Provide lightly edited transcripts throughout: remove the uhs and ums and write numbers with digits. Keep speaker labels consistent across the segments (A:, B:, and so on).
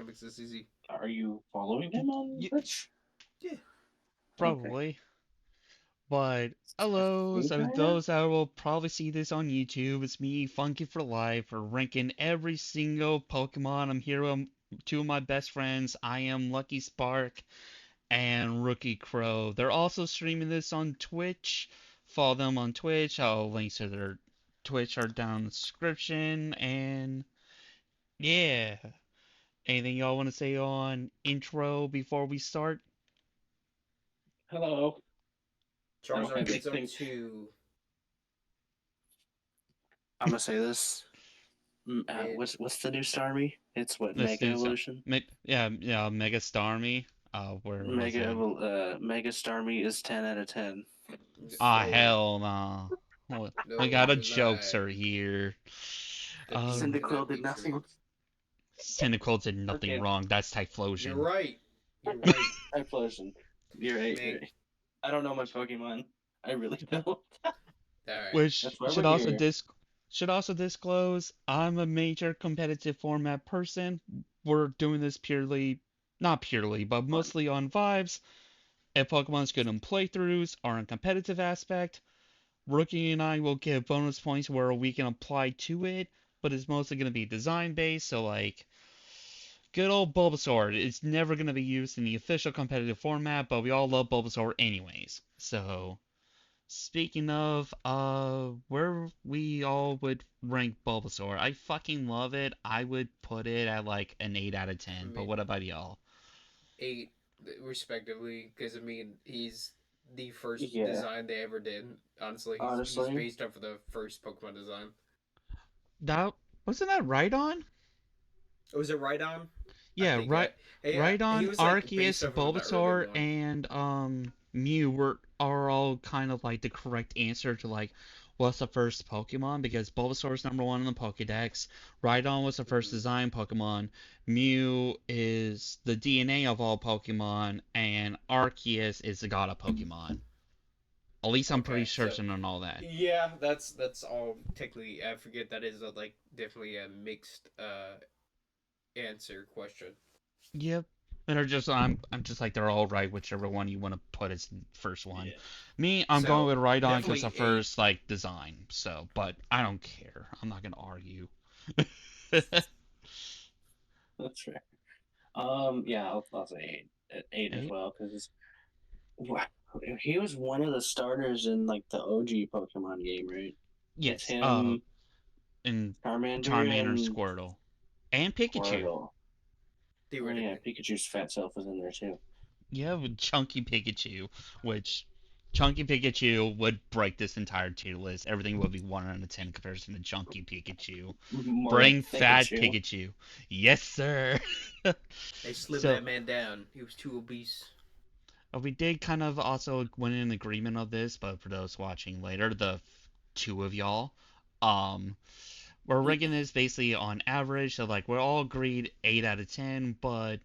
A: makes this easy.
B: Are you following him on
C: Y-
B: Twitch?
A: Yeah.
B: Okay.
C: Probably. But
B: A
C: hello,
B: few
C: so
B: guys?
C: those that will probably see this on YouTube, it's me, Funky for Life, for ranking every single Pokemon. I'm here with two of my best friends. I am Lucky Spark and Rookie Crow. They're also streaming this on Twitch. Follow them on Twitch. I'll links to their Twitch are down in the description. And yeah, anything y'all want to say on intro before we start?
B: Hello. I don't
A: Charizard
B: have
A: gets up
B: anything.
A: to
B: I'm gonna say this.
A: mid.
B: What's the new Starmie? It's what,
C: Let's
B: Mega
C: do some.
B: Evolution?
C: Yeah, Mega Starmie. Where was it?
B: Mega Starmie is 10 out of 10.
C: Ah,
A: No,
C: hell no. We
A: no
C: got a
A: deny.
C: jokester here.
A: The
C: Uh,
A: meme
B: Cyndaquil
A: cannot
B: did
A: be true.
B: nothing.
C: Cynical did nothing
B: Okay,
C: wrong. That's
A: You're
C: Typhlosion.
A: right. You're right,
B: Typhlosion. You're right, you're
A: Meg.
B: right. I don't know my Pokemon. I really
C: Uh,
B: don't.
A: All right.
C: Which
B: That's why we're here.
C: should also disclose I'm a major competitive format person. We're doing this purely, not purely, but
B: Fun.
C: mostly on vibes. If Pokemon's good in playthroughs or in competitive aspect, Rookie and I will give bonus points where we can apply to it, but it's mostly going to be design based. So, like, good old Bulbasaur is never going to be used in the official competitive format, but we all love Bulbasaur anyways. So, speaking of, where we all would rank Bulbasaur, I fucking love it. I would put it at like an 8 out of
A: I
C: 10, but
A: mean,
C: what about y'all?
A: eight respectively, because I mean he's the first
B: Yeah,
A: design they ever did. Honestly, he's
B: honestly,
A: based off of the first Pokemon design.
C: That wasn't that right on?
A: Oh, was it Rhydon? I
C: Yeah,
A: think.
C: right.
A: Yeah,
C: Right
A: he
C: on.
A: was like based
C: Arceus,
A: off of the early
C: Bulbasaur,
A: one.
C: and Mew are all kind of like the correct answer to like what's the first Pokemon because Bulbasaur is number one in the Pokédex. Rhydon was the first
A: Mm-hmm.
C: design Pokemon. Mew is the DNA of all Pokemon, and Arceus is the god of Pokemon. At least I'm pretty
A: Okay, so
C: certain on all that.
A: yeah, that's all. Technically, I forget that is a, like definitely a mixed answer question.
C: Yep. And they're just I'm just like they're all right, whichever one you want to put as first one.
B: yeah.
C: Me, I'm going
A: So
C: with right on because the
A: definitely eight.
C: first like design. So, but I don't care. I'm not gonna argue.
B: That's fair. Yeah, I'll say eight as
C: Eight?
B: well because he was one of the starters in like the OG Pokemon game, right? It's
C: Yes.
B: him,
C: And
B: Charmander,
C: Charmander and
B: and
C: Squirtle and Pikachu.
B: Squirtle. Oh yeah,
A: Theoretically,
B: Pikachu's fat self was in there too.
C: Yeah, with Chunky Pikachu, which Chunky Pikachu would break this entire tier list. Everything would be 1 out of 10 in comparison to Chunky Pikachu.
B: More like
C: Bring fat
B: Pikachu.
C: Pikachu. Yes, sir.
A: they slimmed
C: So,
A: that man down. He was too obese.
C: we did kind of also went in agreement of this, but for those watching later, the two of y'all, um, we're ranking this basically on average. So like we're all agreed 8 out of 10, but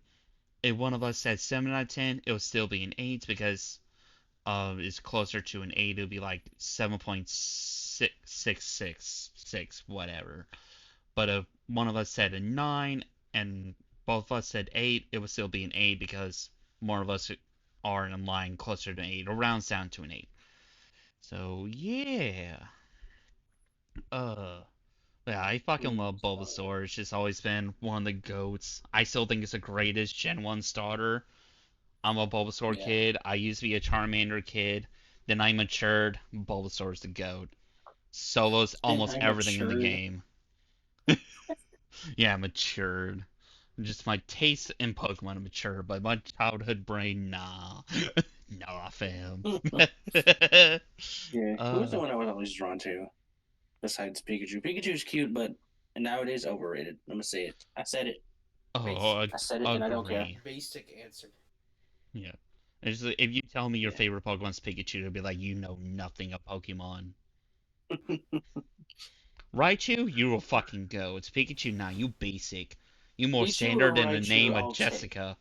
C: if one of us said 7 out of 10, it would still be an 8 because it's closer to an 8. It would be like 7.6666, whatever. But if one of us said a 9 and both of us said 8, it would still be an 8 because more of us are in line closer to an 8 or rounds down to an 8. So, yeah. Uh, yeah, I fucking love Bulbasaur. It's just always been one of the goats. I still think it's the greatest Gen 1 starter. I'm a Bulbasaur
B: Yeah,
C: kid. I used to be a Charmander kid. Then I matured. Bulbasaur's the goat. Solos
B: and
C: almost
B: I
C: everything in the
B: matured.
C: game. Yeah, matured. Just my taste in Pokemon mature, but my childhood brain, nah. Nah, fam.
B: Yeah, who was
C: uh,
B: the one I was always drawn to besides Pikachu? Pikachu's cute, but nowadays overrated. I'm gonna say it. I said it.
C: oh,
A: Basic,
B: I said it, and I don't care.
C: agree.
A: basic answer.
C: Yeah. It's just, if you tell me your
B: Yeah.
C: favorite Pokemon's Pikachu, it'll be like, you know nothing of Pokemon. Raichu, you a fucking go. It's Pikachu now, you basic. You more
B: Pichu
C: standard
B: or
C: than the
B: Raichu,
C: name of
B: I'll take.
C: Jessica.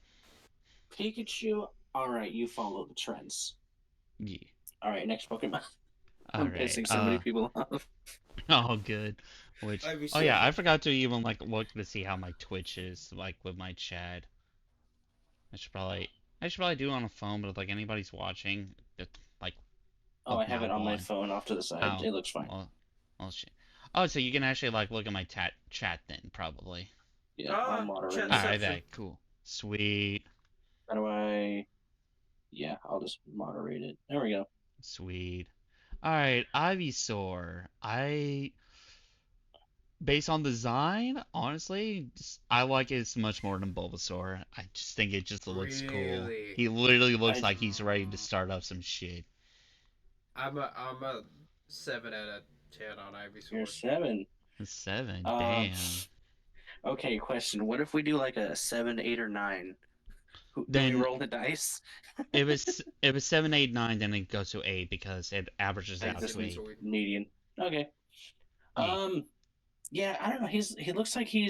B: Pikachu, alright, you follow the trends.
C: Yeah.
B: Alright, next Pokemon. I'm
C: Alright.
B: pissing so many people off.
C: Oh, good. Which, oh
A: Ivysaur.
C: yeah, I forgot to even like look to see how my Twitch is like with my chat. I should probably, I should probably do it on a phone, but if like anybody's watching, it, like
B: Oh,
C: of
B: I have it
C: now
B: on my
C: on.
B: phone off to the side.
C: Oh,
B: It looks fine.
C: well, shit. Oh, so you can actually like look at my chat then, probably.
B: Yeah, I'll
A: Ah,
B: moderate it.
C: Alright,
A: chatception.
C: that cool. Sweet,
B: How do I? Yeah, I'll just moderate it. There we go.
C: sweet. Alright, Ivysaur. Based on design, honestly, I like it much more than Bulbasaur. I just think it just looks cool.
A: Really?
C: He literally looks
B: I
C: like he's ready to start up some shit.
A: I'm a 7 out of 10 on
B: You're
A: Ivysaur.
B: 7.
C: A 7,
B: Um.
C: damn.
B: Okay, question. What if we do like a 7, 8, or 9? Do we
C: Then
B: roll the dice?
C: if it's 7, 8, 9, then it goes to 8 because it averages
B: Like
C: out
A: It's
B: this
C: to 8.
A: Insectoid.
B: median. Okay.
C: Yeah.
B: Yeah, I don't know. He looks like he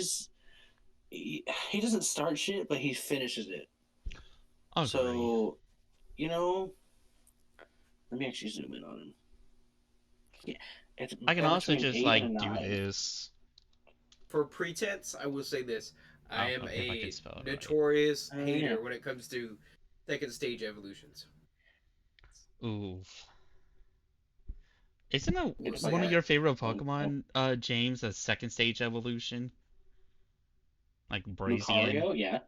B: doesn't start shit, but he finishes it.
C: Agree.
B: So, you know, let me actually zoom in on him. Yeah, it's
C: I can also
B: between
C: just
B: 8 and a
C: like do
B: 9.
C: this.
A: For pretense, I will say this: I
C: Oh,
A: am
C: okay, if I can
A: a
C: spell it right.
A: notorious
B: Oh yeah.
A: hater when it comes to second stage evolutions.
C: Oof. Isn't it
A: We'll
B: It's like
A: say
C: one of
B: a
C: your favorite
B: oh,
C: Pokemon, James, a second stage evolution? Like Brazian?
B: Lucario, yeah.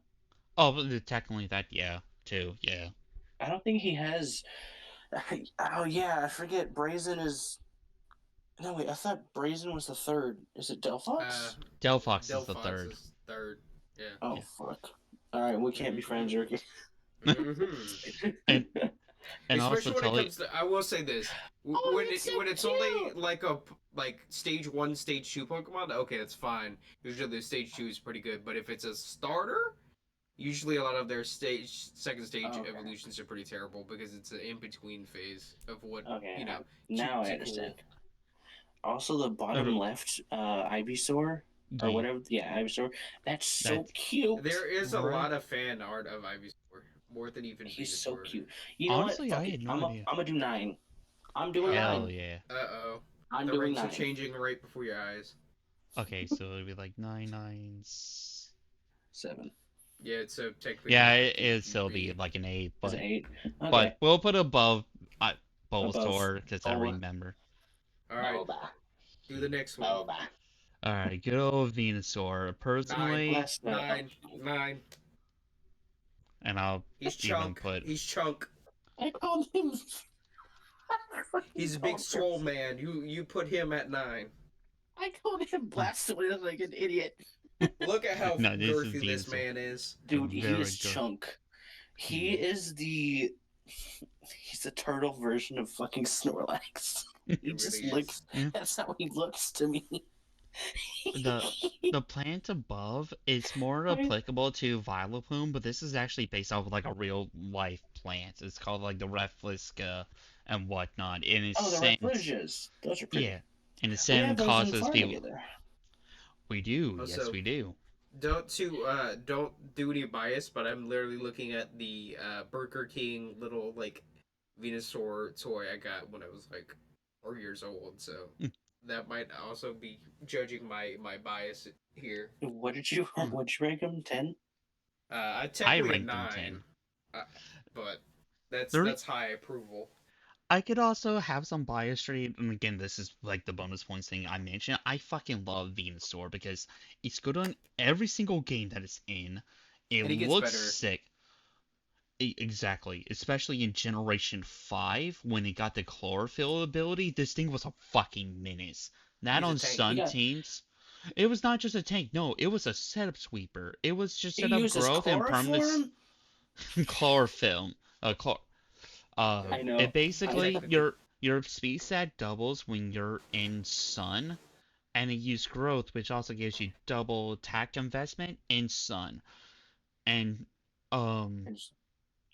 C: Oh, but technically that, yeah, too, yeah.
B: I don't think he has. Oh yeah, I forget. Brazen is. No wait, I thought Brazen was the third. Is it
A: uh,
B: Delphox?
C: Delphox is the
A: Delphox
C: third.
A: is third. Yeah.
B: Oh
C: Yeah.
B: fuck. All right, we can't be friends,
A: Mm-hmm.
B: Jerky.
A: Mm-hmm.
C: And and also
A: Especially when it
C: totally
A: comes to, I will say this:
B: Oh, that's so
A: when it's only
B: cute.
A: like stage one, stage two Pokemon, okay, that's fine. Usually the stage two is pretty good, but if it's a starter, usually a lot of their second stage
B: Okay.
A: evolutions are pretty terrible because it's an in between phase of what
B: Okay.
A: you know
B: Now I
A: cutesy
B: understand.
A: cool.
B: Also, the bottom left, Ivysaur or
C: yeah,
B: whatever. Yeah, Ivysaur. That's so
C: that's
B: cute.
A: There is a
C: right.
A: lot of fan art of Ivysaur, more than even
B: He's so
A: Venusaur.
B: cute. You know what?
C: Honestly, I
B: Fuck it.
C: had no
B: I'm
C: idea.
B: gonna do 9. I'm doing
C: Hell
B: 9.
C: yeah.
A: Uh-oh.
B: I'm
A: The
B: doing
A: ranks are
B: 9.
A: changing right before your eyes.
C: Okay, so it'd be like 9 9.
B: 7.
A: Yeah, so technically
C: Yeah,
A: it'd
C: it'd still be
A: be
C: like an 8,
B: Is it 8?
C: but
B: Okay.
C: we'll put above
B: Above
C: Bulbasaur because I
B: Boba.
C: remember.
A: all right.
B: Boba.
A: Do the next one.
B: Boba.
C: Alright, good old Venusaur.
A: Nine,
C: Personally,
B: Last night.
A: nine, nine.
C: and I'll
A: He's
C: even
A: chunk.
C: put
A: He's chunk.
B: I called him. I fucking
A: He's a big
B: called him.
A: swole man. You put him at 9.
B: I called him Blastoise like an idiot.
A: Look at how
C: no, this is
A: girthy this
C: Venusaur.
A: man is.
B: Dude, he
C: Very
B: is
C: good.
B: chunk. He
C: He
B: is the. He's the turtle version of fucking Snorlax. He
A: It
B: just
A: really is.
B: looks. That's how he looks to me.
C: the the plant above is more applicable to Vileplume, but this is actually based off of like a real life plant. It's called like the Rafflesia and whatnot. In a
B: Oh, the
C: sense,
B: Rafflesias. Those are pretty.
C: yeah, in a
B: We
C: sense
B: have those in
C: causes
B: farm
C: people.
B: together.
C: We do, yes,
A: Also,
C: we do.
A: don't do any bias, but I'm literally looking at the Burger King little like Venusaur toy I got when I was like 4 years old. So
C: Hmm,
A: that might also be judging my bias here.
B: What did you?
C: hmm.
B: What'd you rank him? 10.
A: I
C: I
A: technically a
C: ranked him
A: 9,
C: 10.
A: uh, but that's
C: There,
A: that's high approval.
C: I could also have some bias trade, and again, this is like the bonus points thing I mentioned. I fucking love Venusaur because it's good on every single game that it's in. It
A: And he gets
C: looks
A: better.
C: sick. Exactly, especially in Generation 5 when it got the chlorophyll ability, this thing was a fucking menace. That
A: He's a
C: on
A: tank.
B: He
C: Sun
B: got.
C: teams, it was not just a tank, no, it was a setup sweeper. It was just
B: He
C: set up
B: uses
C: growth and permanence
B: chloroform.
C: chlorophyll. Chlor
B: I
C: it
B: know. I
C: basically
A: Technically,
C: your speed stat doubles when you're in Sun, and it use growth, which also gives you double attack investment in Sun. And um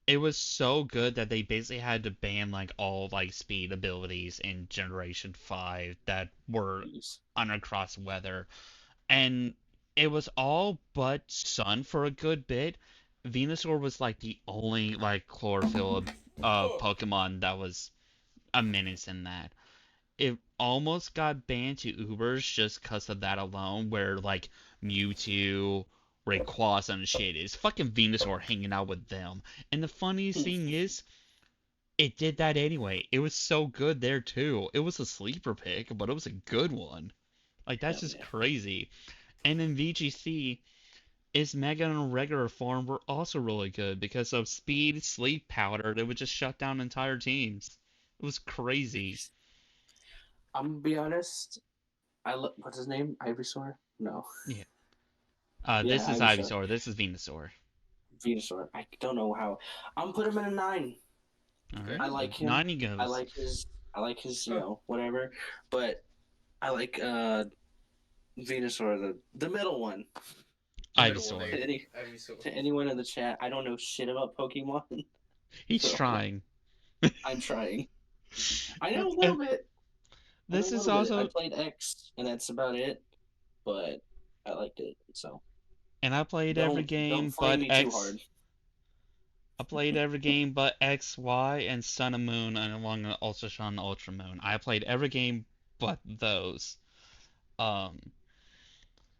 C: it was so good that they basically had to ban like all like speed abilities in Generation 5 that were
B: Jeez.
C: under cross weather. And it was all but Sun for a good bit. Venusaur was like the only like chlorophyll
A: oh,
C: Pokemon that was a menace in that. it almost got banned to Ubers just because of that alone, where like Mewtwo, Rayquaza and shit is fucking Venusaur hanging out with them. And the funniest thing is, it did that anyway. It was so good there too. It was a sleeper pick, but it was a good one. Like that's
B: Hell
C: just
B: yeah.
C: crazy. And in VGC, its Mega and regular form were also really good because of speed, sleep powder that would just shut down entire teams. It was crazy.
B: I'm gonna be honest. What's his name? Ivysaur? No.
C: Yeah.
B: Yeah,
C: This is
B: Ivysaur.
C: Ivysaur. This is Venusaur.
B: Venusaur. I don't know how. I'm gonna put him in a 9.
C: All
A: Okay.
B: I
C: right.
B: like him.
C: 90
B: I
C: goes.
B: like his. I like his.
A: Huh.
B: Whatever. But I like Venusaur, the middle one.
A: The middle one,
C: Ivysaur.
B: To, any,
A: Ivysaur.
B: to anyone in the chat, I don't know shit about Pokemon,
C: He's
B: so
C: trying.
B: I'm trying. I know a
C: And
B: little bit. I know a
C: this is
B: little bit. I
C: also,
B: played X, and that's about it. But I liked it. So
C: and I played every
B: don't
C: game
B: flame
C: but
B: me too
C: X.
B: hard.
C: I played every game but X, Y, and Sun and Moon, and along with Ultra Sun and Ultra Moon. I played every game but those. Um,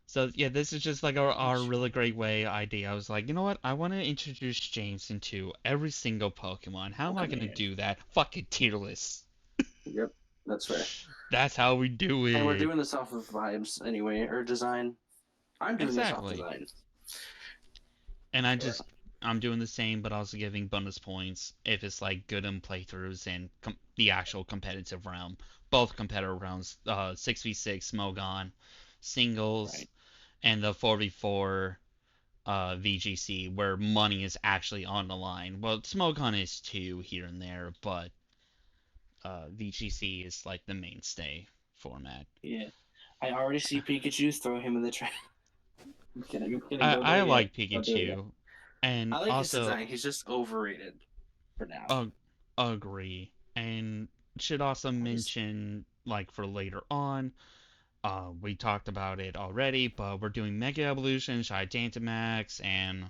C: so yeah, this is just like our really great way idea. I was like, you know what? I want to introduce James into every single Pokemon. How
B: Oh,
C: am I
B: come
C: gonna
B: here.
C: do that? Fucking tier list.
B: Yep, that's fair.
C: That's how we do
B: And we're
C: it.
B: doing this off of vibes anyway, or design. I'm doing this off
C: Exactly.
B: design.
C: And
B: Yeah.
C: I'm doing the same, but also giving bonus points if it's like good in playthroughs and the actual competitive realm. Both competitive rounds, 6v6 Smogon, singles,
B: Right.
C: and the 4v4 VGC where money is actually on the line. Well, Smogon is too here and there, but VGC is like the mainstay format.
B: Yeah. I already see Pikachu. Throw him in the trash. I'm kidding. I'm kidding. Don't do
C: I
B: it yet.
C: like
B: Don't do it yet.
C: Pikachu, and
B: I like his
C: also
B: design. He's just overrated for now.
C: agree. And should also mention, like for later on, we talked about it already, but we're doing Mega Evolution, Gigantamax, and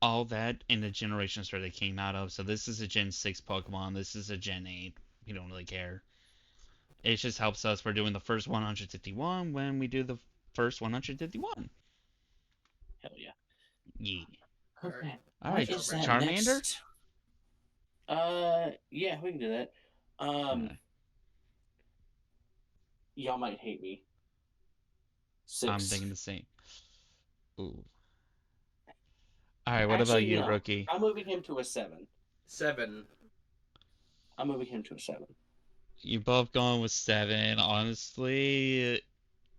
C: all that in the generations where they came out of. So this is a Gen 6 Pokemon, this is a Gen 8. We don't really care. It just helps us. We're doing the first 151 when we do the first 151.
B: Hell yeah.
C: Yeah.
A: Alright.
B: Okay.
C: Alright,
B: What is that
C: Charmander?
B: next? Yeah, we can do that.
C: Uh,
B: Y'all might hate me. 6.
C: I'm thinking the same. Ooh. Alright, what about
B: Actually,
C: you, rookie?
B: I'm moving him to a 7.
A: 7.
B: I'm moving him to a 7.
C: You both going with 7. Honestly,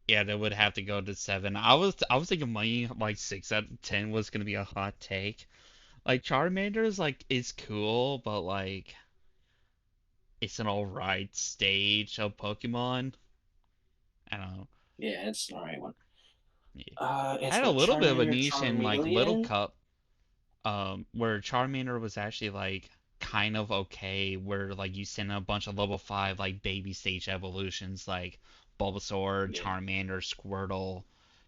C: yeah, that would have to go to 7. I was thinking money like 6 out of 10 was gonna be a hot take. Like Charmander is like it's cool, but like it's an alright stage of Pokemon. I don't know.
B: Yeah, it's an alright one.
C: Yeah.
B: It's
C: Had a
B: got
C: little bit of a
B: Charmander,
C: niche in like Little
B: Charmeleon.
C: Cup, where Charmander was actually like kind of okay, where like you send a bunch of level 5 like baby stage evolutions like Bulbasaur,
B: Yeah,
C: Charmander, Squirtle.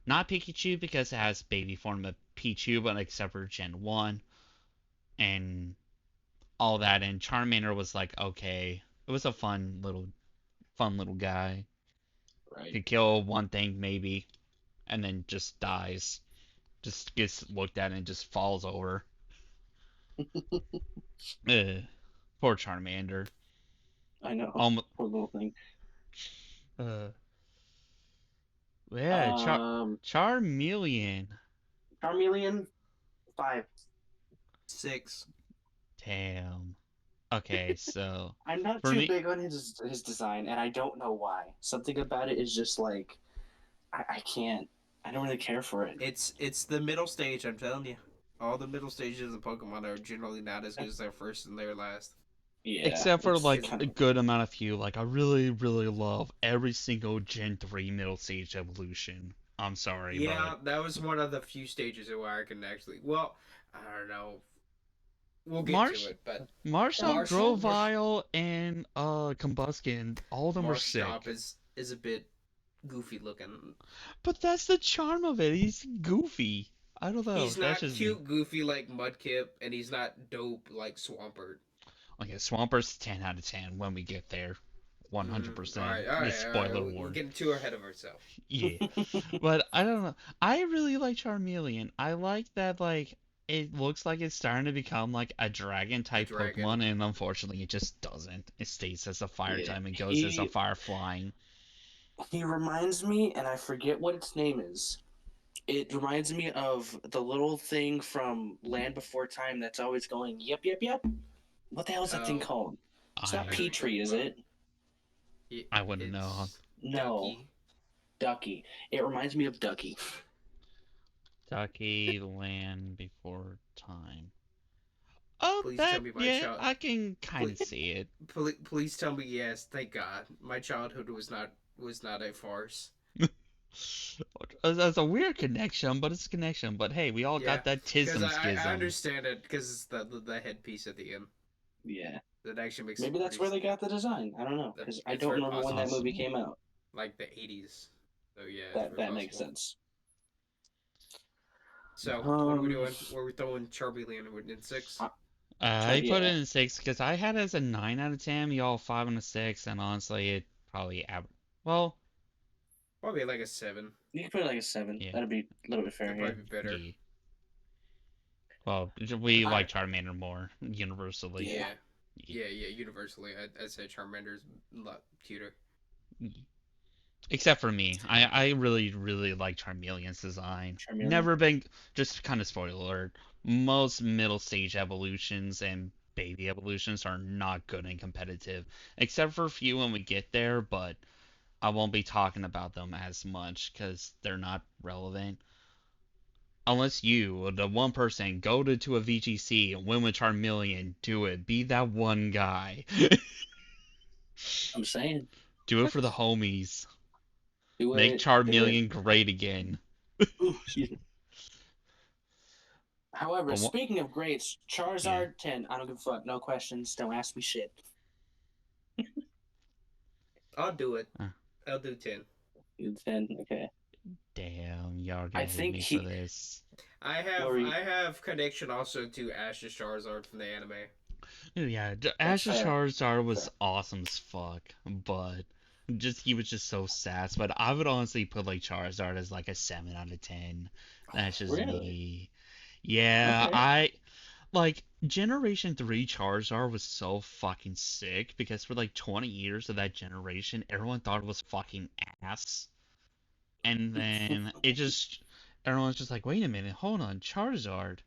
C: Not Pikachu because it has baby form of Pichu, but except for Gen 1 and all that, and Charmander was like okay. It was a fun little guy.
B: right.
C: Could kill one thing maybe, and then just dies. Just gets looked at and just falls over. Ugh. Poor Charmander.
B: I know.
C: Um,
B: Poor little thing.
C: uh, yeah,
B: Um,
C: Charmeleon.
B: Charmeleon, 5.
A: 6.
C: Damn. Okay, so
B: I'm not
C: for
B: too
C: me,
B: big on his design, and I don't know why. Something about it is just like I can't. I don't really care for it.
A: It's the middle stage, I'm telling you. All the middle stages of Pokemon are generally not as good as their first and their last.
B: Yeah,
C: except for
B: it's
C: like
A: It's
C: a
B: kind of
C: good amount of few, like I really, really love every single Gen 3 middle stage evolution. I'm sorry,
A: Yeah,
C: but
A: that was one of the few stages where I can actually. Well, I don't know. We'll get to
C: Marsh,
A: it, but
C: Marshall,
A: Marshall,
C: Grovyle, and Combuskin, all of them are
A: Marshtomp
C: sick.
A: is a bit goofy looking.
C: But that's the charm of it. He's goofy. I don't know.
A: He's
C: That's
A: not
C: just me.
A: cute, goofy like Mudkip, and he's not dope like Swampert.
C: Okay, Swamper's 10 out of 10 when we get there.
A: All
C: 100%.
A: right, all
C: The
A: right, all right.
C: spoiler
A: We're
C: ward.
A: getting too ahead of ourselves.
C: Yeah. But I don't know. I really like Charmeleon. I like that like it looks like it's starting to become like a dragon
A: A
C: type
A: dragon.
C: Pokemon, and unfortunately it just doesn't. It stays as a fire
B: Yeah,
C: type and goes as a
B: he
C: fire flying.
B: he reminds me, and I forget what its name is. It reminds me of the little thing from Land Before Time that's always going, yep, yep, yep. What the hell is that thing
A: Oh,
B: called? It's not
A: I know
C: I
A: what you're talking
B: Petrie, is
A: about.
B: it?
C: I wouldn't know.
A: It's
B: No,
A: Ducky.
B: Ducky. It reminds me of Ducky.
C: Ducky Land Before Time. Oh,
A: Please tell
C: that
A: me my
C: yeah,
A: child.
C: I can kind
A: Please,
C: of see it.
A: please tell me yes. Thank God. My childhood was not a farce.
C: That's a weird connection, but it's a connection. But hey, we all
A: Yeah,
C: got that
A: because
C: tism
A: I
C: schism.
A: understand it because it's the headpiece at the end
B: Yeah.
A: that actually makes it
B: Maybe that's
A: pretty.
B: where they got the design. I don't know, because I
A: It's
B: don't
A: very
B: remember when that
A: possible,
B: movie
C: Possible.
B: came out.
A: like the '80s. So yeah, it's
B: That
A: very
B: that makes
A: possible.
B: sense.
A: So what are we
B: Um,
A: doing? Where we throwing Charmeleon in six?
B: I,
C: I put it
B: yeah,
C: in 6 because I had it as a 9 out of 10. Y'all 5 and a 6, and honestly, it probably well,
A: Probably like a 7.
B: you can put it like a 7.
C: yeah,
B: That'd be a little bit fair.
A: That'd
B: Yeah.
A: probably be better.
C: yeah. Well, we
B: I
C: like Charmander more universally.
B: yeah.
A: Yeah, yeah. Universally, I'd say Charmander's a lot cuter.
C: Except for me, I really really like Charmeleon's design.
B: Charmeleon.
C: Never been just kind of spoiler alert. Most middle stage evolutions and baby evolutions are not good and competitive, except for a few when we get there. But I won't be talking about them as much because they're not relevant. Unless you, the one person, go to a VGC and win with Charmeleon, do it. Be that one guy.
B: I'm saying.
C: Do it for the homies.
B: Do
C: Make
B: it. Do it.
C: Charmeleon great again.
B: Ooh, excuse me. However,
C: But
B: speaking of greats,
C: yeah.
B: Charizard 10. I don't give a fuck. No questions. Don't ask me shit.
A: I'll do it.
C: Uh,
A: I'll do 10.
B: 10. Okay.
C: Damn, y'all
B: I
C: gonna hate
B: think
C: me for
B: he.
C: this.
A: I have
B: Lori,
A: I have connection also to Ash's Charizard from the anime.
C: Yeah,
B: that's
C: Ash's
B: fair.
C: Charizard
B: Fair.
C: was awesome as fuck, but he was just so sass. But I would honestly put like Charizard as like a 7 out of 10. That's just
B: Really?
C: me. Yeah,
B: Okay.
C: I like Generation 3 Charizard was so fucking sick because for like 20 years of that generation, everyone thought it was fucking ass. And then it just everyone's just like, wait a minute, hold on, Charizard.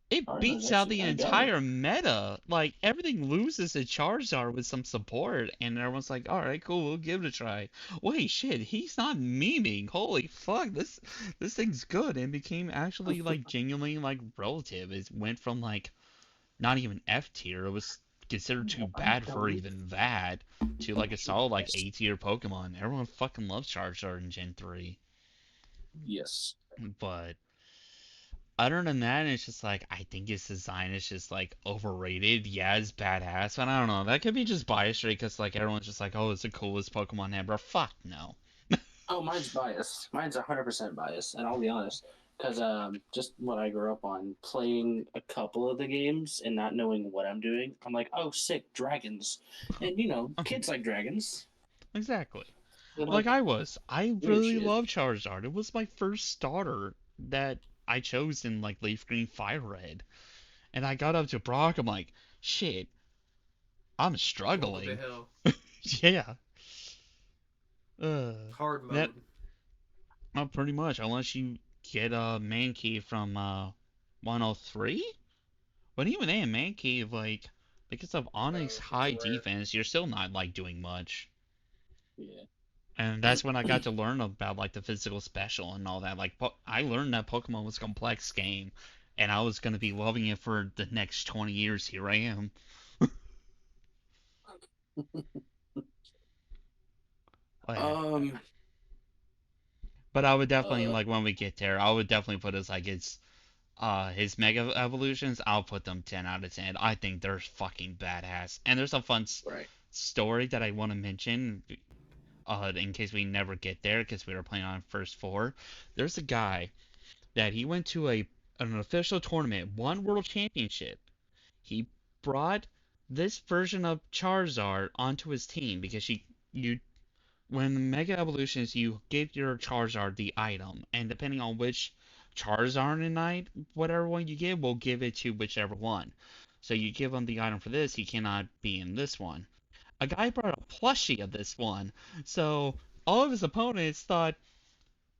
C: It
B: Charizard's
C: beats out
B: actually
C: the
B: kind of go.
C: entire meta. Like everything loses to Charizard with some support, and everyone's like, "All right, cool, we'll give it a try." Wait, shit, he's not memeing. Holy fuck, this thing's good, and became actually like genuinely like relative. It went from like not even F tier. It was considered too
B: No, I
C: bad for
B: don't.
C: even that to like a solid like
B: Yes.
C: A tier Pokemon. Everyone fucking loves Charizard in Gen 3,
B: Yes.
C: but other than that, it's just like I think his design is just like overrated. Yeah, it's badass, but I don't know. That could be just biased, right? Because like everyone's just like, oh, it's the coolest Pokemon ever. Fuck no.
B: Oh, mine's biased. Mine's 100% biased, and I'll be honest, because just what I grew up on, playing a couple of the games and not knowing what I'm doing, I'm like, oh, sick, dragons, and
C: Okay,
B: kids like dragons.
C: exactly.
B: They
C: Like
B: like
C: I
B: weird
C: really
B: shit.
C: love Charizard. It was my first starter that I chose in like Leaf Green Fire Red, and I got up to Brock. I'm like, shit, I'm
A: Oh, what the
C: struggling.
A: hell?
C: Yeah. Uh,
A: Hard
C: that
A: mode.
C: pretty much unless you get a Mankey from 103. But even then, Mankey, like, because of Onyx
A: It's
C: high
A: rare.
C: defense, you're still not, like, doing much.
B: Yeah.
C: And that's when I got to learn about, like, the physical special and all that. Like, I learned that Pokemon was a complex game, and I was going to be loving it for the next 20 years. Here I am. Oh, yeah.
B: Um.
C: But I would definitely,
B: Uh.
C: like, when we get there, I would definitely put as, like, his Mega Evolutions, I'll put them 10 out of 10. I think they're fucking badass. And there's a fun
B: Right.
C: story that I want to mention in case we never get there because we were playing on first four. There's a guy that he went to an official tournament, won world championship. He brought this version of Charizard onto his team because you when Mega Evolutions you give your Charizard the item, and depending on which Charizard night, whatever one you give, will give it to whichever one. So you give him the item for this, he cannot be in this one. A guy brought a plushie of this one, so all of his opponents thought,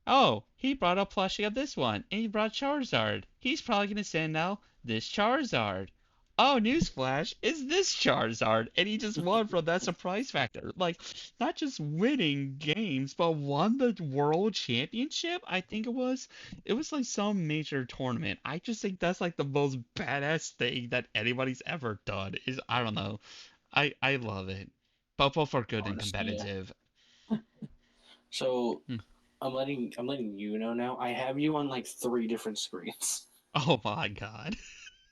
C: oh, he brought a plushie of this one, and he brought Charizard. He's probably gonna send now this Charizard. Oh, newsflash, it's this Charizard, and he just won from that surprise factor. Like, not just winning games, but won the world championship. I think it was. It was like some major tournament. I just think that's like the most badass thing that anybody's ever done. Is I don't know. I love it. Both are good and
B: Honestly, yeah.
C: competitive.
B: So
C: Hmm.
B: I'm letting you know now. I have you on like 3 different screens.
C: Oh my god.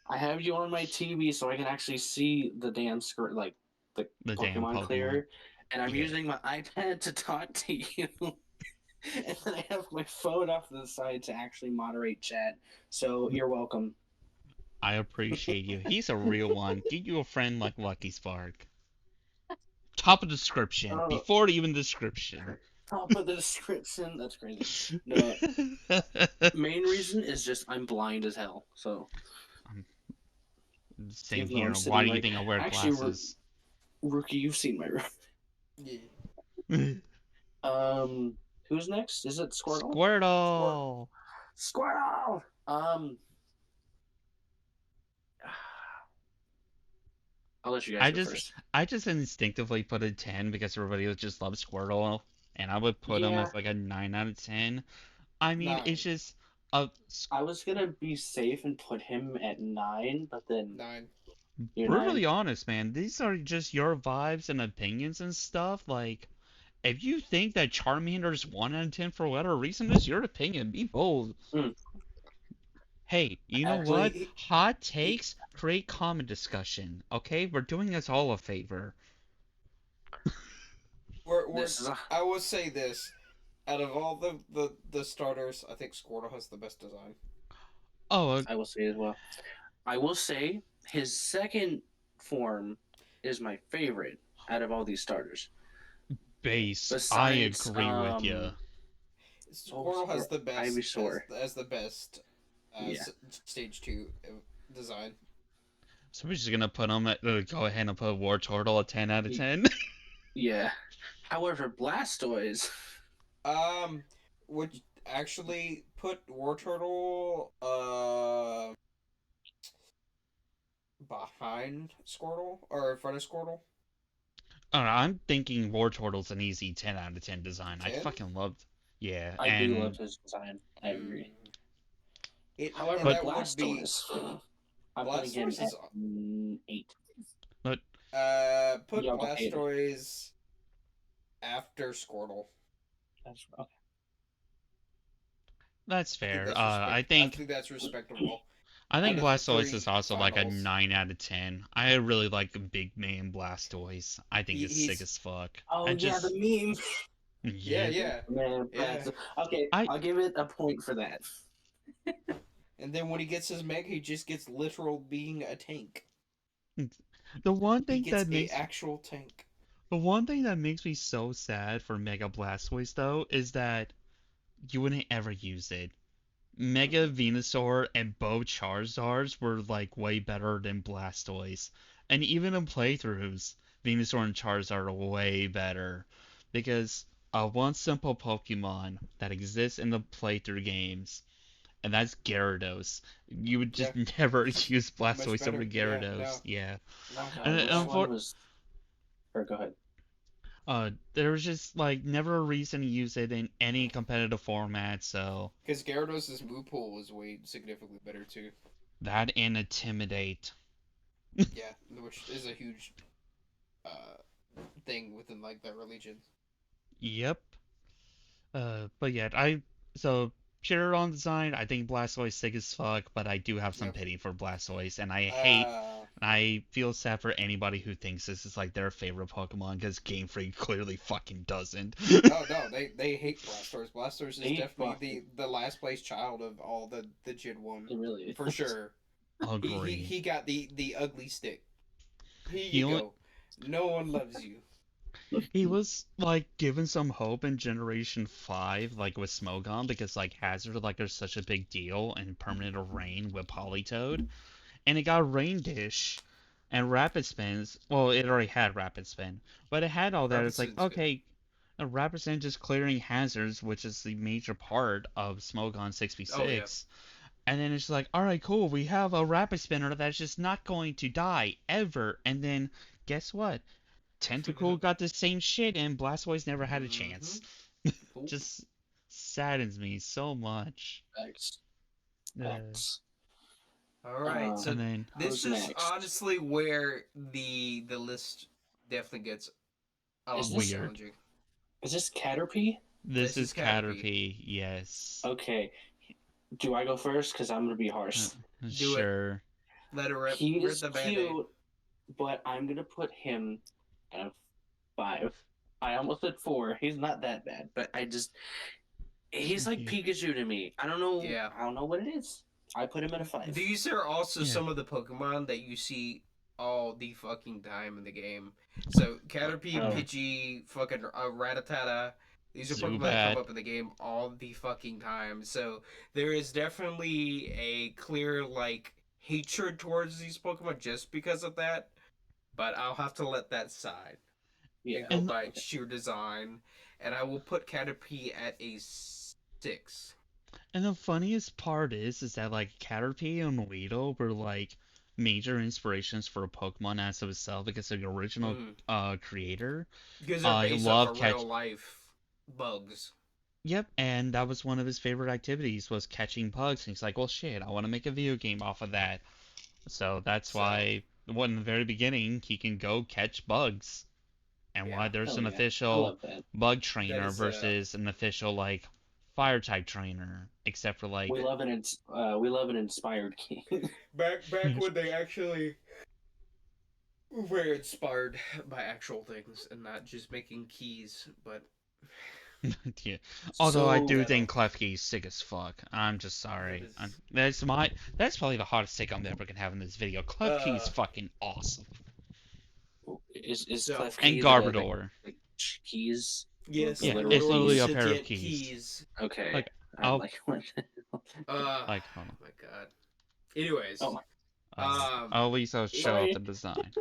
B: I have you on my TV so I can actually see the damn screen, like the
C: The damn
B: Pokemon
C: Pokemon.
B: clear, and I'm
C: Yeah.
B: using my iPad to talk to you, and then I have my phone off to the side to actually moderate chat. So you're welcome.
C: I appreciate you. He's a real one. Get you a friend like Lucky Spark. Top of description.
B: Oh,
C: Before even description.
B: top of the description. That's crazy. The main reason is just I'm blind as hell. So
C: Same
B: even though I'm
C: here. Why
B: sitting
C: do you
B: right,
C: think I wear
B: actually,
C: glasses?
B: Rookie, you've seen my room.
A: Yeah.
B: Who's next? Is it Squirtle? Squirtle.
C: Squirtle!
B: Squirtle. I'll let you guys
C: I
B: go
C: just
B: first.
C: I just instinctively put a 10 because everybody just loves Squirtle, and I would put him
B: Yeah,
C: as like a 9 out of 10. I mean, it's
A: 9.
C: just a
B: I was gonna be safe and put him at 9, but then
A: 9.
B: you're 9.
C: brutally honest, man. These are just your vibes and opinions and stuff. Like, if you think that Charmander's 1 out of 10 for whatever reason, it's your opinion. Be bold.
B: Mm,
C: Hey, you know
B: actually,
C: what? Hot
A: He,
C: takes create common discussion. Okay, we're doing us all a favor.
A: we're
B: this is a.
A: I will say this. Out of all the starters, I think Squirtle has the best design.
C: Oh,
B: I will say as well. I will say his second form is my favorite out of all these starters.
A: Yeah.
C: base. I
B: Besides,
C: agree with you.
B: what was
A: Squirtle has the best
B: Ivysaur.
A: as the best
B: Yeah,
A: stage 2 design.
C: So we're just gonna put him at go ahead and put War Turtle a 10 out of 10.
B: yeah. However, Blastoise.
A: Um, would actually put War Turtle behind Squirtle or in front of Squirtle.
C: I don't know, I'm thinking War Turtle's an easy 10 out of 10 design. I
A: 10.
C: fucking loved. Yeah,
B: I do love
C: and
B: his design. I agree.
A: Mm. It and
B: However,
C: but
A: that would be
B: Blastoise. I'm putting him
A: Blastoise
B: at
A: is
B: 8.
C: but
A: put
B: Y'all don't hate it.
A: Blastoise after Squirtle.
B: That's okay.
C: that's
A: I think
C: fair.
A: that's respect.
C: I
A: I
C: think
A: think that's respectable.
C: I
A: Out
C: think
A: of the
C: Blastoise is
A: three
C: also like a
A: finals,
C: 9 out of 10. I really like a big man Blastoise. I think it's sick
A: he's
C: as fuck.
B: Oh
C: I
B: yeah, the
C: just
B: meme.
A: yeah,
C: yeah.
A: yeah,
B: Man,
A: yeah.
B: okay,
C: I
B: I'll give it a point for that.
A: And then when he gets his Meg, he just gets literal being a tank.
C: the one
A: He
C: thing
A: gets
C: that
A: a
C: makes
A: actual tank.
C: the one thing that makes me so sad for Mega Blastoise though is that you wouldn't ever use it. Mega
A: Mm-mm.
C: Venusaur and both Charizards were like way better than Blastoise. And even in playthroughs, Venusaur and Charizard are way better. Because one simple Pokemon that exists in the playthrough games, and that's Gyarados. You would just
A: Yeah,
C: never use
A: much
C: Blastoise over
A: better. Yeah,
C: Gyarados.
A: no,
C: Yeah.
A: not at
C: And
B: Which
A: all.
B: one was? Or go ahead.
C: there was just like never a reason to use it in any competitive format, so
A: Because Gyarados' move pool was way significantly better too.
C: that and Intimidate.
A: Yeah, which is a huge uh thing within like that religion.
C: Yep. But yeah, so pure on design, I think Blastoise sick as fuck, but I do have some
A: Yep.
C: pity for Blastoise, and
A: Uh
C: I feel sad for anybody who thinks this is like their favorite Pokemon, because Game Freak clearly fucking doesn't.
A: oh no, they hate Blastoise. Blastoise is
B: They
A: definitely
B: fucking.
A: the last place child of all the Gen 1.
B: It really
A: For
B: is.
A: sure. He
C: Agree.
A: got the ugly stick. Here
C: He
A: you
C: only,
A: go. No one loves you.
C: he was like given some hope in Generation 5, like with Smogon, because like Hazard like are such a big deal and Permanent of Rain with Polytoad. And it got Rain Dish and Rapid Spins. Well, it already had Rapid Spin, but it had all that. It's like,
A: Robinson's good.
C: okay, a Rapid Spin just clearing hazards, which is the major part of Smogon
A: Oh yeah.
C: 6v6. And then it's like, alright, cool, we have a Rapid Spinner that's just not going to die ever. And then, guess what? Tentacle got the same shit, and Blastoise never had a
A: Mm-hmm.
C: chance.
A: Cool.
C: Just saddens me so much.
B: Facts.
C: Uh,
B: Facts.
A: All right. So
C: and then,
A: this
B: Who's
A: is
B: next?
A: honestly where the list definitely gets a lot
B: Is
A: more
B: this
C: weird.
A: challenging.
B: is this Caterpie?
C: This
A: This is
C: is
A: Caterpie.
C: Caterpie, yes.
B: Okay. Do I go first? Because I'm gonna be
C: Uh,
B: harsh.
A: Do it.
C: Sure.
A: Let it rip.
B: He
A: Rip
B: is
A: the band-aid.
B: cute, but I'm gonna put him at a 5. I almost said 4. He's not that bad, but he's like
C: Yeah.
B: Pikachu to me. I don't know.
A: Yeah.
B: I don't know what it is. I put him at a 5.
A: These are also
C: Yeah.
A: some of the Pokemon that you see all the fucking time in the game. So Caterpie,
B: Oh.
A: Pidgey, fucking Rattata. These are Pokemon that come
C: Zubat.
A: up in the game all the fucking time. So there is definitely a clear like hatred towards these Pokemon just because of that. But I'll have to let that side
B: Yeah.
A: and go
C: And
A: by sheer design. And I will put Caterpie at a 6.
C: and the funniest part is that like Caterpie and Weedle were like major inspirations for Pokemon as of itself because the original
A: Mm.
C: creator
A: Because they're based off
C: loved
A: of real
C: catch.
A: life bugs.
C: Yep, and that was one of his favorite activities was catching bugs. And he's like, well, shit, I want to make a video game off of that. So that's
A: So
C: why, well, in the very beginning, he can go catch bugs, and why
A: yeah,
C: there's
B: Hell
C: an
B: yeah. I
C: official
B: love that.
C: bug
A: that
C: trainer
A: is
C: versus an official like fire type trainer, except for like,
B: We love an inspired king.
A: back when they actually were inspired by actual things and not just making keys. But
C: yeah. Although I do
B: So
C: think Klefki's sick as fuck. I'm just
A: that
C: sorry.
A: is
C: That's probably the hottest take I'm ever gonna have in this video. Klefki's
A: uh
C: fucking awesome.
B: is
A: so
B: Clef
C: And
B: Key
C: Garbodor.
B: the keys?
A: yes,
B: The
C: Yeah,
B: literal
C: it's
A: literal
C: literally a
B: keys?
C: pair of
A: sentient
C: keys.
B: Okay.
C: Like,
B: I'm
C: I'll
B: like, what?
C: like hold on.
A: my god. Anyways,
B: Oh,
A: um,
C: At least I'll show out
B: sorry.
C: the design.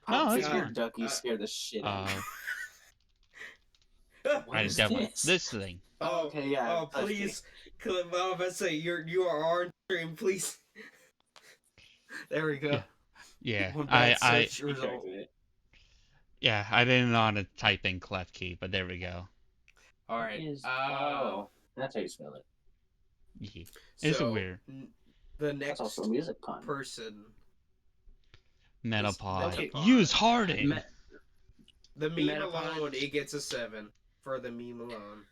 B: Pop
C: No, it's
B: finger
A: God,
C: fine.
B: ducky scared the shit out of me. What
C: I
B: is
C: definitely
B: this?
C: this thing.
B: Oh,
A: oh,
B: okay, yeah.
A: oh, please, Cliff, I was about to say you are on stream, please. There we go.
C: Yeah, yeah.
A: One
C: I
A: bad
C: I
A: search
B: He
A: result.
B: corrected it.
C: yeah. I didn't know how to type in Klefki, but there we go.
A: All
B: What
A: right.
B: is? Oh, that's how you spell it.
C: Yeah. It's
A: So
C: weird.
A: the
B: That's also a
A: next
B: music pun.
A: person is
C: Metapod.
B: Okay.
C: Use
A: Metapod.
C: Harden.
A: The meme
B: Metapod.
A: alone, it gets a 7 for the meme alone.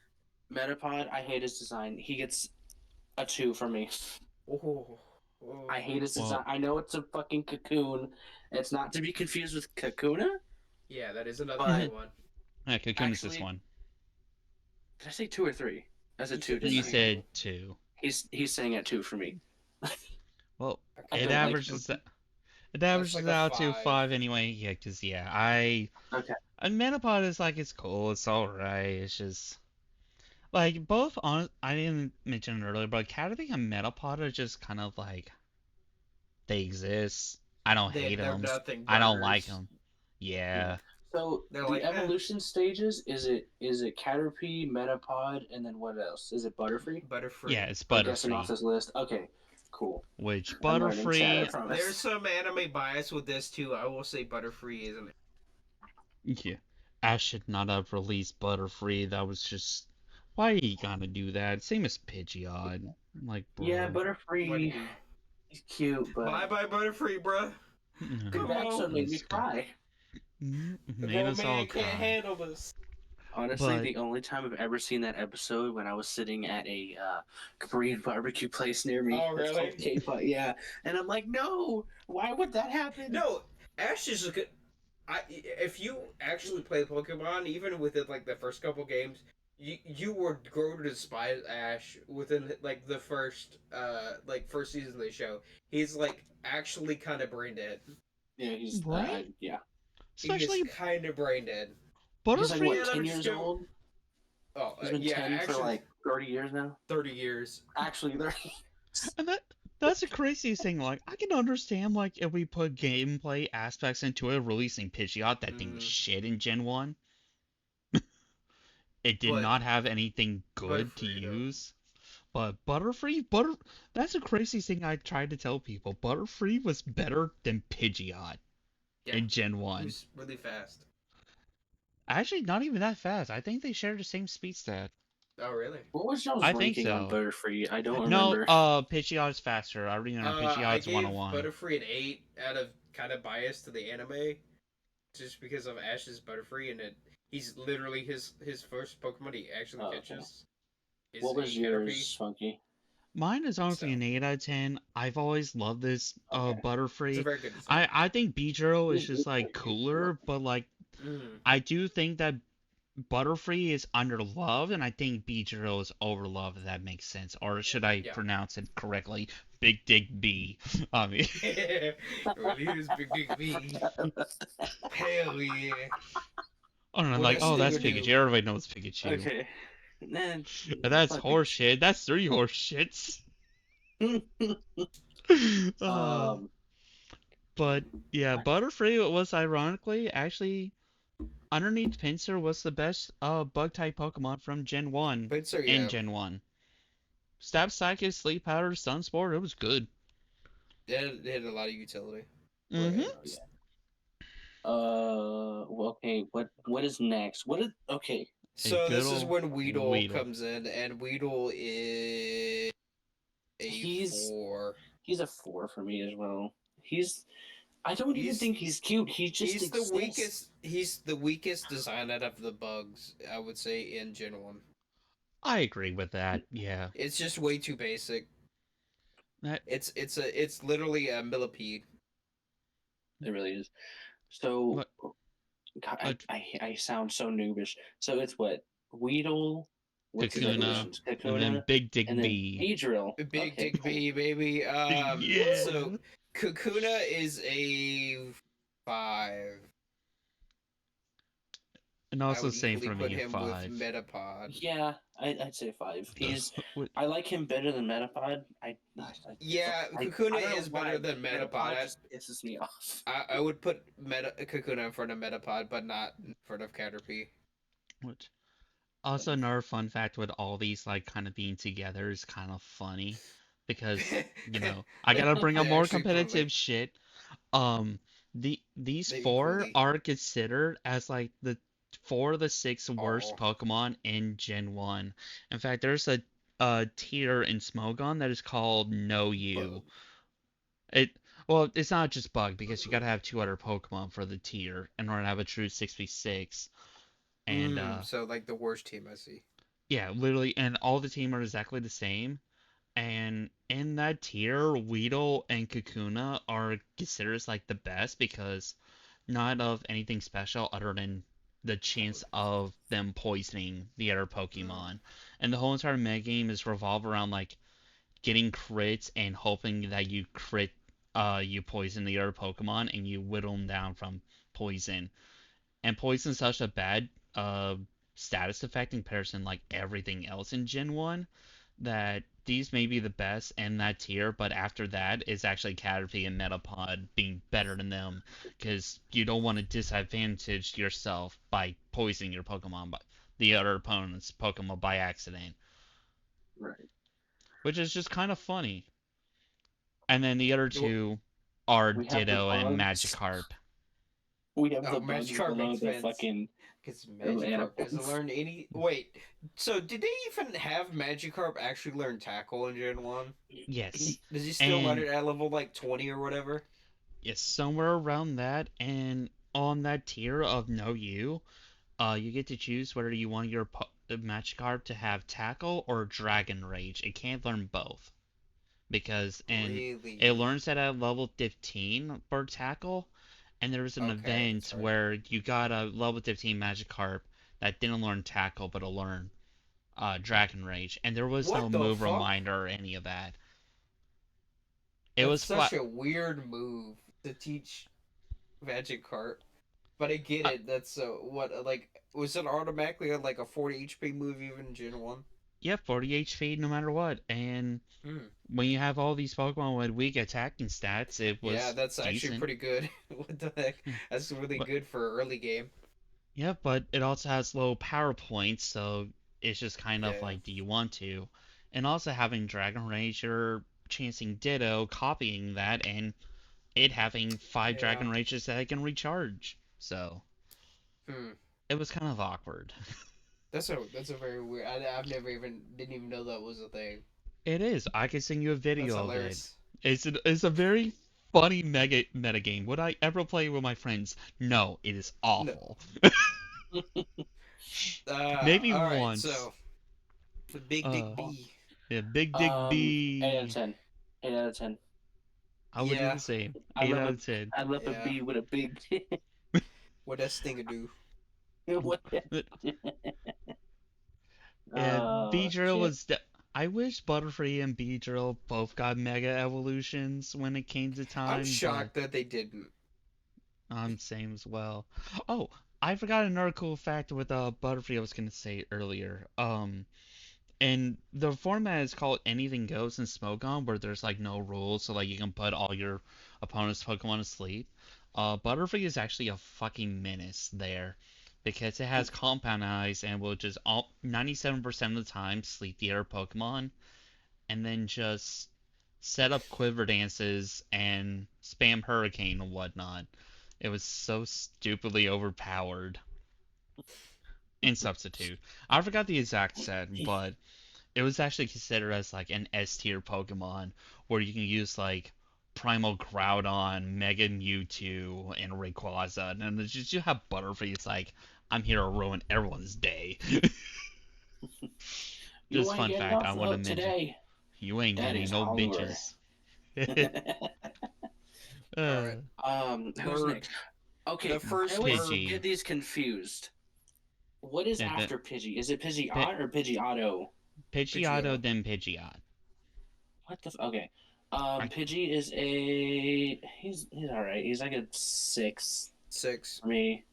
B: Metapod, I hate his design. He gets a 2 from me.
A: Oh,
B: I hate his
C: Well-
B: design. I know it's a fucking cocoon. It's not to be confused with Kakuna.
A: Yeah, that is another
B: But-
A: good one.
C: Yeah, Cocoon is this
B: Actually,
C: one.
B: Did I say 2 or 3? That's a
A: You
B: 2.
A: said
B: Didn't
C: You
B: I?
A: two.
C: said 2.
B: He's saying at 2 for me.
C: Well,
B: I
C: it
B: don't like
C: averages
B: him.
C: it averages
A: like a
C: out to
A: 5.
C: 5 anyway. Yeah, because yeah,
B: Okay.
C: and Metapod is like it's cool. It's all right. It's just like both on. I didn't mention it earlier, but Caterpie and Metapod are just kind of like they exist. I don't hate
A: They're
C: them.
A: nothing.
C: I don't like
A: Burgers.
C: them. Yeah.
B: So
A: They're
B: the
A: like, eh.
B: evolution stages is it Caterpie, Metapod, and then what else? Is it Butterfree?
A: Butterfree.
C: Yeah, it's
B: I'm guessing off
C: Butterfree.
B: this list. Okay, cool.
C: Which
B: I'm learning chat, I
C: Butterfree?
B: promise.
A: There's some anime bias with this too. I will say Butterfree isn't.
C: Yeah. Ash should not have released Butterfree. That was just. Why are you gonna do that? Same as Pidgeot. Like, bro.
B: Yeah,
A: What
B: Butterfree.
A: do?
B: He's cute, but
A: Bye bye Butterfree, bruh.
C: No,
A: Come
B: that
A: on.
B: episode made me
C: it's-
B: cry.
C: Made
A: Oh
C: us
A: man,
C: all
A: I can't
C: cry.
A: handle this.
B: Honestly,
C: But-
B: the only time I've ever seen that episode when I was sitting at a Korean barbecue place near me.
A: Oh,
B: It's
A: really?
B: called K-pop, yeah. And I'm like, no, why would that happen?
A: No, Ash is a good. If you actually play Pokemon, even within like the first couple games, you would grow to despise Ash within like the first season they show. He's like actually kind of brain dead.
B: Yeah, he's
C: right?
B: yeah.
A: He is
C: Especially
A: kind of brain dead.
B: He's like what,
C: Butterfree.
A: And I'm
B: 10 years
A: just gonna.
B: old?
A: Oh,
B: He's been
A: yeah,
B: 10 for
A: actually,
B: like 30 years now.
A: 30 years.
B: Actually, 30.
C: And that's the craziest thing. Like, I can understand, like, if we put gameplay aspects into it, releasing Pidgeot, that thing was
A: Mm,
C: shit in Gen 1. It did
A: but
C: not have anything good to
A: Butterfree though.
C: use. But that's the craziest thing I tried to tell people. Butterfree was better than Pidgeot
A: Yeah,
C: in Gen
A: he
C: 1.
A: was really fast.
C: Actually, not even that fast. I think they share the same speed stat.
A: Oh, really?
B: What was y'all's
C: I think
B: ranking on
C: so.
B: Butterfree? I don't
C: No,
B: remember.
C: Pidgeot is faster. I remember
A: I
C: Pidgeot's
A: gave
C: 101.
A: Butterfree an 8 out of kind of bias to the anime, just because of Ash's Butterfree, and he's literally his first Pokemon he actually
B: Oh, okay.
A: catches is
B: What
A: a
B: was
A: Caterpie.
B: yours, Funky?
C: Mine is honestly
A: So
C: an 8 out of 10. I've always loved this
B: Okay.
A: it's a
C: Butterfree.
A: very good design.
C: I think Beedrill is just like cooler, but like
A: Mm,
C: I do think that Butterfree is underloved, and I think Beedrill is overloved, if that makes sense. Or should I
A: yeah.
C: pronounce it correctly? Big Dick B. I mean,
A: Well, here's Big Big B. Hell yeah.
C: I don't know,
A: What
C: like,
A: a
C: oh, that's
A: Stigadoo.
C: Pikachu. Everybody knows Pikachu.
B: Okay. Then
C: And that's
B: fuck
C: horse
B: Pikachu.
C: shit. That's 3 horse shits. uh,
B: um.
C: but yeah, Butterfree was ironically actually underneath Pinsir was the best bug type Pokemon from Gen 1
A: But so
C: in
A: yeah,
C: Gen 1. Stab Psychic, Sleep Powder, Sunsport, it was good.
A: it had a lot of utility.
C: Mm-hmm.
A: Right.
B: Yeah. Well, okay. What is next? What is okay?
C: A
A: So
C: good
A: this is
C: old
A: when Weedle
C: Weedle.
A: comes in, and Weedle is a
B: He's
A: 4.
B: he's a 4 for me as well. He's I don't even
A: He's
B: think he's cute. He just
A: he's the
B: exists.
A: weakest. He's the weakest design out of the bugs, I would say, in Gen 1.
C: I agree with that. Yeah.
A: It's just way too basic.
C: That
A: It's literally a millipede.
B: It really is. So
C: but
B: God,
C: uh,
B: I sound so noobish. So it's what Weedle. What's his
A: Kakuna.
C: Kakuna
B: evolutions?
C: and then
B: Kakuna,
C: Big Dick
B: and then
C: B.
B: Beedrill.
A: Big
B: Okay,
A: Dick
B: cool.
A: B, baby. So
C: Yeah.
A: Kakuna is a 5.
C: And
A: I
C: also
A: would
C: same
A: easily
C: for
A: put
C: me, a
A: him with
C: 5.
A: Metapod.
B: Yeah, I'd say 5. He's
C: What-
B: I like him better than Metapod.
A: Yeah,
B: I
A: Kakuna
B: don't know
A: is better
B: why.
A: than Metapod.
B: Metapod just pisses me off.
A: I would put Kakuna in front of Metapod, but not in front of Caterpie.
C: what- Also, another fun fact with all these like kind of being together is kind of funny because I gotta bring up
A: They're
C: more
A: actually poorly.
C: competitive shit. These
A: They
C: four
A: equally.
C: are considered as like the 4 of the 6 worst
A: Oh,
C: Pokemon in Gen 1. In fact, there's a tier in Smogon that is called No You.
A: bug.
C: It well, it's not just bug because you gotta have 2 other Pokemon for the tier in order to have a true 6v6. And
A: So like the worst team I see.
C: yeah, literally, and all the team are exactly the same. And in that tier, Weedle and Kakuna are considered as like the best because not of anything special other than the chance of them poisoning the other
A: Mm.
C: Pokemon. And the whole entire metagame is revolved around like getting crits and hoping that you poison the other Pokemon and you whittle them down from poison. And poison's such a bad uh status effect in comparison like everything else in Gen 1 that these may be the best in that tier, but after that it's actually Caterpie and Metapod being better than them because you don't want to disadvantage yourself by poisoning your Pokemon by the other opponent's Pokemon by accident,
B: Right.
C: which is just kind of funny. And then the other two are
B: We have the
C: Ditto and
B: bugs.
C: Magikarp.
B: We have
A: Oh,
B: the bugs
A: Magikarp
B: below
A: makes
B: the
A: sense.
B: fucking
A: Because
B: the
A: Magikarp hasn't
B: animals.
A: learned any. Wait, so did they even have Magikarp actually learn Tackle in Gen 1?
C: Yes.
A: Does he still learn
C: And
A: it at level like 20 or whatever?
C: yes, somewhere around that, and on that tier of No You, you get to choose whether you want your Magikarp to have Tackle or Dragon Rage. It can't learn both because it
A: Really?
C: learns that at level 15 for Tackle, and there was an
A: Okay, that's
C: event
A: right.
C: where you got a level 15 Magikarp that didn't learn Tackle but will learn Dragon Rage, and there was no
A: What the
C: move
A: fuck?
C: reminder or any of that. It
A: That's
C: was
A: such
C: flat.
A: a weird move to teach. Magikarp. But I get
C: Uh,
A: it. That's what like was it automatically like a 40 HP move even in Gen 1?
C: yeah, 40 HP no matter what. And
A: Hmm.
C: when you have all these Pokemon with weak attacking stats, it
A: Yeah,
C: was
A: that's actually
C: decent.
A: pretty good. What the heck?
C: Yeah.
A: That's really
C: But
A: good for early game.
C: yeah, but it also has low power points, so it's just kind of
A: Yeah.
C: like, do you want to? And also having Dragon Rage, you're chancing Ditto, copying that, and it having five
A: Yeah.
C: Dragon Rages that it can recharge. So
A: Hmm.
C: it was kind of awkward.
A: That's a very weird. I've never even didn't even know that was a thing.
C: It is. I can send you a
A: That's
C: video of it.
A: hilarious.
C: It's a very funny meta game. Would I ever play it with my friends? No, it is
A: No.
C: awful. Maybe
A: All right.
C: once.
A: So the Big Dick
C: Uh,
A: B.
C: yeah, Big Dig
B: 8 out of
C: B.
B: 10. 8 out of 10.
C: I would do
A: Yeah.
C: the same.
B: I
C: 8
B: love
C: out
B: a
C: of 10.
B: I love a
A: Yeah.
B: bee with a big.
A: What that stinger do?
B: What?
C: But
B: Oh
C: Beedrill
B: shit!
C: was. I wish Butterfree and Beedrill both got Mega Evolutions when it came to
A: I'm
C: time, but
A: shocked that they didn't.
C: I'm same as well. Oh, I forgot another cool fact with Butterfree I was gonna say earlier. And the format is called Anything Goes in Smogon, where there's like no rules, so like you can put all your opponent's Pokemon to sleep. Butterfree is actually a fucking menace there, because it has Compound Eyes and will just 97% of the time sleep the other Pokemon, and then just set up Quiver Dances and spam Hurricane and whatnot. It was so stupidly overpowered in Substitute. I forgot the exact set, but it was actually considered as like an S tier Pokemon where you can use like Primal Groudon, Mega Mewtwo, and Rayquaza, and it's just you have Butterfree. It's like I'm here to ruin everyone's day.
B: You
C: Just
B: ain't
C: fun
B: getting
C: fact, I
B: off
C: want to
B: love
C: mention
B: today.
C: you ain't getting
B: Daddy's
C: no
B: hungry.
C: bitches.
A: All right.
B: Who's
A: Bird.
B: next?
A: The
B: Okay, I
A: first
B: always
A: bird.
C: Pidgey.
B: get these confused. What is
C: Yeah,
B: after Pidgey? Is it
C: P-
B: Pidgeot or Pidgeotto?
C: Pidgeotto,
A: Pidgeotto.
C: then Pidgeot.
B: What the? Okay.
C: I,
B: Pidgey is a he's all right. He's like a 6
A: 6.
B: for me.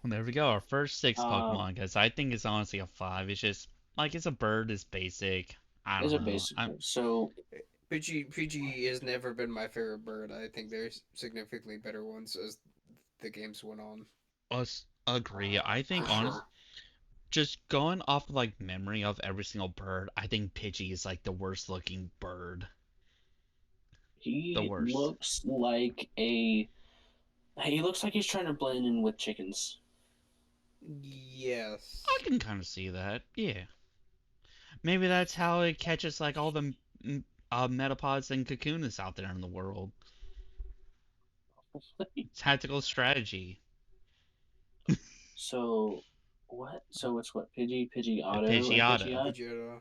C: well, there we go. Our first six
B: Um,
C: Pokemon, because I think it's honestly a five. It's just like it's a bird. It's basic. I
B: is
C: don't
B: a
C: know.
B: basic. So
A: Pidgey has never been my favorite bird. I think there's significantly better ones as the games went on.
C: Agree. I
A: For
C: think honest,
A: sure.
C: just going off of like memory of every single bird, I think Pidgey is like the worst looking bird. The
B: he
C: worst.
B: looks like he's trying to blend in with chickens.
C: I
A: Yes.
C: can kind of see that. Yeah. Maybe that's how it catches like all the metapods and cocoons out there in the world. Tactical strategy.
B: So what? So it's what?
C: A
B: Pidgeotto, and
C: Pidgeotto.
B: Pidgeot.
A: Pidgeotto.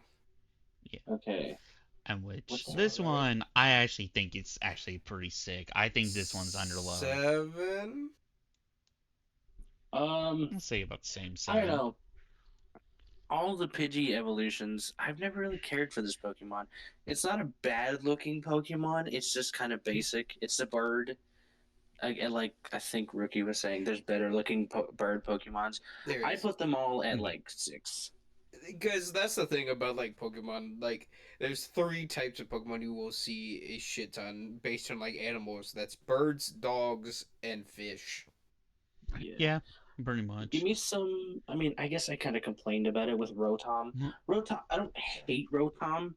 C: Yeah.
B: Okay.
C: And
B: What
C: which
B: the?
C: this
A: So
C: one I actually think it's actually pretty sick. I think this one's underlow.
A: 7.
C: I'll say about the same
B: I don't
C: seven.
B: know. All the Pidgey evolutions, I've never really cared for this Pokemon. It's not a bad looking Pokemon. It's just kind of basic. It's a bird. And like I think Rookie was saying, there's better looking bird Pokemons.
A: There
B: I
A: is.
B: put them all at
C: Yeah.
B: like 6.
A: Because that's the thing about like Pokemon. Like, there's 3 types of Pokemon you will see a shit ton based on like animals. That's birds, dogs, and fish.
B: Yeah.
C: Yeah, pretty
B: Give
C: much.
B: me some. I mean, I guess I kind of complained about it with Rotom.
C: Mhm.
B: Rotom, I don't hate Rotom.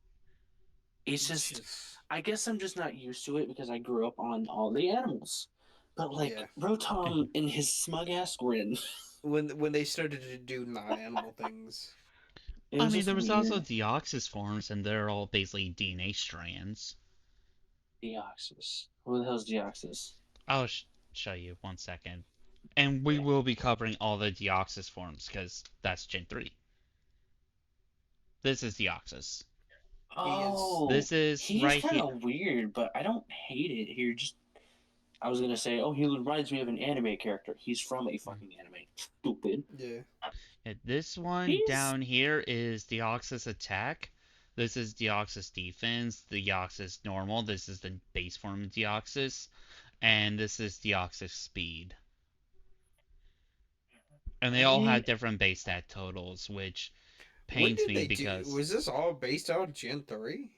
B: It's
A: It's
B: just,
A: just
B: I guess I'm just not used to it because I grew up on all the animals. But
A: yeah.
B: like Rotom in his smug ass grin,
A: When they started to do non-animal things.
B: it
C: I
B: was
C: mean,
B: just
C: there was also
B: weird.
C: Deoxys forms, and they're all basically DNA strands.
B: Deoxys. Who the hell's Deoxys?
C: I'll show you 1 second. And we
B: Okay.
C: will be covering all the Deoxys forms, because that's Gen 3. This is Deoxys.
A: He is.
B: Oh,
C: This is
B: he's
C: right
B: kind
C: here.
B: of weird, but I don't hate it. Here, just I was gonna say, oh, he reminds me of an anime character. He's from a fucking anime. Stupid.
A: Yeah.
C: This one
B: He's
C: down here is Deoxys Attack. This is Deoxys Defense, Deoxys Normal. This is the base form of Deoxys. and this is Deoxys Speed. And they all
B: I
C: have different base stat totals, which
A: When
C: pains
A: did
C: me
A: they do?
C: because,
A: Was this all based on Gen 3?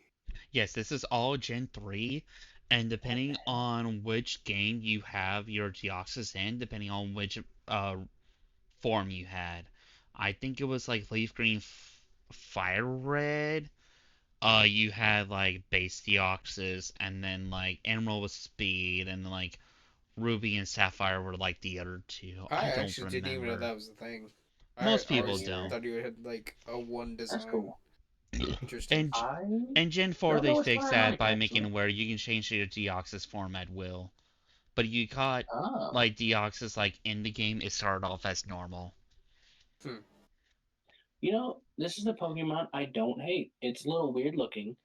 C: yes, this is all Gen 3, and depending on which game you have your Deoxys in, depending on which form you had, I think it was like Leaf Green, Fire Red. You had like base Deoxys, and then like Emerald with Speed, and then like Ruby and Sapphire were like the other two.
A: I
C: I don't
A: actually didn't even know
C: remember.
A: that was a thing. I
C: Most
B: Me
C: people
A: always
C: don't.
B: neither.
A: thought you had like a one
B: That's
A: design.
B: cool.
A: Interesting.
C: And
B: I
C: and Gen 4
B: don't
C: they
B: know which one
C: fixed
B: I
C: that
B: like
C: by making
B: actually.
C: it where you can change your Deoxys form at will. But you got
B: Oh,
C: like Deoxys like in the game, it started off as normal.
A: Hmm.
B: this is the Pokemon I don't hate. It's a little weird looking.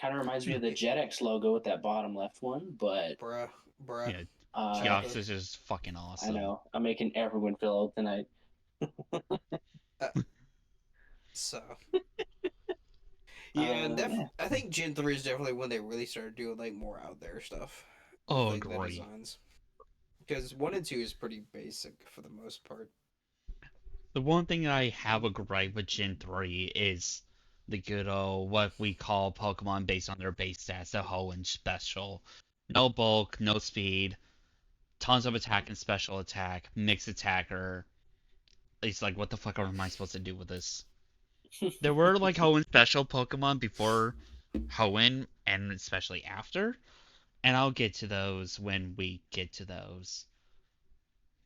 B: Kind of reminds me of the
A: Y-
B: JetX logo with that bottom left one, but
A: Bruh, bruh,
C: Yeah,
B: uh,
A: childhood.
C: Deoxys is fucking
B: I
C: awesome.
B: know I'm making everyone feel old tonight.
A: Uh, so yeah, and
B: Yeah.
A: I think Gen 3 is definitely when they really started doing like more out there stuff with
C: Oh,
A: like the
C: agree.
A: designs. Because 1 and 2 is pretty basic for the most part.
C: The one thing I have a gripe with Gen 3 is the good old what we call Pokemon based on their base stats, the Hoenn special. No bulk, no speed, tons of attack and special attack, mixed attacker. It's like, what the fuck am I supposed to do with this? There were like Hoenn special Pokemon before Hoenn, and especially after, and I'll get to those when we get to those.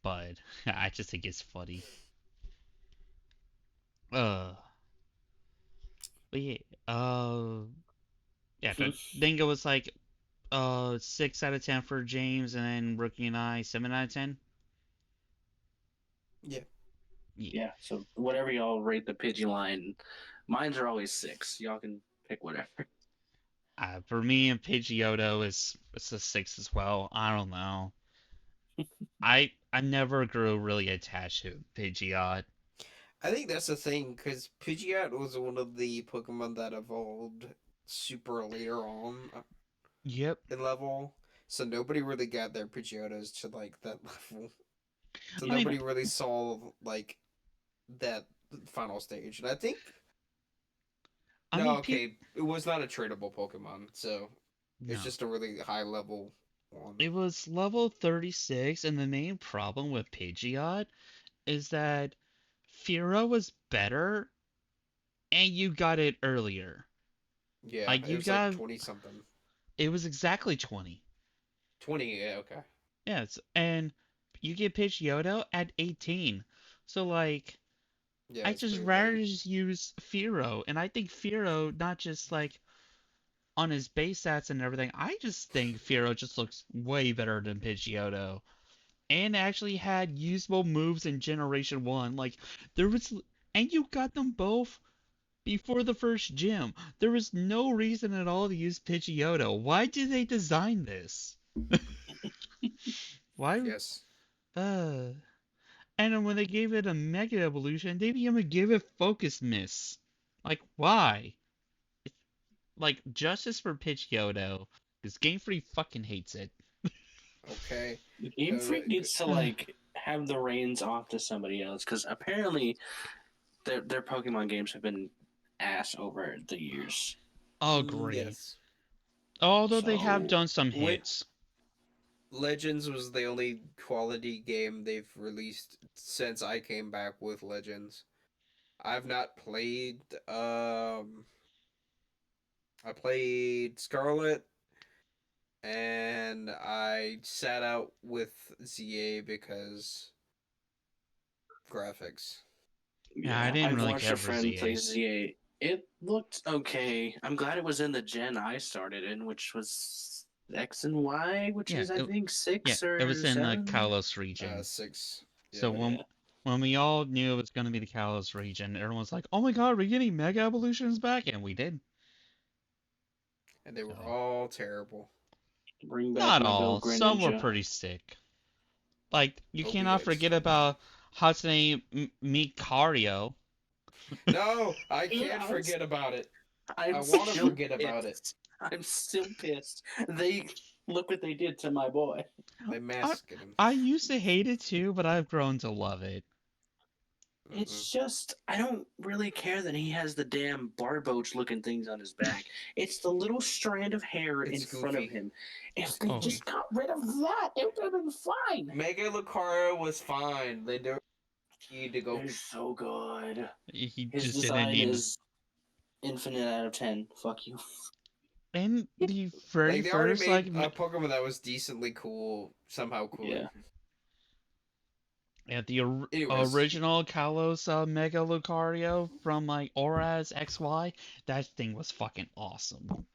C: But I just think it's funny. Uh, but yeah, yeah. Then it was like 6 out of 10 for James, and then Rookie and I 7 out of 10.
A: Yeah.
C: Yeah.
B: Yeah, so whatever y'all rate the Pidgeline, mines are always 6. Y'all can pick whatever.
C: For me and Pidgeotto is it's a 6 as well. I don't know. I never grew really attached to Pidgeot.
A: I think that's the thing, because Pidgeot was one of the Pokemon that evolved super later on
C: Yep.
A: in level. So nobody really got their Pidgeotos to like that level. So
C: I mean,
A: nobody really saw like that final stage. And I think
C: I
A: no,
C: mean, pe
A: okay, it was not a tradable Pokemon, so it's
C: no.
A: just a really high level one.
C: It was level 36, and the main problem with Pidgeot is that Fira was better, and you got it earlier.
A: Yeah,
C: Like
A: it
C: you
A: was like
C: got
A: 20 something.
C: it was exactly 20.
A: 20, yeah, okay.
C: Yes, and you get Pidgeotto at 18. So like
A: Yeah,
C: I
A: it's
C: just
A: pretty
C: rather
A: late.
C: just use Firo, and I think Firo not just like on his base stats and everything. I just think Firo just looks way better than Pidgeotto, and actually had usable moves in Generation One. Like there was, and you got them both before the first gym. There was no reason at all to use Pidgeotto. Why did they design this? Why?
A: Yes.
C: Uh. And then when they gave it a Mega Evolution, they didn't even give it Focus Miss. Like, why? Like, justice for Pidgeotto, because Game Freak fucking hates it.
A: Okay.
B: Game Freak
A: Uh,
B: needs to like have the reins off to somebody else because apparently their Pokemon games have been ass over the years.
C: Agree.
A: yes.
C: Although they have
B: So
C: done some
A: When
C: hits.
A: Legends was the only quality game they've released since I came back with Legends. I've not played I played Scarlet and I sat out with ZA because graphics.
C: Yeah, I
B: yeah,
C: didn't
B: I've
C: really
B: watched
C: care
B: a
C: for
B: friend play
C: ZA.
B: ZA. It looked okay. I'm glad it was in the gen I started in, which was X and Y, which
C: Yeah,
B: is I think
C: yeah,
B: six
C: it was
B: or
C: in the
B: seven.
C: Kalos region.
A: 6.
C: So
A: Yeah.
C: when
B: Yeah.
C: when we all knew it was going to be the Kalos region, everyone's like, "Oh my God, we're getting Mega Evolutions back," and we did.
A: And they were
C: So
A: all terrible.
B: Bring back
C: not
B: my
C: all.
B: Bell
C: Some were
B: Greninja.
C: pretty sick. Like, you cannot
A: OPX.
C: forget about Hatsune Mikario.
A: No, I
B: Yeah,
A: can't forget about it. I
B: I'm
A: want to
B: still
A: forget about it.
B: pissed. I'm still pissed. They Look what they did to my boy.
A: They
C: I,
A: masked him.
C: I used to hate it too, but I've grown to love it.
B: It's just, I don't really care that he has the damn barboach looking things on his back. It's the little strand of hair in
A: It's
B: front of
A: goofy.
B: him. If they
C: Oh.
B: just got rid of that, it would have been fine.
A: Mega Lucario was fine. They don't need to go.
B: They're so good.
C: He
B: His
C: just didn't
B: design
C: need.
B: is infinite out of 10. Fuck you.
C: And the very
A: Like they already
C: first like
A: made a Pokemon that was decently cool, somehow cooler.
B: Yeah.
C: yeah, the
A: Anyways.
C: original Kalos Mega Lucario from like Auras XY, that thing was fucking awesome.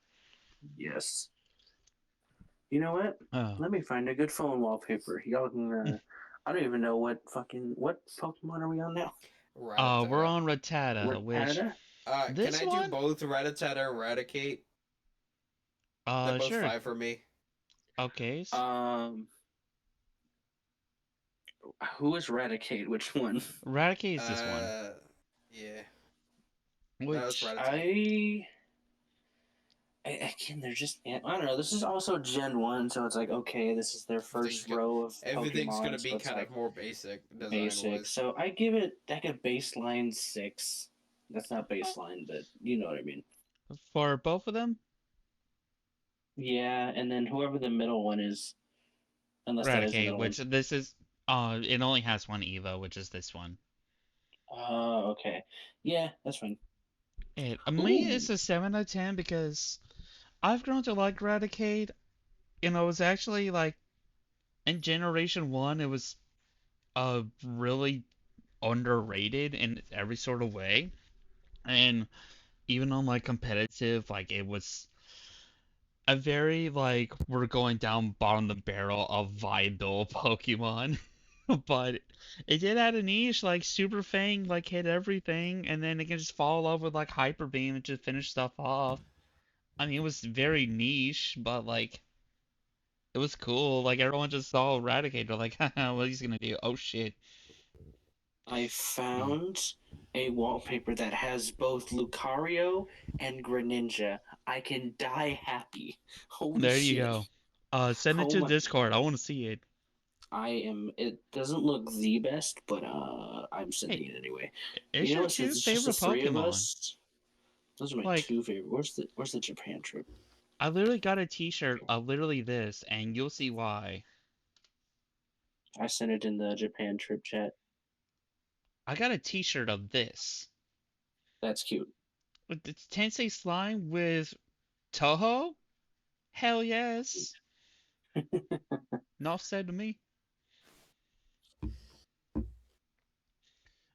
B: Yes. You know what?
C: Oh.
B: Let me find a good phone wallpaper. Y'all can. I don't even know what Pokemon are we on now?
A: Rattata.
C: We're on Rattata, which
B: Rattata?
A: Can
C: this
A: I do
C: one,
A: both Rattata and Eradicate? They're both
C: sure.
A: 5 for me.
C: Okay.
B: Who is Raticate? Which one?
C: Eradicate is this one.
A: Yeah.
C: Which
A: Rattata.
B: Again, they're just, I don't know. This is also Gen 1, so it's like, okay, this is their first row of
A: Everything's
B: Pokemon,
A: gonna be
B: so it's
A: kind
B: like
A: of more basic
B: basic.
A: design-wise.
B: So I give it like a baseline 6. That's not baseline, but you know what I mean.
C: for both of them,
B: Yeah, and then whoever the middle one is, unless that is the
C: Eradicate,
B: middle one.
C: which this is it only has one Evo, which is this one.
B: Oh, okay. Yeah, that's fine.
C: Me,
B: Ooh,
C: it's a 7 out of 10 because I've grown to like Eradicate. You know, it's actually like in Generation 1, it was really underrated in every sort of way. And even on like competitive, like it was a very like we're going down bottom of the barrel of viable Pokemon. But it did add a niche, like Super Fang like hit everything, and then it can just follow up with like Hyper Beam and just finish stuff off. I mean, it was very niche, but like it was cool. Like everyone just saw Eradicate, they're like, haha, what he's gonna do? Oh shit.
B: I
C: Oh,
B: found a wallpaper that has both Lucario and Greninja. I can die happy. Holy
C: there you
B: shit.
C: go. Send it
B: Oh
C: to
B: my.
C: Discord. I want to see it.
B: I am. It doesn't look the best, but I'm
C: Hey,
B: sending it anyway.
C: it's
B: You
C: your
B: know, since
C: two
B: it's just the
C: favorite
B: three of
C: Pokemon.
B: us, those are my
C: Like,
B: two favorite. Where's the Japan trip?
C: I literally got a T-shirt of literally this, and you'll see why.
B: I sent it in the Japan trip chat.
C: I got a T-shirt of this.
B: That's cute.
C: It's Tensei Slime with Toho? Hell yes. Enough said to me.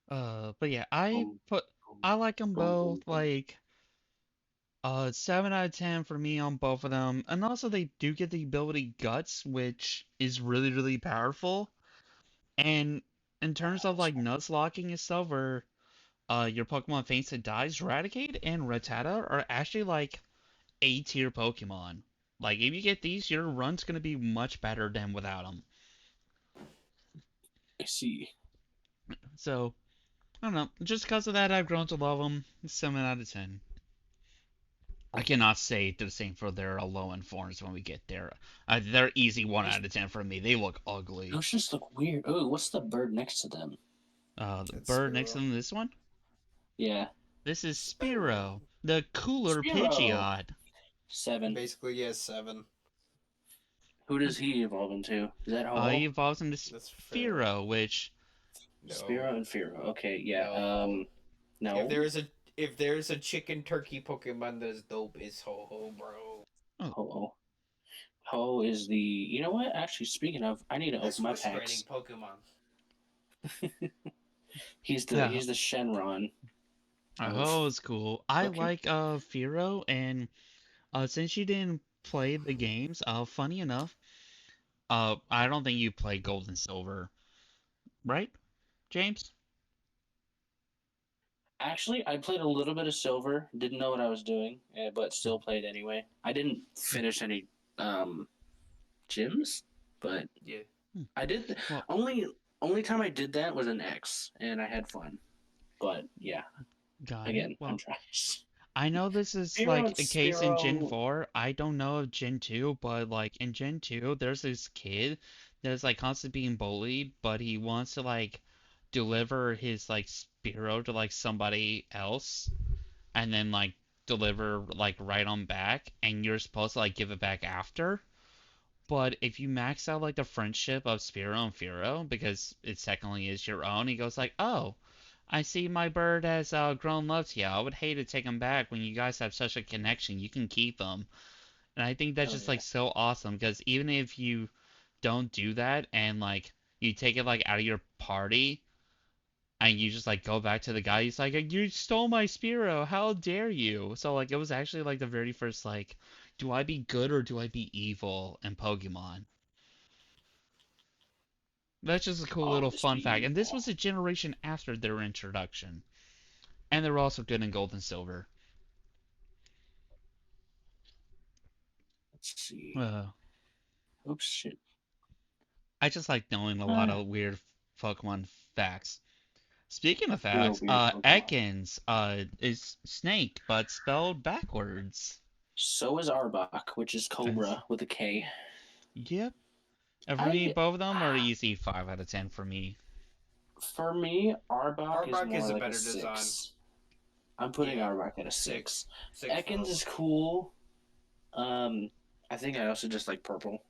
C: But yeah,
B: Boom,
C: I like them
B: boom,
C: both.
B: boom, boom.
C: Like, 7 out of 10 for me on both of them. And also they do get the ability Guts, which is really, really powerful. And in terms of like Nuzlocking and stuff, where your Pokemon faints and dies, Raticate and Rattata are actually like A tier Pokemon. Like if you get these, your run's gonna be much better than without them.
B: I see.
C: So I don't know. Just because of that, I've grown to love them. 7 out of 10. I cannot say the same for their low end forms when we get there. They're easy 1 out of 10 for me. They look ugly.
B: Those just look weird. Oh, what's the bird next to them?
C: The
A: It's
C: bird next to
A: Spearow.
C: them, this one?
B: Yeah,
C: This is
A: Spearow.
C: Spearow, the cooler
B: Spearow.
C: Pidgeot.
B: 7.
A: Basically, yeah, 7.
B: Who does he evolve into? Is that
C: He
B: Ho-Oh?
C: evolves into
A: That's fair.
C: Spearow, which
B: Spearow
A: No.
B: and Fearow. Okay, yeah.
A: No. If
B: No.
A: there's a chicken turkey Pokemon that's dope, it's Ho Ho, bro.
C: oh,
B: Ho-Oh. Ho is the. You know what? Actually, speaking of, I need to
A: That's
B: open my
A: frustrating
B: packs.
A: Pokemon.
B: He's the
C: yeah,
B: he's the Shenron of.
C: oh, it's cool. I
B: Okay.
C: like Fearow, and since you didn't play the games, funny enough, I don't think you played Gold and Silver, right, James?
B: Actually, I played a little bit of Silver. Didn't know what I was doing, but still played anyway. I didn't finish any um gyms, but
A: Yeah.
C: Hmm.
B: I did.
C: Well,
B: Only time I did that was an X, and I had fun. But yeah,
C: got it.
B: again, I'm
C: Well,
B: trash.
C: I know this is
B: Spearow
C: like
B: and
C: a case in Gen
B: Spearow.
C: 4. I don't know of Gen 2, but like in Gen 2, there's this kid that's like constantly being bullied, but he wants to like deliver his like Spearow to like somebody else and then like deliver like right on back, and you're supposed to like give it back after. But if you max out like the friendship of Spearow and Furo, because it technically is your own, he goes like, "Oh, I see my bird has grown love to you. I would hate to take him back when you guys have such a connection. You can keep him." And I think that's
B: Oh
C: just
B: yeah.
C: like so awesome because even if you don't do that and like you take it like out of your party and you just like go back to the guy, he's like, "You stole my Spearow. How dare you?" So like it was actually like the very first like, do I be good or do I be evil in Pokemon? That's just a cool little
B: Always
C: fun
B: be
C: fact. And this
B: evil.
C: was a generation after their introduction. And they were also good in Gold and Silver.
B: Let's see.
C: Uh,
B: Oops, shit.
C: I just like knowing a lot
B: Ah,
C: of weird Pokemon facts. Speaking of
B: real
C: facts,
B: weird Pokemon.
C: Ekans is snake, but spelled backwards.
B: So is Arbok, which is
C: That's,
B: Cobra with a K.
C: yep. And for me,
B: I,
C: both of them are easy 5 out of 10 for me.
B: for me, Arbok is
A: Arbok is
B: more
A: a
B: like a
A: better design.
B: 6. I'm putting
A: Yeah,
B: Arbok at a
A: six,
B: 6.
A: six for
B: Ekans
A: Arbok.
B: is cool. I think I also just like purple.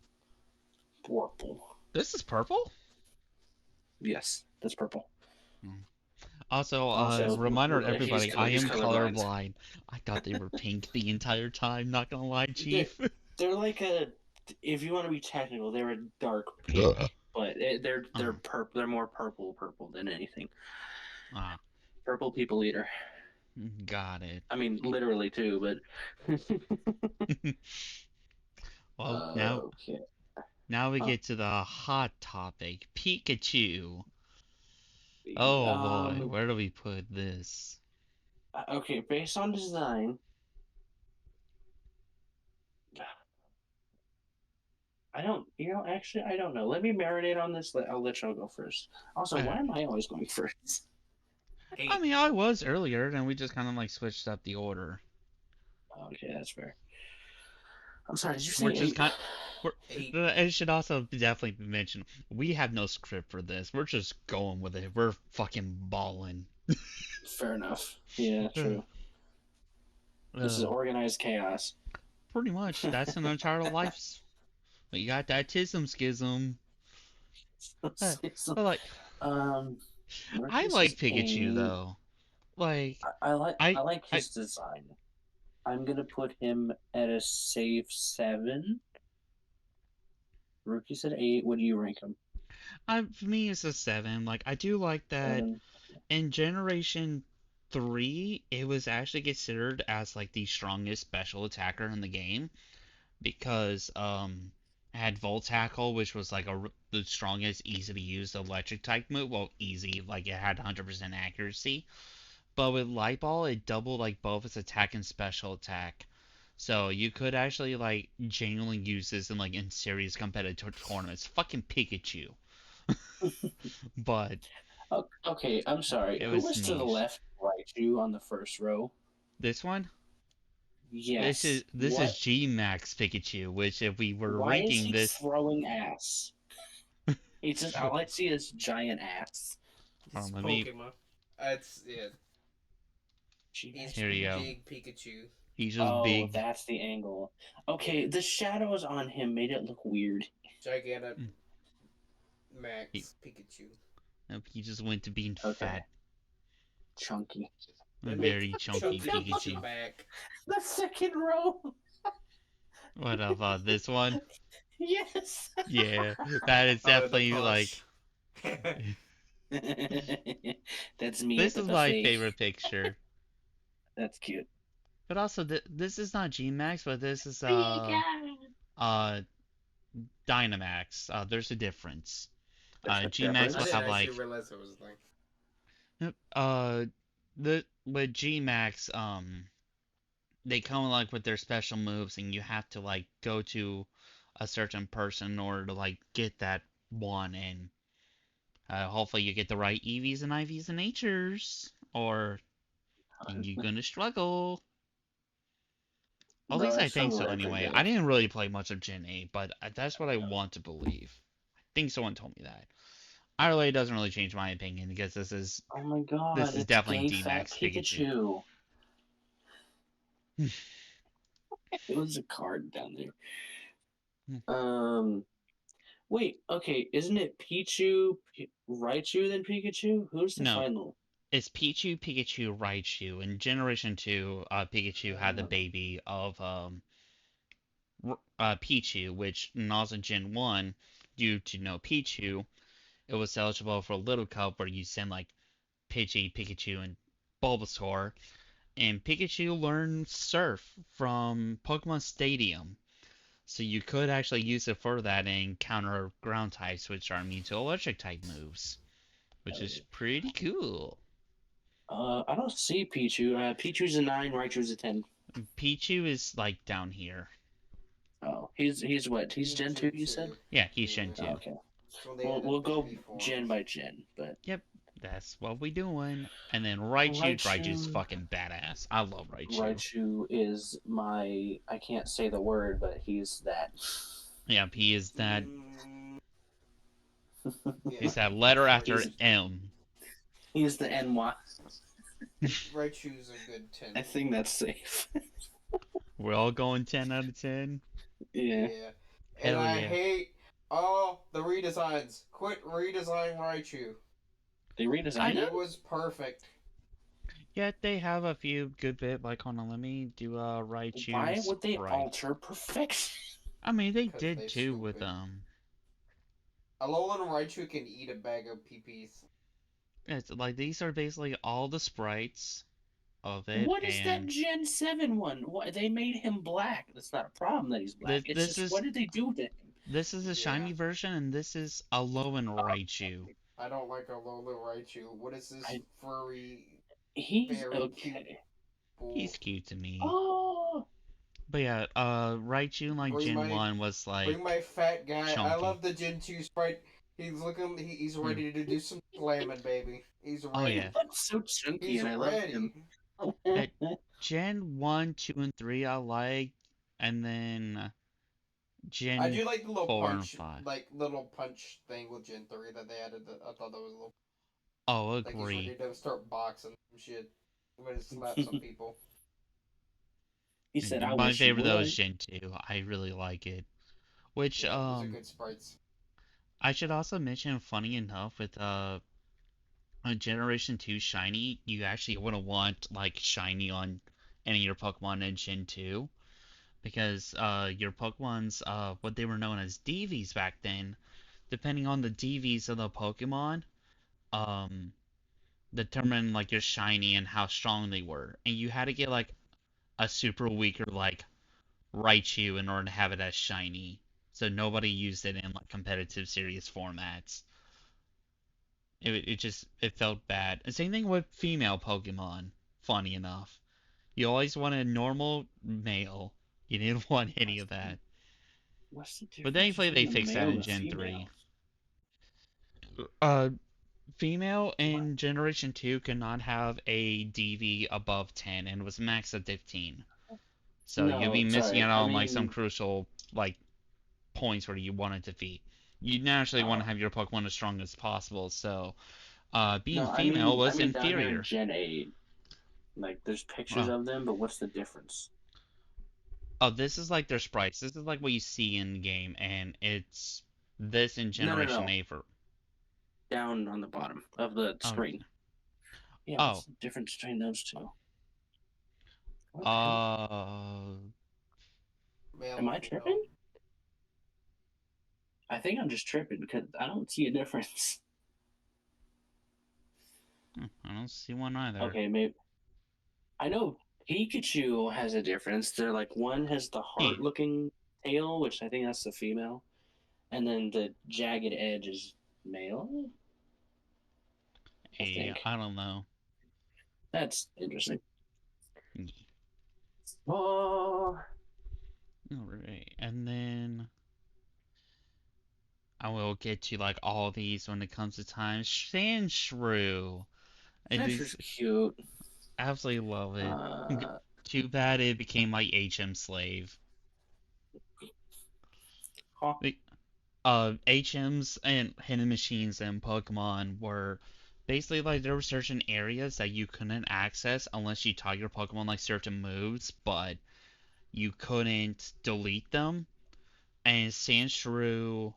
B: Purple.
C: This is purple?
B: Yes, that's purple.
C: Hmm. Also,
B: Also,
C: reminder to everybody, I
B: he's
C: am
B: colorblind.
C: colorblind. I thought they were pink the entire time, not gonna lie,
B: They're,
C: Chief.
B: they're like a. If you want to be technical, they're a dark pink,
C: Ugh.
B: but they're
C: Uh,
B: purple. They're more purple than anything.
C: ah,
B: Purple people eater.
C: got it.
B: I mean, literally too, but.
C: Well,
B: Okay.
C: now we
B: Huh.
C: get to the hot topic, Pikachu. Oh boy,
B: Um.
C: where do we put this?
B: Okay. Based on design, I don't. Actually, I don't know. Let me marinate on this. I'll let y'all go first. Also, why
C: Alright.
B: am I always going first?
C: I
A: Hey,
C: mean, I was earlier, and we just kind of like switched up the order.
B: Okay, that's fair. I'm sorry. Did you
C: We're
B: say
C: just
B: 8?
C: kind. We're.
A: hey,
C: It should also definitely be mentioned. We have no script for this. We're just going with it. We're fucking balling.
B: Fair enough. Yeah,
C: Uh,
B: true. This is
C: uh,
B: organized chaos.
C: Pretty much. That's an entire life. But you got that tism schism. Uh, but like,
B: um,
C: I
B: Marcus
C: like
B: is
C: Pikachu
B: 8.
C: though. Like,
B: I
C: I,
B: like
C: I,
B: his design. I'm gonna put him at a safe 7. Rookie said 8. What do you rank him?
C: for me, it's a 7. Like, I do like that
B: 7.
C: in Generation 3, it was actually considered as like the strongest special attacker in the game because it had Volt Tackle, which was like the strongest, easy to use electric type move. Well, easy, like it had 100% accuracy. But with Light Ball, it doubled like both its attack and special attack. So you could actually like genuinely use this in like in serious competitive tournaments. Fucking Pikachu. But
B: Okay, I'm sorry.
C: it
B: Who
C: was
B: was to the
C: niche.
B: left, right, you on the first row?
C: This one,
B: Yes.
C: this is G Max Pikachu, which if we were
B: Why is
C: ranking
B: he
C: this,
B: throwing ass? It's just all I see is giant ass.
A: it's
C: let me
A: Pokemon. It's yeah.
B: G
A: He's
B: Max
C: here you go.
B: Pikachu.
A: big Pikachu.
C: He's just
B: Oh,
C: big.
B: that's the angle. Okay, the shadows on him made it look weird.
A: Gigantic
C: Mm, He,
A: Max Pikachu.
C: nope, he just went to being
B: Okay,
C: fat.
B: chunky.
C: A
A: They make
C: very chunky
A: Chunky Pikachu
C: Pikachu.
A: back.
B: The second row.
C: What of this one?
B: Yes.
C: Yeah, that is
A: Oh, the
C: definitely like.
A: push.
B: That's me at
C: This
B: the
C: is my
B: buffet.
C: favorite picture.
B: That's cute.
C: But also, this is not Gmax, but this is
B: Pika.
C: uh Dynamax. There's a difference.
B: There's a
C: Gmax
A: I
C: will
B: difference.
A: didn't
C: have
A: actually
C: like
A: realize it was like.
C: yep, the with Gmax they come like with their special moves, and you have to like go to a certain person in order to like get that one, and hopefully you get the right EVs and IVs and H's, or you're gonna struggle. At
B: No,
C: least I
B: that's
C: think
B: from
C: so
B: Record
C: anyway. I
B: Deal.
C: didn't really play much of Gen 8, but that's what I want to believe. I think someone told me that. Either way, it doesn't really change my opinion because
B: Oh my
C: this
B: god,
C: is
B: it's
C: definitely
B: gay fat
C: D-Max Pikachu.
B: Pikachu. It was a card down there. Wait, okay, isn't it Raichu, then Pikachu? Who's the
C: No,
B: final?
C: it's Pichu, Pikachu, Raichu. In Generation 2, Pikachu had the baby of Pichu, which in also Gen 1, due to no Pichu, it was eligible for a Little Cup where you send like Pidgey, Pikachu, and Bulbasaur. And Pikachu learned Surf from Pokemon Stadium. So you could actually use it for that and counter ground types, which are immune to electric type moves, which is pretty cool.
B: I don't see Pichu. Pichu's a 9, Raichu's a 10.
C: Pichu is like down here.
B: Oh, he's what? He's Gen 2, you said?
C: Yeah, he's Gen
B: Oh,
C: 2.
B: okay.
A: So they
B: Well,
A: added
B: we'll go
A: 3 forms.
B: gen by gen, but
C: Yep, that's what we doing. And then Raichu's
B: Raichu,
C: fucking badass. I love Raichu.
B: Raichu is I can't say the word, but he's that.
C: Yep, he is that.
A: Yeah,
C: He's that letter after
A: Raichu's,
C: M.
B: He's the NY.
A: Raichu's a good 10.
B: I think that's safe.
C: We're all going 10 out of 10.
B: Yeah.
A: And
C: Hell
A: I
C: yeah.
A: hate all the redesigns. Quit redesigning Raichu.
B: They redesigned
A: It
B: it?
A: was perfect.
C: Yeah, they have a few good bit. Like, hold on, let me do Raichu's
B: Why would they
C: sprite.
B: alter perfection?
C: I mean, they
A: 'Cause
C: did
A: they
C: too with
A: stupid. Alolan Raichu can eat a bag of pee-pees.
C: It's like these are basically all the sprites of it,
B: What is that
C: and
B: Gen 7 one? What, they made him black. That's not a problem that he's black. It's
C: this
B: just,
C: is
B: what did they do to him?
C: this is a shiny
A: Yeah.
C: version, and this is Alolan Raichu.
A: I don't like Alolan Raichu. What is this furry,
B: He's
A: very cute
B: okay.
A: bull?
C: He's cute to me.
B: Oh,
C: But yeah, Raichu like Gen 1 was like
A: Bring my fat guy. I
C: chunky.
A: love the Gen 2 sprite. He's looking. He's ready to do some slamming, baby. He's ready.
C: Oh yeah.
B: that's so chunky,
A: He's
B: and I love him.
C: At Gen 1, 2, and 3 I like, and then
A: I
C: Gen
A: do like the little
C: 4 and
A: punch,
C: 5.
A: like little punch thing with Gen 3 that they added. I thought that was a little.
C: Oh,
A: Like he's ready
C: agree.
A: to start boxing some shit. I'm gonna slap some people.
B: He said, "I
C: My
B: wish you
C: favorite though is
B: would."
C: Gen 2. I really like it. Which
A: Yeah, those are good sprites.
C: I should also mention, funny enough, with a Generation 2 Shiny, you actually wouldn't want like Shiny on any of your Pokemon in Gen 2. Because your Pokemon's what they were known as DVs back then, depending on the DVs of the Pokemon, um determine like your shiny and how strong they were. And you had to get like a super weaker like Raichu in order to have it as shiny. So nobody used it in like competitive serious formats. It felt bad. And same thing with female Pokemon, funny enough. You always wanted normal male. You didn't want any of that.
B: What's the
C: But
B: difference
C: thankfully they
B: between a
C: fixed that
B: male
C: in
B: and a
C: Gen
B: female?
C: 3. Female in Generation 2 could not have a DV above 10 and was maxed at 15. So you'd be
B: No,
C: missing
B: sorry.
C: out
B: I
C: on like some
B: mean,
C: crucial like points where you wanted to feed. You naturally want to have your Pokemon as strong as possible, so being
B: no,
C: female
B: I
C: was
B: mean down here in
C: inferior.
B: Gen 8, like there's pictures
C: Oh,
B: of them, but what's the difference?
C: oh, this is like their sprites. This is like what you see in the game, and it's this in
B: No, no,
C: Generation
B: no.
C: 8 for.
B: Down on the bottom of the
C: Oh,
B: screen. Yeah,
C: oh,
B: what's the difference between those two? Okay.
C: uh,
A: Male
B: Am
A: and
B: I
A: female.
B: tripping? I think I'm just tripping because I don't see a difference.
C: I don't see one either.
B: Okay, maybe I know Pikachu has a difference. They're like one has the
C: Yeah,
B: heart-looking tail, which I think that's the female, and then the jagged edge is male. I
C: yeah,
B: think
C: I don't know.
B: that's interesting.
C: Yeah.
B: Oh,
C: Alright, and then I will get to like all these when it comes to time. Sandshrew. I
B: Sandshrew
C: just
B: cute.
C: absolutely love it.
B: Uh,
C: Too bad it became like HM Slave.
B: Huh?
C: The HMs and hidden machines in Pokemon were basically like there were certain areas that you couldn't access unless you taught your Pokemon like certain moves, but you couldn't delete them. And Sandshrew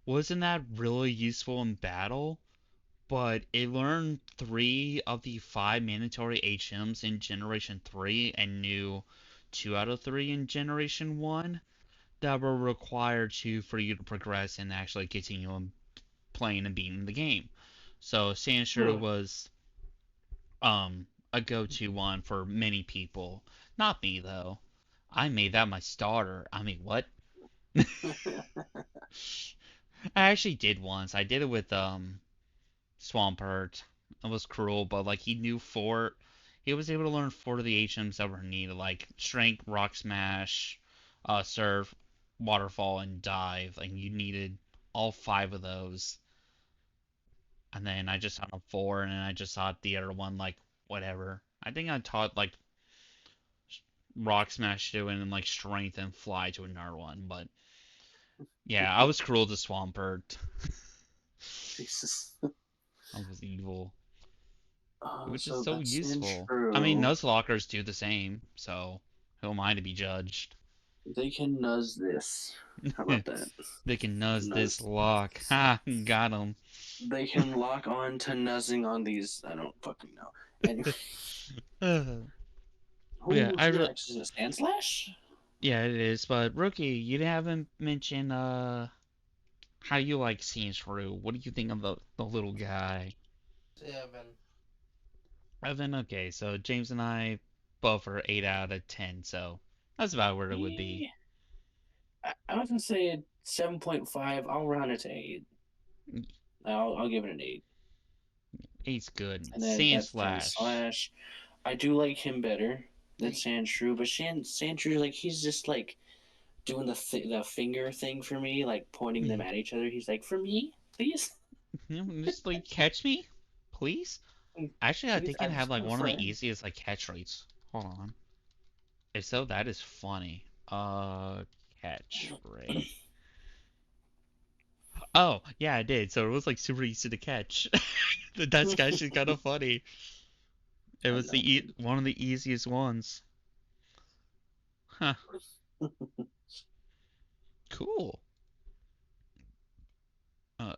C: wasn't that really useful in battle, but it learned 3 of the 5 mandatory HMs in Generation 3 and knew 2 out of 3 in Generation 1 that were required for you to progress and actually continue playing and beating the game. So Sandshrew
B: Hmm.
C: was a go-to one for many people. Not me though. I made that my starter. I mean, what? I actually did once. I did it with Swampert. It was cruel, but like he knew four. He was able to learn 4 of the HMs that were needed, like Strength, Rock Smash, Surf, Waterfall, and Dive. Like you needed all 5 of those. And then I just taught him 4, and then I just taught the other one like whatever. I think I taught like Rock Smash to and then like Strength and Fly to another one. But yeah, I was cruel to Swampert.
B: Jesus.
C: I was evil. Which is
B: So
C: so
B: that's
C: useful. I mean,
B: true.
C: Nuzlockers do the same, so who am I to be judged?
B: They can nuzz this. How about that?
C: They can nuzz this
B: Nuzz.
C: lock. Ha! Got him.
B: They can lock on to nuzzing on these. I don't fucking know. And
C: Yeah,
B: who's next? Is it Sandslash?
C: yeah, it is. But Rookie, you haven't mentioned how you like seeing through. What do you think of the little guy?
A: 7.
C: Evan, okay, so James and I both are 8 out of 10, so that's about where it would be.
B: Yeah, I was gonna say 7.5. I'll round it to 8. I'll give it an 8.
C: Eight's good.
B: And then
C: Sand
B: that's
C: Slash.
B: Sandslash. I do like him better than
A: 8.
B: Sandshrew, but Sandshrew, like, he's just like doing the finger thing for me, like pointing them
C: Yeah.
B: at each other. He's like, for me, please,
C: Just like catch me, please. Actually, I
B: please,
C: think
B: I
C: it had
B: just
C: like
B: want a
C: one of the
B: friend.
C: easiest like catch rates. Hold on. If so, that is funny. Catch rate. Oh, yeah, I did. So it was like super easy to catch. That's actually kind of funny. It
B: I
C: was
B: know.
C: one of the easiest ones. Huh. Cool. Uh,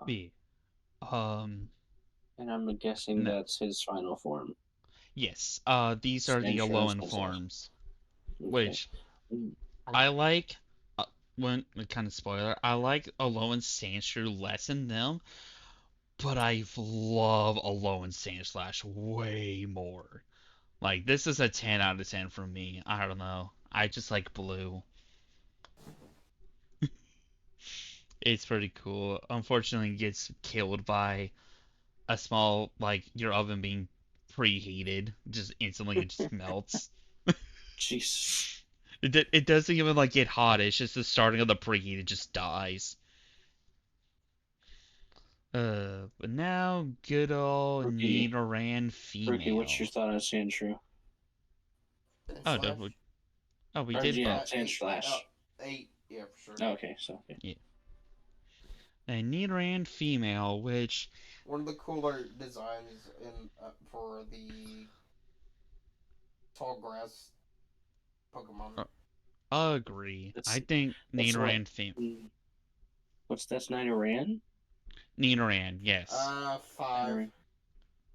C: B. Um.
B: And I'm guessing
C: No.
B: that's his final form.
C: Yes. These are the
B: Sandshrew and
C: Alolan
B: Sandslash.
C: forms,
B: Okay.
C: which
B: Mm.
C: I like. When kind of spoiler, I like Alolan Sandshrew less than them, but I love Alolan Sandslash way more. Like this is a 10 out of 10 for me. I don't know. I just like blue. It's pretty cool. Unfortunately, it gets killed by a small like your oven being preheated. Just instantly it just melts.
B: Jesus.
C: It doesn't even like get hot. It's just the starting of the preheat. It just dies. But now good old
B: Rookie,
C: Nidoran
B: Rookie, what's your
C: female.
B: thought on Sandshrew?
A: And
C: Oh,
A: slash.
C: we
B: Or
C: did
B: yeah,
C: both.
A: 8.
B: Sandslash.
A: 8. Yeah, for sure.
B: Oh, okay, so okay.
C: Yeah. And Nidoran female, which
A: One of the cooler designs in for the tall grass Pokemon.
C: uh, I agree.
B: That's
C: I think
B: that's what.
C: Nidoran fem
B: What's that's Nidoran?
C: Nidoran, yes.
A: 5.
B: Nidoran.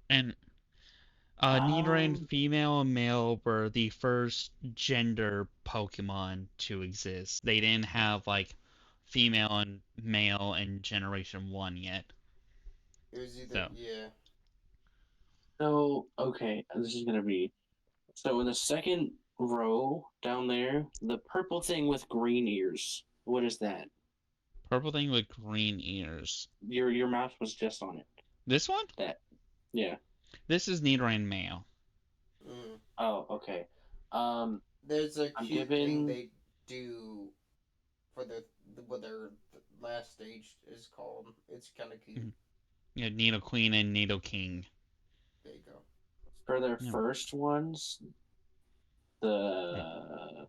C: And Nidoran
B: Um,
C: female and male were the first gender Pokemon to exist. They didn't have like female and male in Generation 1 yet.
A: It was either,
C: So,
A: yeah.
B: so okay, this is gonna be so in the second row down there, the purple thing with green ears. What is that?
C: purple thing with green ears.
B: Your mouse was just on it.
C: This one?
B: That yeah.
C: This is Nidoran male.
A: Mm.
B: Oh, okay. Um,
A: There's a
B: I'm
A: cute thing
B: giving.
A: they do for what their last stage is called. It's kind of cute.
C: Mhm. Yeah, Nidoqueen and Nidoking.
A: There you go.
B: For their
C: Yeah.
B: first ones,
C: Yeah.
B: the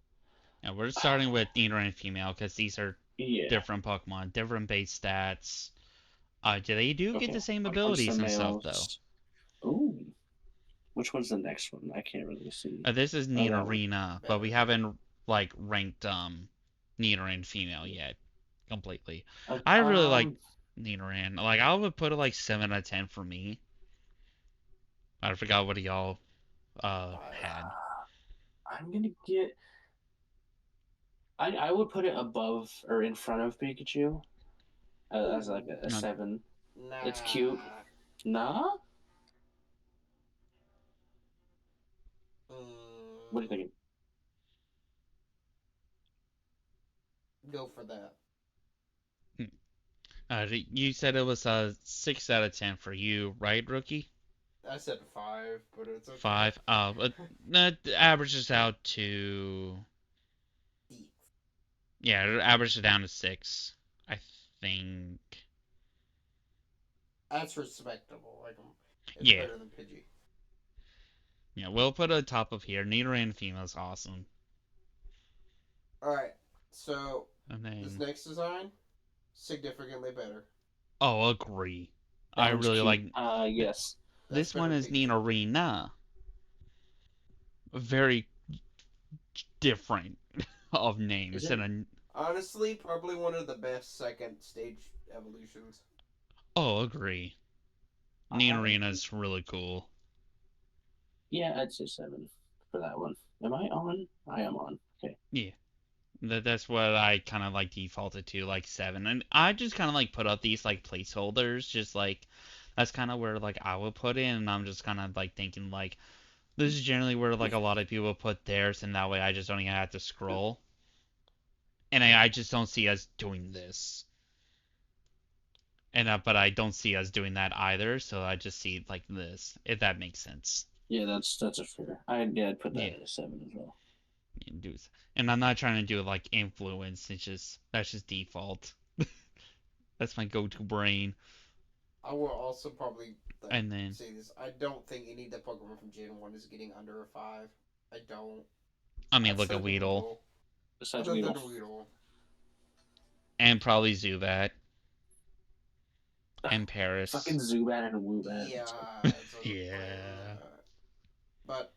C: Yeah, we're starting with Nidoran and female because these are
B: yeah.
C: different Pokemon, different base stats. They do get
B: Okay.
C: the same
B: Which one's the
C: abilities and stuff though.
B: males? Ooh. Which one's the next one? I can't really see.
C: This is
B: Oh, that one.
C: Nidorina, but we
A: better.
C: haven't like ranked Nidoran female yet completely.
B: Uh,
C: I really like
B: um,
C: Nidoran. Like I would put it like 7 out of 10 for me. I forgot what y'all
A: Five.
C: had.
B: I'm gonna get. I would put it above or in front of Pikachu as like a
C: No,
B: 7. It's cute.
A: Nah.
B: Nah. What are you
A: Mm,
B: thinking?
A: go for that.
C: you said it was a 6 out of 10 for you, right, rookie?
A: I said five, but it's okay.
C: 5. But that averages out to yeah, it averages down to 6. I think.
A: That's respectable. Like, it's
C: Yeah,
A: better than Pidgey.
C: yeah. We'll put it on top of here. Nidoran female is awesome,
A: All right. So
C: and
A: this
C: then
A: next design significantly better.
C: oh, agree. I
B: That one's
C: really
B: cute.
C: like
B: Yes.
A: That's
C: this
A: better
C: one
A: than
C: is
A: Pikachu.
C: Nidorina. Very different of
B: Is
C: names
B: it?
C: and a
A: Honestly, probably one of the best second stage evolutions.
C: oh, agree.
B: I
C: Nidorina is really cool.
B: Yeah, I'd say 7 for that one. Am I on? I am on. Okay.
C: Yeah. That's what I kind of like defaulted to, like 7. And I just kind of like put up these like placeholders, just like that's kind of where like I would put it, and I'm just kind of like thinking like this is generally where like a lot of people put theirs, and that way I just don't even have to scroll. And I just don't see us doing this. And but I don't see us doing that either, so I just see it like this, if that makes sense.
B: Yeah, that's a fair. I'd put that
C: Yeah.
B: at a 7 as well.
C: And I'm not trying to do like influence. It's just that's just default. That's my go-to brain.
A: I will also probably like
C: And then
A: say this. I don't think any of the Pokemon from Gen 1 is getting under a 5. I don't.
C: I mean, look
A: Other
C: at
A: than
C: Weedle
A: Weedle.
B: Besides
A: Other than
B: Weedle.
A: Weedle.
C: and probably Zubat and
B: Fucking
C: Paris.
B: Zubat and Woobat.
A: Yeah, it's
C: Yeah.
A: but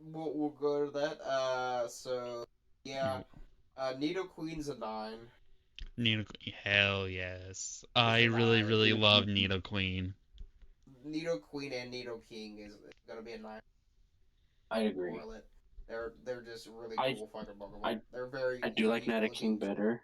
A: we'll go to that. So yeah,
C: You
A: Nidoqueen's a 9.
C: Nido, hell yes.
A: It's
C: I
A: a
C: really
A: 9.
C: love Nidoqueen.
A: Nidoqueen and Nidoking is gonna be a 9
B: I agree.
A: correlate. They're just really
B: I
A: cool fucking Pokemon.
B: I
A: They're very
B: I do like
A: unique
B: Nidoking
A: looking.
B: better,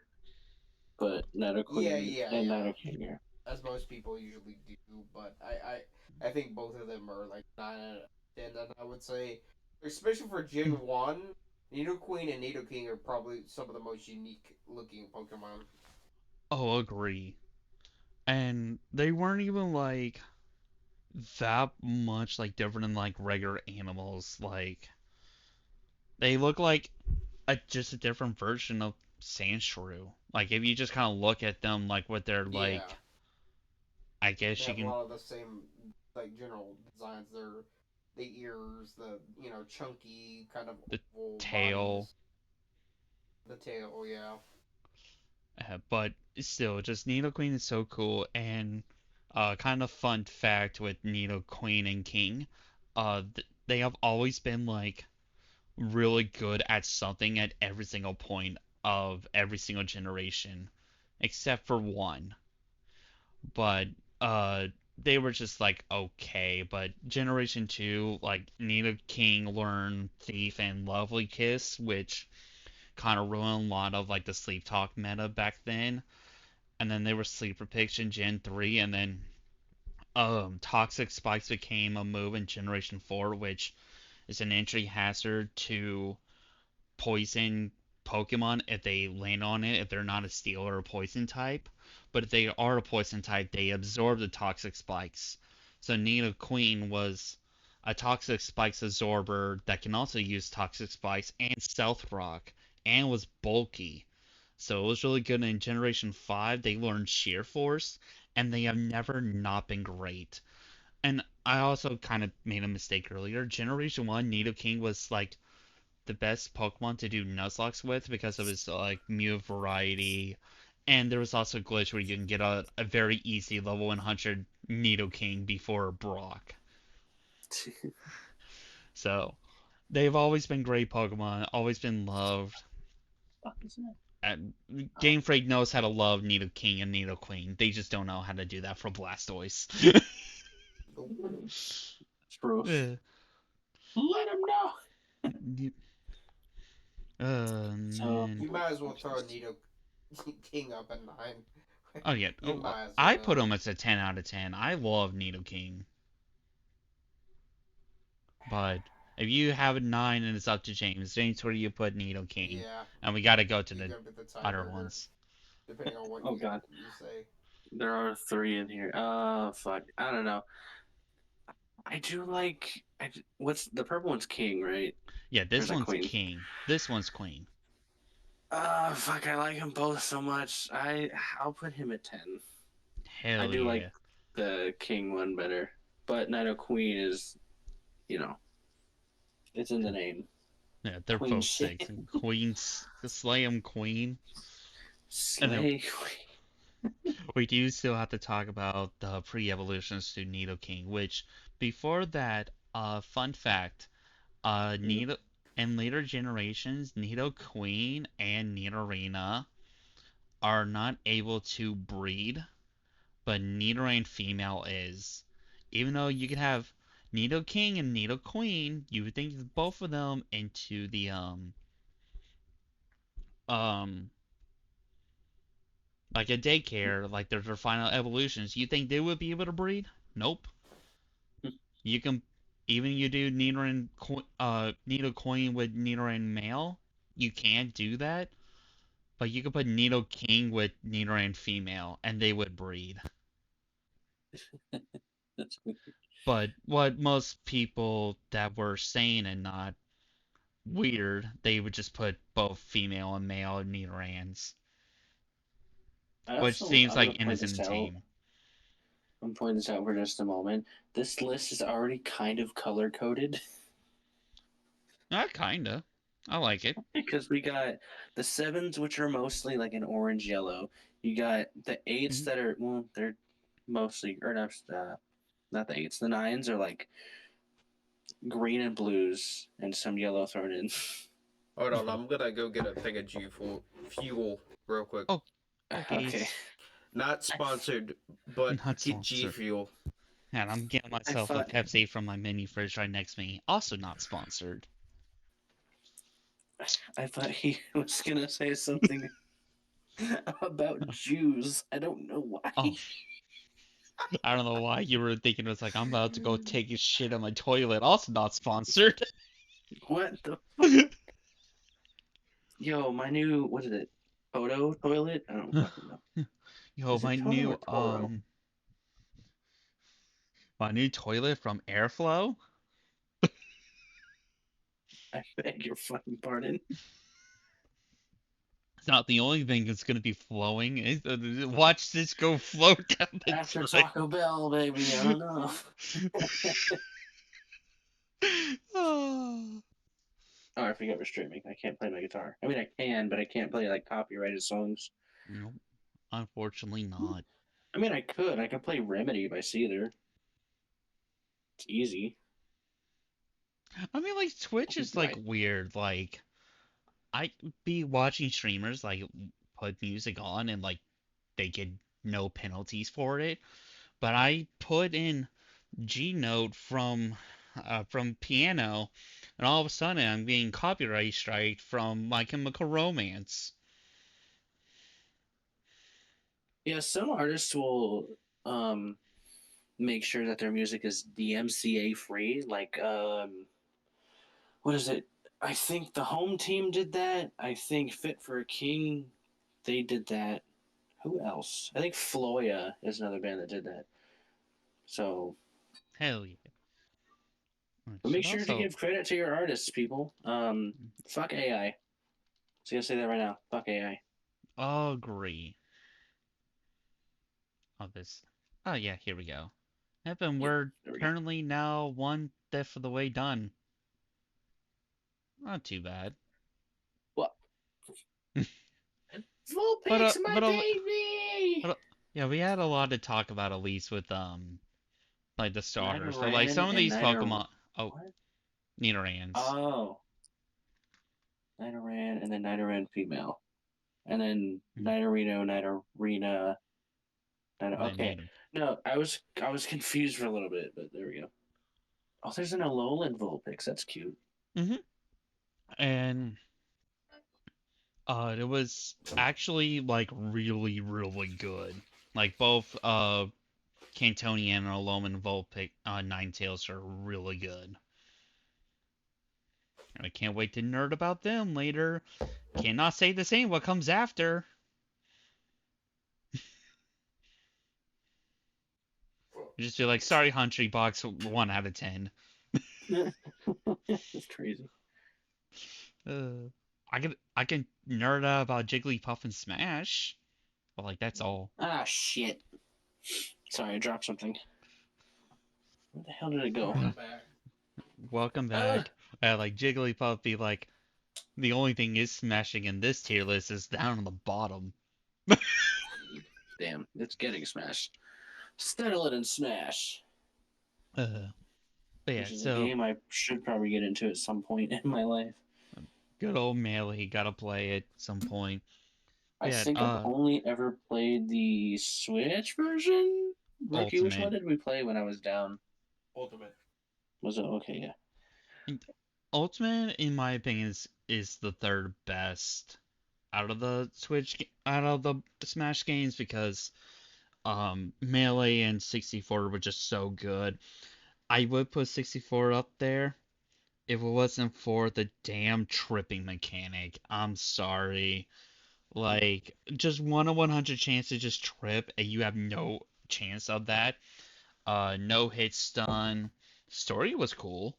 B: but
A: Yeah,
B: Nidoqueen
A: yeah,
B: and
A: yeah.
B: Nidoking, yeah.
A: As most people usually do, but I think both of them are like 9 out of 10, and I would say, especially for Gen 1, Nidoqueen and Nidoking are probably some of the most unique looking Pokemon.
C: Oh, agree. And they weren't even like that much like different than like regular animals. Like they look like just a different version of Sandshrew. Like if you just kind of look at them, like what they're
A: Yeah,
C: like, I
A: they
C: guess you
A: have a
C: can
A: lot of the same like general designs. The ears, the chunky kind of
C: the
A: oval
C: tail,
A: bodies, the tail. Yeah,
C: but still, just Nidoqueen is so cool. And kind of fun fact with Nidoqueen and King, they have always been like really good at something at every single point of every single generation, except for one. But uh they were just like okay. But Generation 2, like Nina King learned Thief and Lovely Kiss, which kind of ruined a lot of like the sleep talk meta back then. And then they were Sleeper Picks in Gen 3, and then Toxic Spikes became a move in Generation 4, which is an entry hazard to poison Pokemon if they land on it, if they're not a steel or a poison type. But if they are a poison type, they absorb the toxic spikes. So Nina Queen was a toxic spikes absorber that can also use toxic spikes and stealth rock and was bulky. So it was really good in Generation 5. They learned sheer force and they have never not been great. And I also kind of made a mistake earlier. Generation 1, Nidoking was like the best Pokemon to do Nuzlocke with because of his like Mew variety. And there was also a glitch where you can get a very easy level 100 Nidoking before Brock. So they've always been great Pokemon, always been loved.
B: Fuck is that?
C: And
B: Oh,
C: Game Freak knows how to love Nidoking and Nidoqueen. They just don't know how to do that for Blastoise.
B: it's proof.
C: Uh,
B: Let him know.
C: and
B: So
C: then
A: You might as well throw Nido King up at 9.
C: oh yeah,
A: You might as
C: I put
A: well.
C: him as a 10 out of 10. I love Nidoking, but if you have a 9 and it's up to James, James, where do you put Nidoking?
A: Yeah,
C: And we got to go to
A: he's
C: the
A: gonna be the
C: other
A: tiebreaker,
C: ones.
A: depending on what
B: oh god,
A: you say.
B: there are three in here. Fuck, I don't know. I do like. What's the purple one's king, right?
C: Yeah,
B: Or
C: this
B: is that
C: one's
B: queen?
C: King. This one's Queen.
B: Fuck, I like them both so much. I'll put him at 10. I
C: Hell
B: do like
C: yeah.
B: the king one better, but Nido Queen is, you know, it's in the name.
C: Yeah, they're
B: Queen
C: both
B: shit.
C: sick. Queen's Slam Queen. And then
B: Slay Queen.
C: we do still have to talk about the pre-evolutions to Nidoking, which before that, fun fact, Nido in later generations, Nidoqueen and Nidorina are not able to breed, but Nidoran female is. Even though you could have Nidoking and Nidoqueen, you would think both of them into the um like a daycare, like their final evolutions, you think they would be able to breed? Nope. You can even you do Nidocoin with Nidoran male, you can't do that, but you could put Nidoking with Nidoran female, and they would breed.
B: That's weird.
C: But what most people that were sane and not weird, they would just put both female and male Nidorans, which seems
B: I'm gonna
C: like
B: point
C: innocent
B: this
C: and
B: out.
C: tame.
B: I'm gonna point this out for just a moment. This list is already kind of color coded
C: Kinda. I like it.
B: because we got the sevens, which are mostly like an orange yellow. You got the eights
C: Mhm.
B: that are well, they're mostly or not the eights. The nines are like green and blues and some yellow thrown in.
A: Hold on, I'm gonna go get a thing of fuel real quick.
C: Oh, okay.
B: Okay,
A: Not sponsored, but
C: Not
A: get G
C: sponsored.
A: Fuel.
C: And I'm getting
B: I
C: myself a
B: thought
C: Pepsi from my mini fridge right next to me. Also not sponsored.
B: I thought he was gonna say something about Jews. I don't know why.
C: Oh, I don't know why you were thinking it was like I'm about to go take a shit on my toilet. Also not sponsored.
B: What the yo? My new what is it? Photo toilet? I don't fucking know.
C: Yo,
B: Is it Toto or Toro?
C: my new toilet from Airflow.
B: I beg your fucking pardon.
C: It's not the only thing that's gonna be flowing. Watch this go float down the
B: After
C: toilet.
B: Taco Bell, baby. I don't know.
C: Oh.
B: Oh, I forget we're streaming. I can't play my guitar. I mean, I can, but I can't play like copyrighted songs.
C: Nope, unfortunately not.
B: I mean, I could. I could play Remedy by Seether. It's easy.
C: I mean, like Twitch is like
B: I,
C: weird. Like I be watching streamers like put music on and like they get no penalties for it. But I put in G Note from piano, and all of a sudden I'm getting copyright strike from My Chemical Romance.
B: yeah, some artists will um make sure that their music is DMCA free. Like what is it? I think the home team did that. I think Fit for a King, they did that. Who else? I think Floya is another band that did that. So,
C: Hell yeah. I
B: but make
C: should
B: sure to
C: also
B: give credit to your artists, people. Fuck AI. So gonna say that right now. Fuck AI.
C: agree on this. Oh yeah, here we go. Yep, and
B: Yep,
C: we're
B: there we go.
C: currently now 1/5 of the way done. Not too bad.
B: Well, Vulpix, my
C: but
B: baby.
C: yeah, we had a lot to talk about at least with like the starters. So like
B: Nidoran
C: some of
B: and
C: these
B: Nidoran.
C: Pokemon. Oh,
B: What?
C: Nidorans.
B: Oh, Nidoran and then Nidoran female, and then
C: Mm,
B: Nidorino, Nidorina.
C: and then
B: Okay,
C: Nido.
B: no, I was confused for a little bit, but there we go. Oh, there's an Alolan Vulpix. That's cute.
C: Hmm. And it was actually like really really good. Like both Cantonian and Alolan Vulpix Ninetales are really good. I can't wait to nerd about them later. Cannot say the same what comes after. Just be like, sorry, Huntry Box 1 out of 10.
B: That's crazy.
C: Uh, I can nerd out about Jigglypuff and Smash, but like that's all.
B: Ah, shit. Sorry, I dropped something. Where the hell did it go?
A: I'm back.
C: Welcome
B: Ah,
C: back. Like Jigglypuff be like, the only thing is smashing in this tier list is down on the bottom.
B: damn, it's getting smashed. Settle it and smash.
C: Uh, but yeah,
B: Which is a
C: so
B: game I should probably get into at some point in my life.
C: good old Melee, gotta play it some point.
B: I
C: Yeah,
B: think I've only ever played the Switch version. Rookie, which one
C: Ultimate.
B: did we play when I was down?
A: Ultimate.
B: Was it okay? Yeah.
C: Ultimate, in my opinion, is the third best out of the out of the Smash games because Melee and 64 were just so good. I would put 64 up there if it wasn't for the damn tripping mechanic. I'm sorry. Like, just 1 in 100 chance to just trip, and you have no chance of that. No hit stun. Story was cool.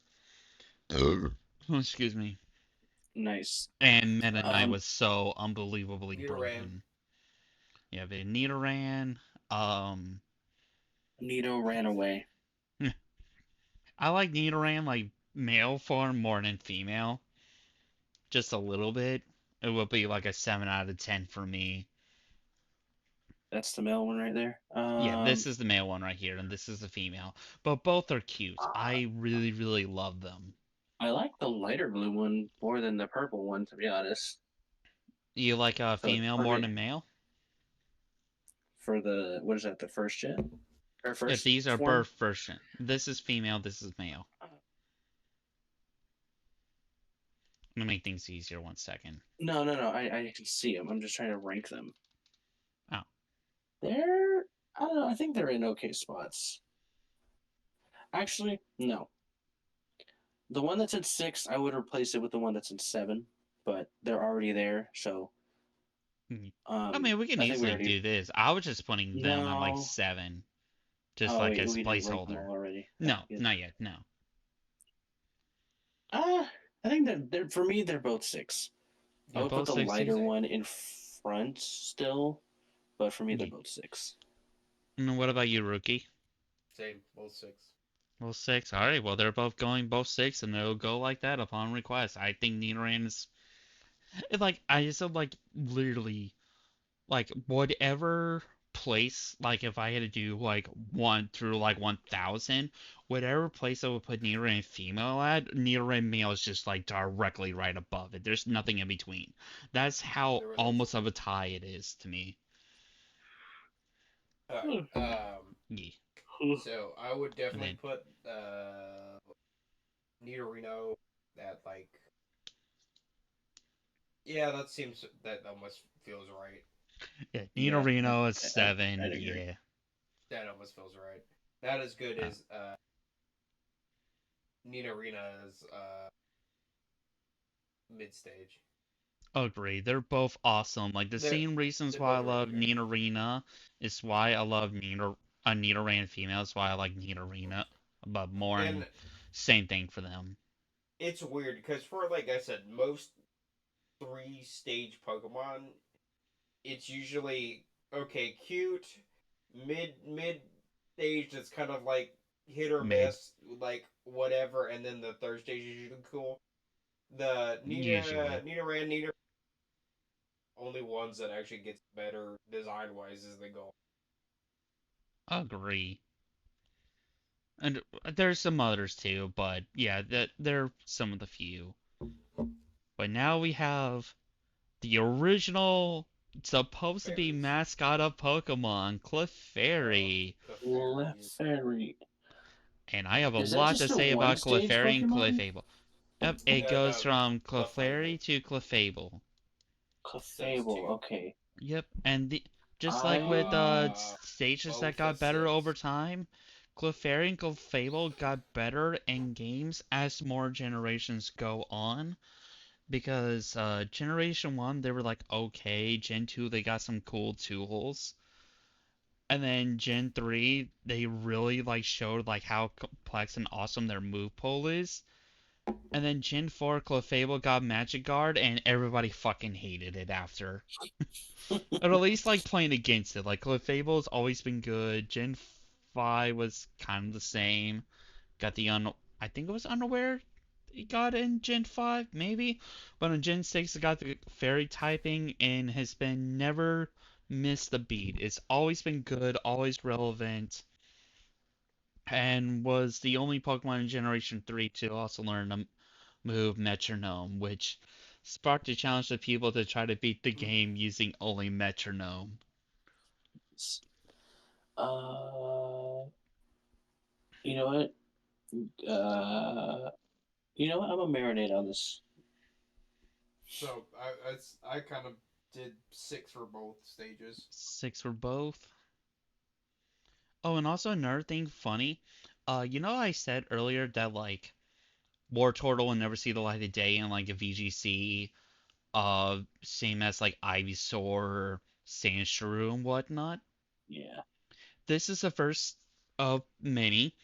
C: Excuse me.
B: Nice.
C: And Meta Knight
B: Um,
C: was so unbelievably
A: Nidoran.
C: broken. Yeah, but Nidoran. Um,
B: Nito ran away.
C: I like Nidoran like male form more than female. Just a little bit. It would be like a 7 out of 10 for me.
B: That's the male one right there.
C: Yeah, this is the male one right here, and this is the female. But both are cute. I really, really love them.
B: I like the lighter blue one more than the purple one, to be honest.
C: You like a
B: So
C: female
B: for
C: more
B: me,
C: than male?
B: for the what is that? The first gen or
C: Yeah,
B: first
C: these are
B: form?
C: birth version. This is female, this is male. I'm gonna make things easier 1 second.
B: No, no, no. I can see them. I'm just trying to rank them.
C: Oh,
B: They're I don't know. I think they're in okay spots. Actually, no. The one that's in 6, I would replace it with the one that's in 7, but they're already there, so
C: hmm. I mean, we can
B: I think we
C: easily
B: already.
C: do this. I was just putting them at like
B: No.
C: 7, just
B: Oh,
C: like as
B: we didn't rank them
C: placeholder.
B: all already.
C: No,
B: Okay, good.
C: not yet. No.
B: I think that they're for me they're both 6. I
C: Yeah,
B: would put
C: both
B: the
C: 60s.
B: lighter one in front still, but for me they're
C: Yeah.
B: both 6.
C: And what about you, Rookie?
A: Same. Both 6.
C: Well, 6. All right. Well, they're both going both 6, and they'll go like that upon request. I think Nidoran is like I just said, like literally like whatever place, like if I had to do like 1 through like 1,000, whatever place I would put Nidoran female at, Nidoran male is just like directly right above it. There's nothing in between. That's how
A: There really is.
C: almost of a tie it is to me.
A: Alright.
C: Yeah.
A: So I would
C: And
A: definitely
C: then
A: put Nidorino at like, yeah, that almost feels right.
C: yeah,
B: Yeah,
C: Nidorino is
B: I,
C: 7.
B: I'd agree.
C: Yeah.
A: That almost feels right. Not as good
C: Uh,
A: as Nidorina's mid stage.
C: Agree. They're both awesome. Like the
A: They're
C: same reasons
A: they're
C: why I
A: both really
C: love
A: good.
C: Nidorina is why I love Nidoran female. Is why I like Nidorina, but more and
A: And
C: same thing for them.
A: it's weird because for like I said, most 3 stage Pokemon, it's usually okay, cute, mid stage that's kind of like hit or
C: Mid,
A: miss, like whatever, and then the third stage is usually cool. The
C: usually.
A: Nina Ran Nina only ones that actually gets better design wise as they go.
C: Agree. And there's some others too, but yeah, that they're some of the few. But now we have the original, supposed to be
A: Fairies.
C: mascot of Pokemon, Clefairy.
A: Clefairy.
B: Clefairy.
C: And I have a
B: Is that
C: lot to
B: just a
C: say
B: one
C: about
B: stage
C: Clefairy and
B: Pokemon?
C: Clefable. Yep, it goes
A: No,
C: from
A: Clefable.
C: Clefairy to Clefable.
A: Those
B: Clefable,
A: two.
B: okay.
C: Yep, and just like with
B: I
C: stages that
A: Both at
C: got better over
A: six.
C: time, Clefairy and Clefable got better in games as more generations go on. Because Generation 1, they were like okay. Gen 2, they got some cool tools. And then Gen 3, they really like showed like how complex and awesome their move pool is. And then Gen 4, Clefable got Magic Guard, and everybody fucking hated it after. Or at least like playing against it. Like Clefable's always been good. Gen 5 was kind of the same. Got the I think it was Unaware it got in Gen 5, maybe. But in Gen 6 it got the fairy typing and has been never missed a beat. It's always been good, always relevant, and was the only Pokemon in Generation 3 to also learn to move Metronome, which sparked a challenge to people to try to beat the game using only Metronome.
B: uh you know what? Uh you know what? I'm gonna marinate on this.
A: So I kind of did six for both stages.
C: 6 for both. Oh, and also another thing funny. I said earlier that like War Turtle will never see the light of day in like a VGC, same as like Ivysaur or Sandshrew and whatnot.
B: Yeah.
C: This is the first of many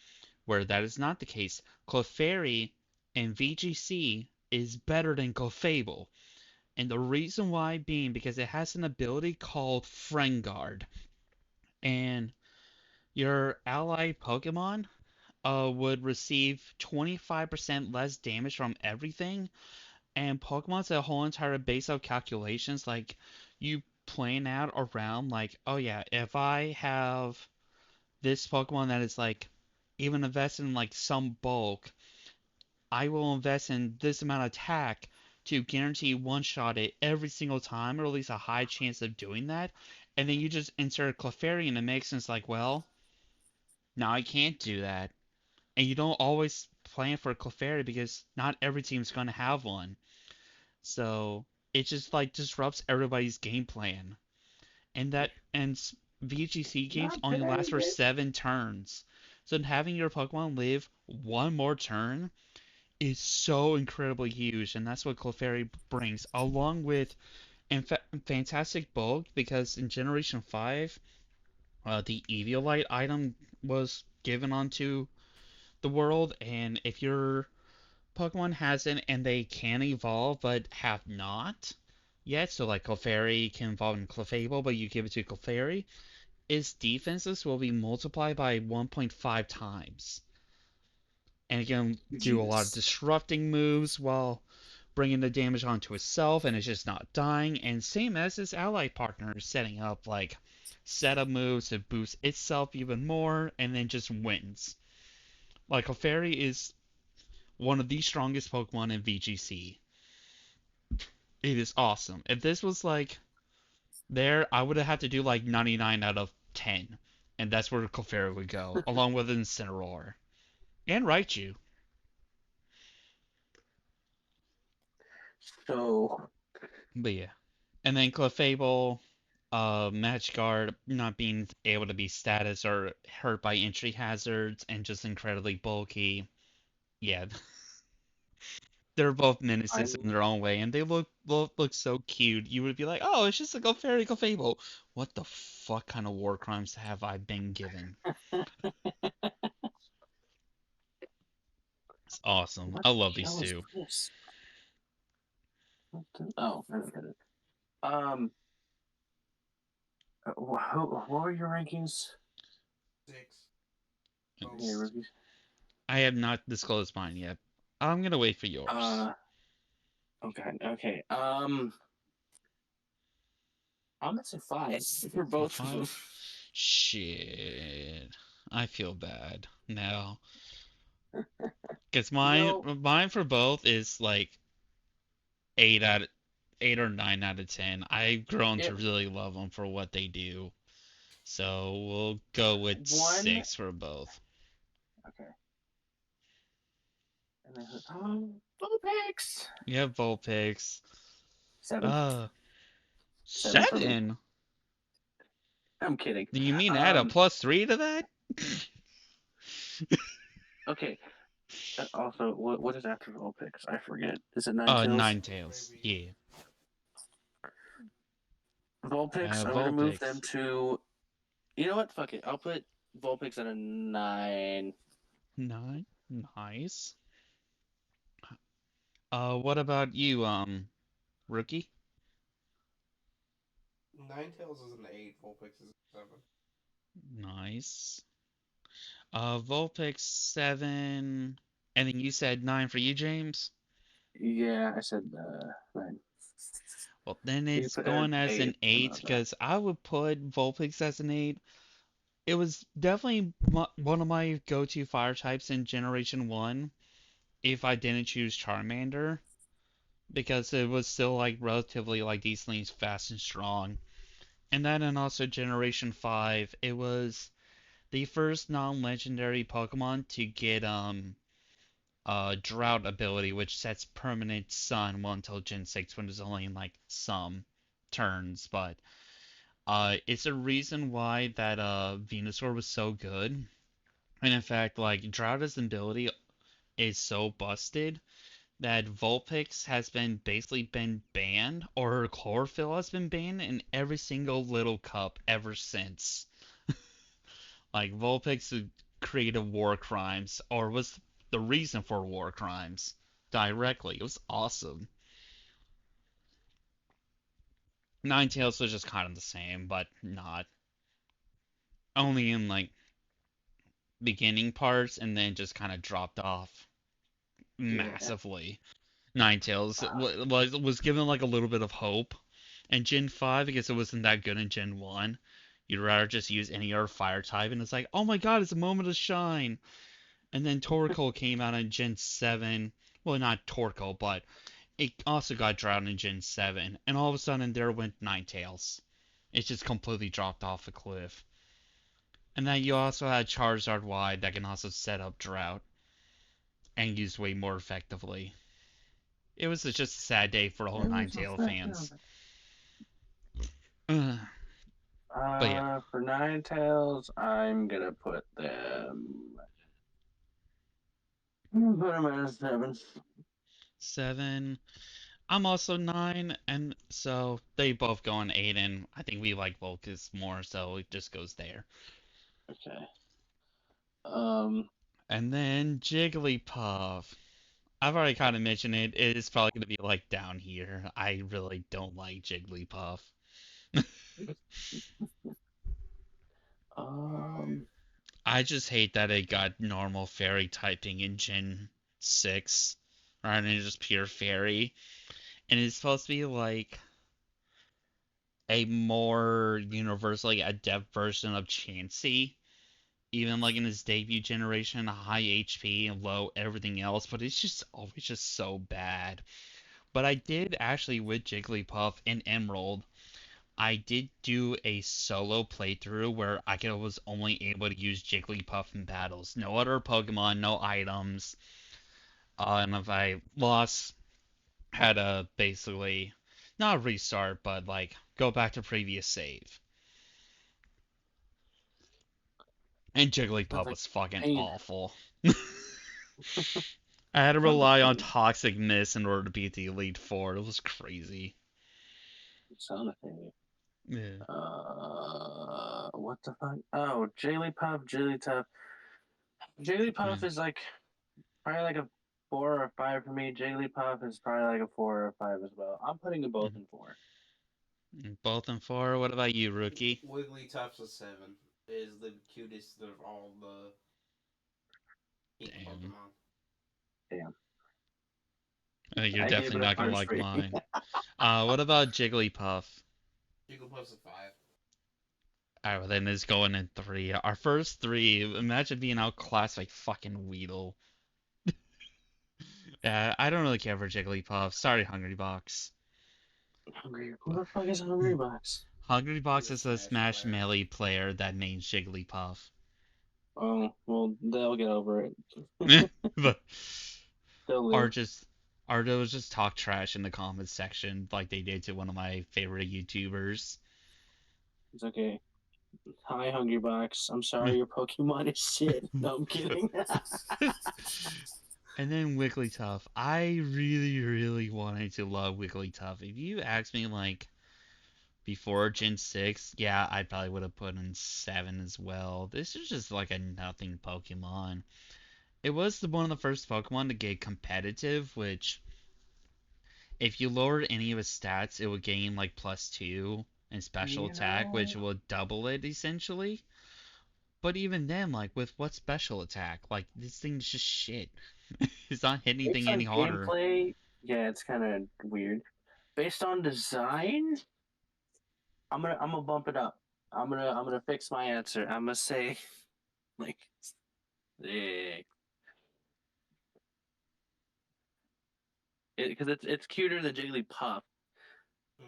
C: where that is not the case. Clefairy in VGC is better than Clefable, and the reason why being because it has an ability called Friend Guard, and your ally Pokemon would receive 25% less damage from everything. And Pokemon's a whole entire base of calculations. Like, you plan out around, like, oh yeah, if I have this Pokemon that is like, even invest in like some bulk, I will invest in this amount of attack to guarantee one shot it every single time, or at least a high chance of doing that. And then you just insert Clefairy in the mix, and it's like, well, now I can't do that. And you don't always plan for Clefairy because not every team's going to have one. So it just like disrupts everybody's game plan. And VGC games
B: Not
C: only last
B: very
C: for
B: good.
C: 7 turns. So having your Pokemon live one more turn is so incredibly huge, and that's what Clefairy brings, along with Fantastic Bulk, because in Generation 5, the Eviolite item was given onto the world, and if your Pokemon hasn't and they can evolve but have not yet, so like Clefairy can evolve in Clefable, but you give it to Clefairy, its defenses will be multiplied by 1.5 times. And it can do a lot of
B: Jesus.
C: disrupting moves while bringing the damage onto itself, and it's just not dying. And same as its ally partner, setting up like setup moves to boost itself even more, and then just wins. Like Clefairy is one of the strongest Pokemon in VGC. It is awesome. If this was like there, I would have had to do like 99 out of 10. And that's where Clefairy would go, along with Incineroar. And Raichu.
B: So
C: But yeah. And then Clefable, Magic Guard not being able to be status or hurt by entry hazards and just incredibly bulky. Yeah, they're both menaces in
B: I'm
C: their own way, and they look so cute. You would be like, oh, it's just a Clefairy Clefable. What the fuck kind of war crimes have I been given? It's awesome.
B: what
C: I
B: the
C: love these
B: hell is
C: two.
B: this? Oh, I get it. Um, what were your rankings?
A: Six.
B: Hey,
C: It's,
B: rookies.
C: I have not disclosed mine yet. I'm gonna wait for yours.
B: Okay, okay. I'm gonna say five for
C: For
B: both of them.
C: 5? Shit. I feel bad now. Cause
B: You know,
C: mine for both is like 8 out of 8 or 9 out of 10. I've grown to
B: it
C: really love them for what they do. So we'll go with
B: one.
C: 6 for both.
B: Okay, and then Vulpix.
C: You have Vulpix.
B: Seven.
C: Uh,
B: 7 for me.
C: 7?
B: I'm kidding.
C: Do you mean add a
B: Um.
C: +3 to that?
B: Okay. Also, what is after Vulpix? I forget. Is it Ninetales?
C: Ninetales.
A: Maybe.
C: Yeah.
B: Vulpix. I'm gonna move them
C: Vulpix.
B: to. You know what? Fuck it. I'll put Vulpix at a 9.
C: 9. Nice. What about you, rookie?
A: Ninetales is an 8, Vulpix is a 7.
C: Nice. Vulpix 7. And then you said 9 for you, James?
B: Yeah, I said 9.
C: Well, then
B: You
C: it's
B: put an
C: going as
B: 8
C: an 8
B: on that.
C: because I would put Vulpix as an 8. It was definitely one of my go-to fire types in Generation 1 if I didn't choose Charmander because it was still like relatively like decently fast and strong. And then in also Generation 5, it was the first non-legendary Pokemon to get drought ability, which sets permanent sun well until Gen 6 when there's only like some turns, but it's a reason why that Venusaur was so good. And in fact, like Droughta's ability is so busted that Vulpix has been banned, or her chlorophyll has been banned in every single little cup ever since. Like Vulpix created war crimes, or was the reason for war crimes directly. It was awesome. Ninetales was just kind of the same, but not. Only in like beginning parts, and then just kind of dropped off
B: Yeah.
C: massively. Ninetales
B: Uh,
C: was given like a little bit of hope, and Gen 5 because it wasn't that good in Gen 1. You'd rather just use any other fire type, and it's like, oh my god, it's a moment to shine. And then Torkoal came out in Gen 7. Well, not Torkoal, but it also got drowned in Gen 7. And all of a sudden, there went Ninetales. It just completely dropped off a cliff. And then you also had Charizard Y that can also set up Drought and use way more effectively. It was just a sad day for all Ninetale fans. But yeah,
B: for Ninetales, I'm gonna put them. Put them at a 7.
C: 7. I'm also 9, and so they both go on 8, and I think we like Volcus more, so it just goes there.
B: Okay. Um.
C: And then Jigglypuff. I've already kind of mentioned it. It is probably going to be like down here. I really don't like Jigglypuff.
A: Five.
B: Um.
C: I just hate that it got normal fairy typing in Gen 6 rather than just pure fairy. And it's supposed to be like a more universally adept version of Chansey. Even like in his debut generation, high HP and low everything else, but it's just always just so bad. But I did actually with Jigglypuff in Emerald, I did do a solo playthrough where was only able to use Jigglypuff in battles. No other Pokemon, no items. And if I lost, had to basically not restart, but like go back to previous save. And
B: That's
C: Jigglypuff
B: like
C: was fucking
B: pain.
C: awful. I had to
B: Sounds like
C: rely on
B: pain.
C: Toxic Mist in order to beat the Elite Four. It was crazy.
B: Sound like pain.
C: Yeah.
B: What the fuck? Oh, Jigglypuff, Jigglypuff. Jigglypuff
C: Yeah.
B: is like probably like a 4 or 5 for me. Jigglypuff is probably like a 4 or 5 as well. I'm putting them both
C: Mhm.
B: in 4.
C: Both in 4. What about you, Rookie?
A: Wigglytuff's a 7. Is the cutest of all the Hate
C: Damn.
A: Pokemon.
B: Damn.
C: You're
B: I gave
C: definitely
B: it a
C: not gonna
B: harsh
C: like
B: rating.
C: mine. What about Jigglypuff?
A: Jigglypuff's a 5.
C: Alright, well then it's going in three. Our first three, imagine being outclassed by fucking Weedle. Yeah, I don't really care for Jigglypuff. Sorry, Hungry Box.
B: Hungry. Who the fuck is Hungry Box?
C: Hungry
A: He's
C: Box
A: a
C: is a
A: Smash
C: Smash
A: player.
C: Melee player that named Jigglypuff.
B: Oh, well, they'll get over it.
C: But
B: They'll
C: or
B: live.
C: just or they'll just talk trash in the comments section like they did to one of my favorite YouTubers.
B: It's okay. Hi, Hungry Box. I'm sorry your Pokemon is shit. No, I'm kidding.
C: And then Wigglytuff. I really, really wanted to love Wigglytuff. If you asked me like before Gen 6, yeah, I probably would have put in 7 as well. This is just like a nothing Pokemon. It was one of the first Pokemon to get competitive, which if you lowered any of his stats, it would gain like +2 in special
B: You
C: attack, which
B: know,
C: will double it essentially. But even then, like with what special attack? Like this thing's just shit. It's not hitting
B: based
C: anything any
B: on
C: harder.
B: gameplay, yeah, it's kind of weird. Based on design, I'm gonna bump it up. I'm gonna fix my answer. I'm gonna say like, yeah, because it's cuter than Jigglypuff.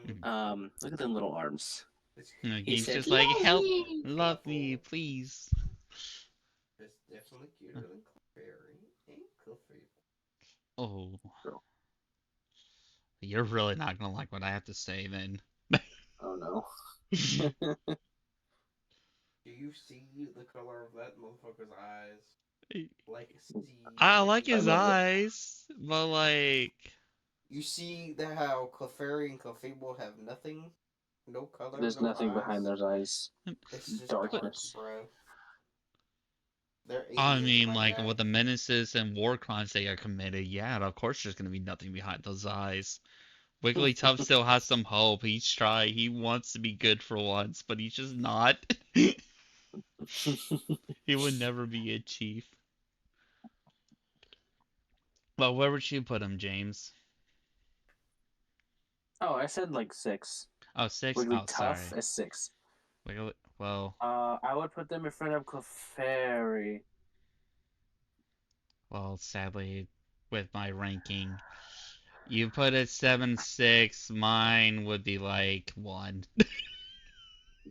A: Mm-hmm.
B: Look at them little arms.
A: It's,
B: He
C: He's
B: said,
C: just like,
B: "Love
C: help,
B: me."
C: love me,
A: colorful.
C: please.
A: It's definitely cuter than Clefairy and Clefairy.
C: Oh,
B: Girl.
C: you're really not gonna like what I have to say then.
B: Oh no.
A: Do you see the color of that motherfucker's eyes? Like a sea,
C: I
A: like
C: like
B: I
C: his
B: love it.
C: eyes, but like,
A: you see that how Clefairy and Clefable have nothing, no color,
B: There's
A: no
B: nothing behind
A: eyes.
B: those eyes.
A: It's just
C: but
A: dark,
B: Darkness.
A: bro. They're
C: I
A: aliens,
C: mean,
A: my
C: like
A: guy.
C: with the menaces and war crimes they are committed, yeah, of course there's gonna be nothing behind those eyes. Wigglytuff still has some hope. He wants to be good for once, but he's just not. He would never be a chief. Well, where would you put him, James?
B: Oh, I said like 6.
C: Oh, six.
B: Wiggly
C: Oh,
B: Tough
C: sorry.
B: is 6.
C: Well,
B: I would put them in front of Clefairy.
C: sadly, with my ranking, you put it 7-6. Mine would be like 1.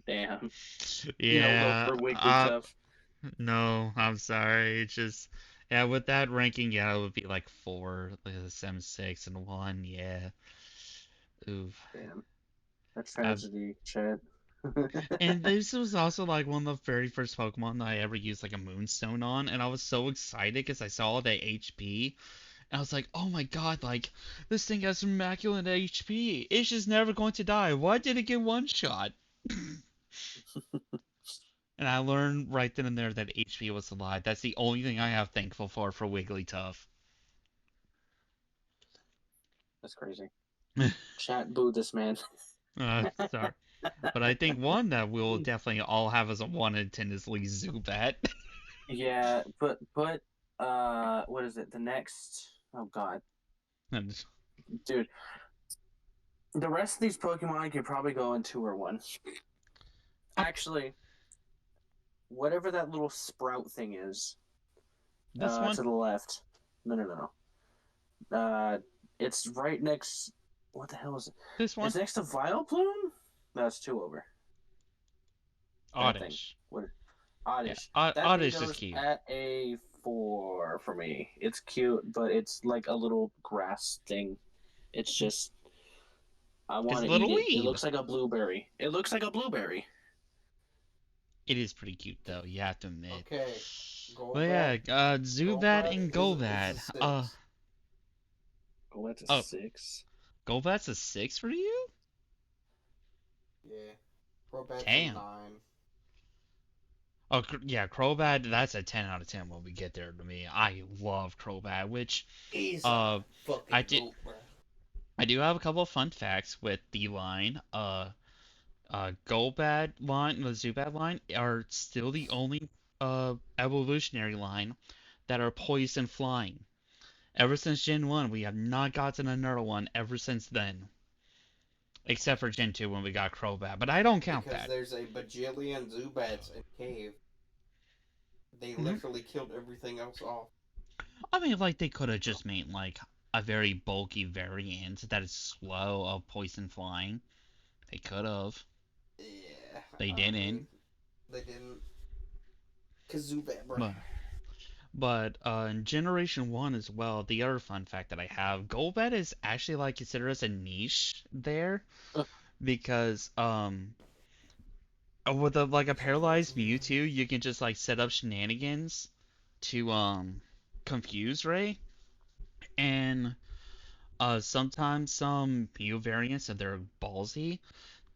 B: Damn. No love
C: Yeah.
B: for Wigglytuff.
C: No, I'm sorry. It's just, yeah, with that ranking, yeah, it would be like 4, like a 7-6 and 1. Yeah. Oof.
B: Damn. A
C: Uh,
B: tragedy, Chet.
C: and this was also like one of the very first Pokemon that I ever used like a Moonstone on, and I was so excited because I saw all the HP. And I was like, oh my god, like, this thing has immaculate HP. It's just never going to die. Why did it get one shot? And I learned right then and there that HP was a lie. That's the only thing I have thankful for Wigglytuff.
B: That's crazy. Chat booed this man.
C: Sorry. But I think one that we'll definitely all have as a 1 in 10 is Lee Zubat.
B: Yeah, but what is it? The next oh god.
C: And
B: Dude, the rest of these Pokemon could probably go in 2 or 1. Actually, whatever that little sprout thing is,
C: this one,
B: to the left. No. It's right next. What the hell is it?
C: this one,
B: It's next to Vileplume. That's 2 over. That thing.
C: Oddish.
B: What?
C: Yeah,
B: Oddish. That thing
C: Oddish is
B: goes
C: cute.
B: at a 4 for me. It's cute, but it's like a little grass thing. It's just I
C: It's
B: want
C: a
B: to eat
C: little
B: it. It
C: weeb.
B: looks like a blueberry. It looks like a blueberry.
C: It is pretty cute though, you have to admit.
A: Okay,
C: But yeah,
A: Golbat.
C: Zubat
A: Golbat
C: and
A: is a
C: Golbat.
A: 6.
B: Oh, that's a
C: Oh,
B: 6.
C: Golbat's a 6 for you?
A: Yeah. Golbat's a
C: Damn.
A: 9.
C: Oh, yeah, Crobat, that's a 10 out of 10 when we get there to me. I love Crobat, which,
A: He's a
C: uh, I
A: fucking
C: do,
A: goat, bro.
C: I do have a couple of fun facts with the line. Golbat line, the Zubat line, are still the only, evolutionary line that are poison flying. Ever since Gen 1, we have not gotten another one ever since then. Except for Gen 2 when we got Crobat, but I don't count
A: Because
C: that.
A: there's a bajillion Zubats in cave. They
C: Mhm.
A: literally killed everything else off.
C: I mean, like, they could have just made, like, a very bulky variant that is slow of poison flying. They could have.
A: Yeah,
C: They
A: I mean,
C: didn't.
A: they didn't. Cause Zubat, bro.
C: But in Generation 1 as well, the other fun fact that I have, Golbat is actually, like, considered as a niche there. Because, with a paralyzed Mewtwo, you can just, like, set up shenanigans to, confuse Ray. And, sometimes some Mew variants, if they're ballsy,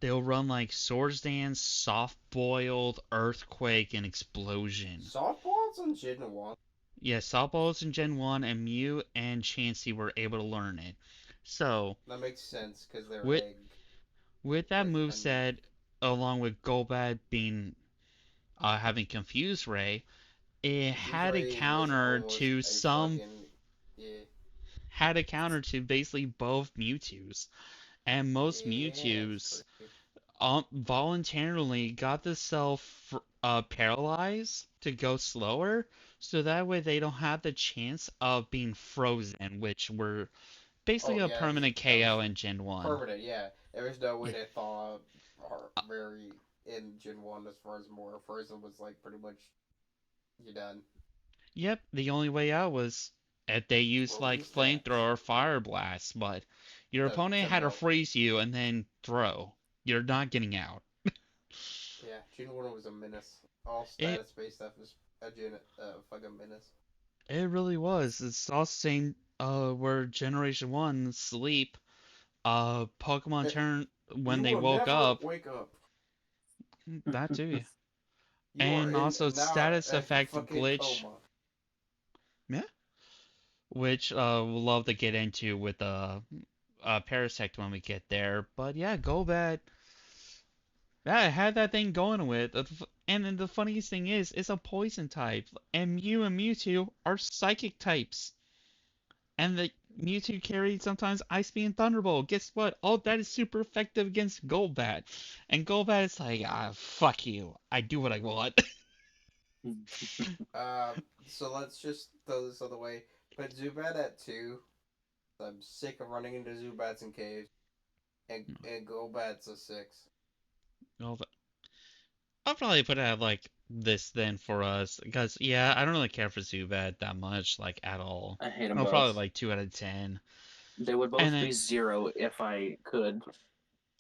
C: they'll run, like, Swords Dance, Soft Boiled, Earthquake, and Explosion.
A: Softballs in Gen 1.
C: Yeah, softballs in Gen 1, and Mew and Chansey were able to learn it. So,
A: That makes sense because they're
C: with
A: egg.
C: with that
A: Like,
C: move set, along with Golbat being having Confused Ray, it
A: Confuse
C: had a
A: Ray was
C: counter
A: almost
C: to
A: a
C: some
A: fucking. Yeah.
C: had a counter to basically both Mewtwo's, and most
A: Yeah, that's
C: Mewtwo's
A: true.
C: voluntarily got themselves paralyzed to go slower, so that way they don't have the chance of being frozen, which were basically
A: Oh,
C: a
A: yeah,
C: permanent
A: that was
C: KO in Gen 1.
A: permanent, yeah. There was no way
C: Yeah.
A: to thaw or very in Gen 1 as far as more. Frozen was like pretty much you're done.
C: Yep, the only way out was if they used like
A: Rolling stacks.
C: flamethrower or fire blast, but your opponent
A: To
C: had to
A: melt.
C: freeze you and then throw. You're not getting out.
A: Yeah, Gen 1 was a menace. All
C: It
A: status based stuff is a fucking menace.
C: it really was. It's also saying where Generation 1 sleep, Pokemon turn when
A: You
C: they
A: will
C: woke
A: never
C: up,
A: wake up.
C: that too.
A: You are
C: And
A: in
C: also
A: now
C: status
A: a
C: effect
A: fucking
C: glitch,
A: coma.
C: yeah, which we'll love to get into with Parasect when we get there. But yeah, Golbat. Yeah, I had that thing going with. And then the funniest thing is, it's a poison type. And Mew and Mewtwo are psychic types. And the Mewtwo carried sometimes Ice Beam and Thunderbolt. Guess what? All that is super effective against Golbat. And Golbat is like, fuck you. I do what I want.
A: So let's just throw this other way. Put Zubat at 2. I'm sick of running into Zubats in caves. And Golbat's a 6.
C: Golbat. I'll probably put it at like this then for us. Because, yeah, I don't really care for Zubat that much, like, at all.
B: I hate them
C: I'll probably
B: both.
C: like 2 out of 10.
B: They would
C: And
B: both be
C: then
B: 0 if I could.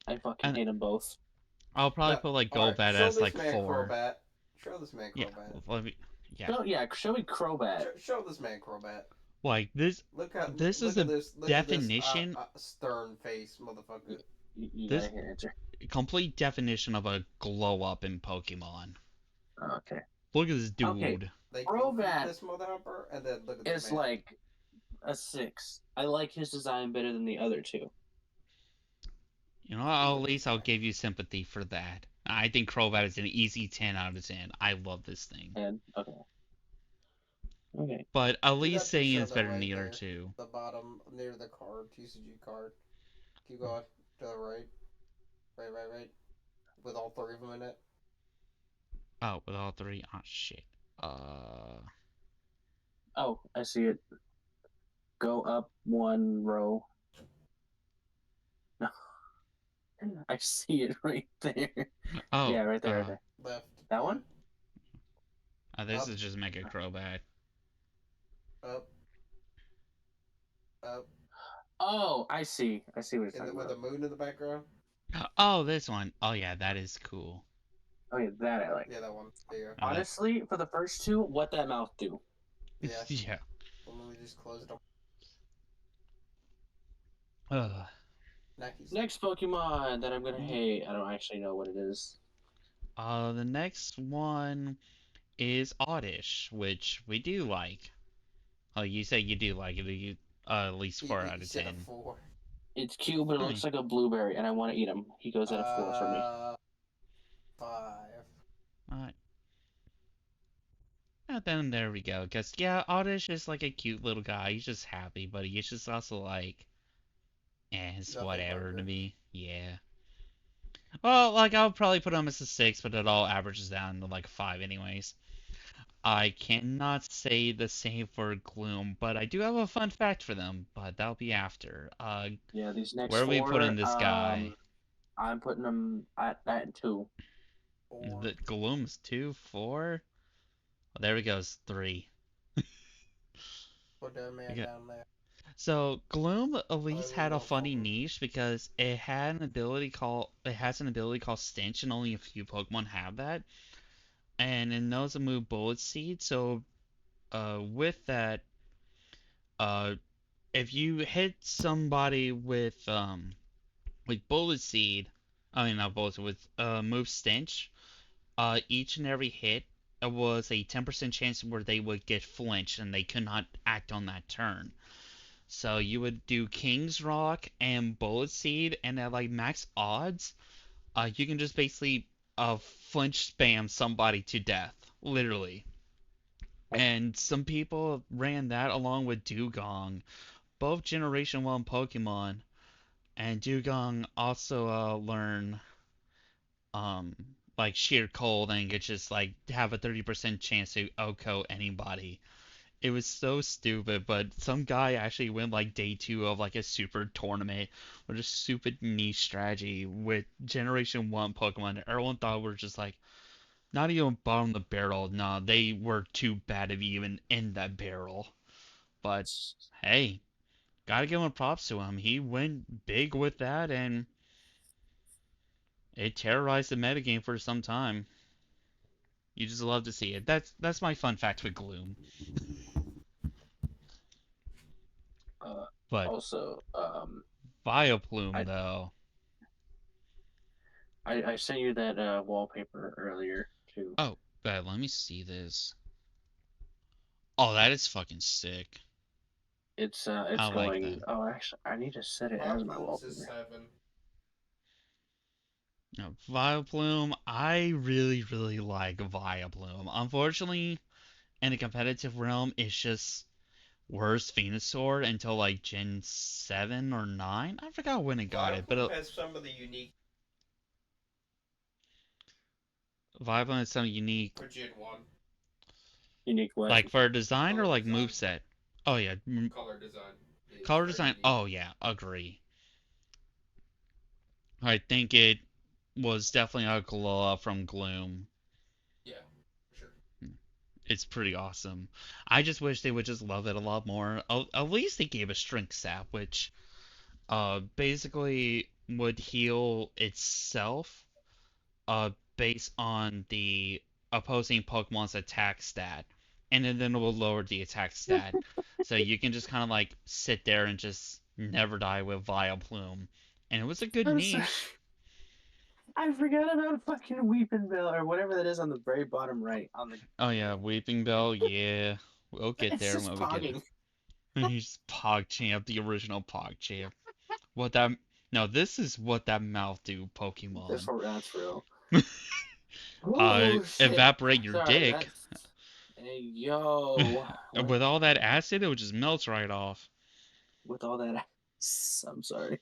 B: I fucking
C: and
B: hate them both.
C: I'll probably
A: No,
C: put like
A: alright,
C: Golbat
A: show
C: as
A: this
C: like
A: man
C: 4.
A: Crobat. Show this man
C: Yeah,
A: Crobat.
C: let me, yeah.
B: No, yeah, show me Crobat.
A: Show this man Crobat.
C: Like this is
A: Look at
C: the
A: this
C: definition.
A: stern face motherfucker.
B: You
C: This
B: gotta hit enter.
C: complete definition of a glow up in Pokemon.
B: Okay.
C: Look at this
B: Okay.
C: dude.
A: They
B: Crobat
A: this motherfucker and then look at this
B: It's
A: man.
B: like a 6. I like his design better than the other two.
C: You know, at least I'll give you sympathy for that. I think Crobat is an easy 10 out of 10. I love this thing.
B: And okay. Okay.
C: But at
A: Do
C: least
A: that
C: saying
A: picture
C: it's
A: on
C: better than
A: right
C: the other
A: there.
C: two.
A: The bottom near the card, TCG card. Keep going to the right. Right. With all 3 of them in it.
C: Oh, with all 3? Oh, shit. Uh,
B: Oh, I see it. Go up 1 row. No. I see it right there.
C: oh,
B: Yeah, right there, right there.
A: Left.
B: That one?
C: This
A: Up.
C: is just Mega Crobat.
A: Up.
B: Oh, I see. I see what you're talking
A: With
B: about.
A: the moon in the background.
C: Oh, this one. Oh, yeah, that is cool.
B: Oh yeah, that I like.
A: Yeah, that one. There you go.
B: Honestly, for the first 2, what that mouth do?
A: Yeah.
C: Yeah.
A: Well, let me just close it up.
C: Ugh.
B: Next Pokemon that I'm gonna hate. I don't actually know what it is.
C: The next one is Oddish, which we do like. Oh, you say you do like it. You at least 4 out
A: He
C: of
A: said a
C: 10.
A: 4.
B: It's cute, but it
C: I
B: looks
C: mean,
B: like a blueberry, and I want to eat him. He goes at a 4 for me.
A: 5.
C: uh, then there we go. Cause yeah, Oddish is like a cute little guy. He's just happy, but he's just also like, it's
A: Nothing
C: whatever to
A: burger.
C: me. Yeah. Well, like I'll probably put him as a 6, but it all averages down to like a 5 anyways. I cannot say the same for Gloom, but I do have a fun fact for them, but that'll be after.
B: Yeah, these
C: Where
B: next
C: are we putting
B: four,
C: this guy?
B: I'm putting them at two.
A: Four.
C: The Gloom's 2, 4? Oh, there we go, it's 3.
A: Put that man
C: Okay.
A: down there.
C: So Gloom at
A: I
C: least
A: will
C: had a
A: vote for
C: funny
A: him.
C: niche because it has an ability called Stench, and only a few Pokemon have that. And it knows to move Bullet Seed, so with that, uh if you hit somebody with Bullet Seed, I mean not Bullet Seed, with move Stench, each and every hit was a 10% chance where they would get flinched and they could not act on that turn. So you would do King's Rock and Bullet Seed, and at like max odds, you can just basically flinch spam somebody to death, literally. And some people ran that along with Dugong, both Generation 1 Pokemon. And Dugong also learn um like sheer cold and could just like have a 30% chance to OHKO anybody. It was so stupid, but some guy actually went like day 2 of like a super tournament with a stupid niche strategy with Generation 1 Pokemon. Everyone thought were just like not even bottom of the barrel. Nah, they were too bad to be even in that barrel. But hey, gotta give him props to him. He went big with that and it terrorized the metagame for some time. You just love to see it. That's my fun fact with Gloom.
B: Uh,
C: But
B: also,
C: Vileplume
B: I
C: though.
B: I sent you that wallpaper earlier too.
C: Oh, God, let me see this. Oh, that is fucking sick. I
B: It's
C: like
B: going.
C: that.
B: Oh, actually, I need to set it as my
A: Vileplume's a
B: wallpaper.
A: 7.
C: No, Vileplume, I really, really like Vileplume. Unfortunately, in the competitive realm, it's just worse Venusaur until like Gen 7 or 9. I forgot when it got it, but
A: Vileplume has some of the unique
C: Vileplume is something unique.
A: for Gen 1.
B: Unique what?
C: Like for design or
A: Color
C: like
A: design.
C: moveset? Oh yeah,
A: Color design is
C: color
A: very
C: design.
A: unique.
C: Oh yeah, agree. I think it was definitely a glow up from Gloom.
A: Yeah, for sure.
C: It's pretty awesome. I just wish they would just love it a lot more. At least they gave a strength sap, which basically would heal itself based on the opposing Pokemon's attack stat, and then it will lower the attack stat. So you can just kind of like sit there and just never die with Vileplume, and it was a good
B: I'm sorry.
C: niche.
B: I forgot about fucking Weeping Bell or whatever that is on the very bottom right on the.
C: Oh yeah, Weeping Bell. Yeah, we'll get
B: It's
C: there
B: just
C: when we get.
B: pogging.
C: He's PogChamp, the original PogChamp. What that? No, this is what that mouth do, Pokemon.
B: That's real. Oh shit!
C: Evaporate your
B: Sorry,
C: dick.
B: that's. Hey yo, what
C: With all that acid, it would just melt right off.
B: with all that? I'm sorry.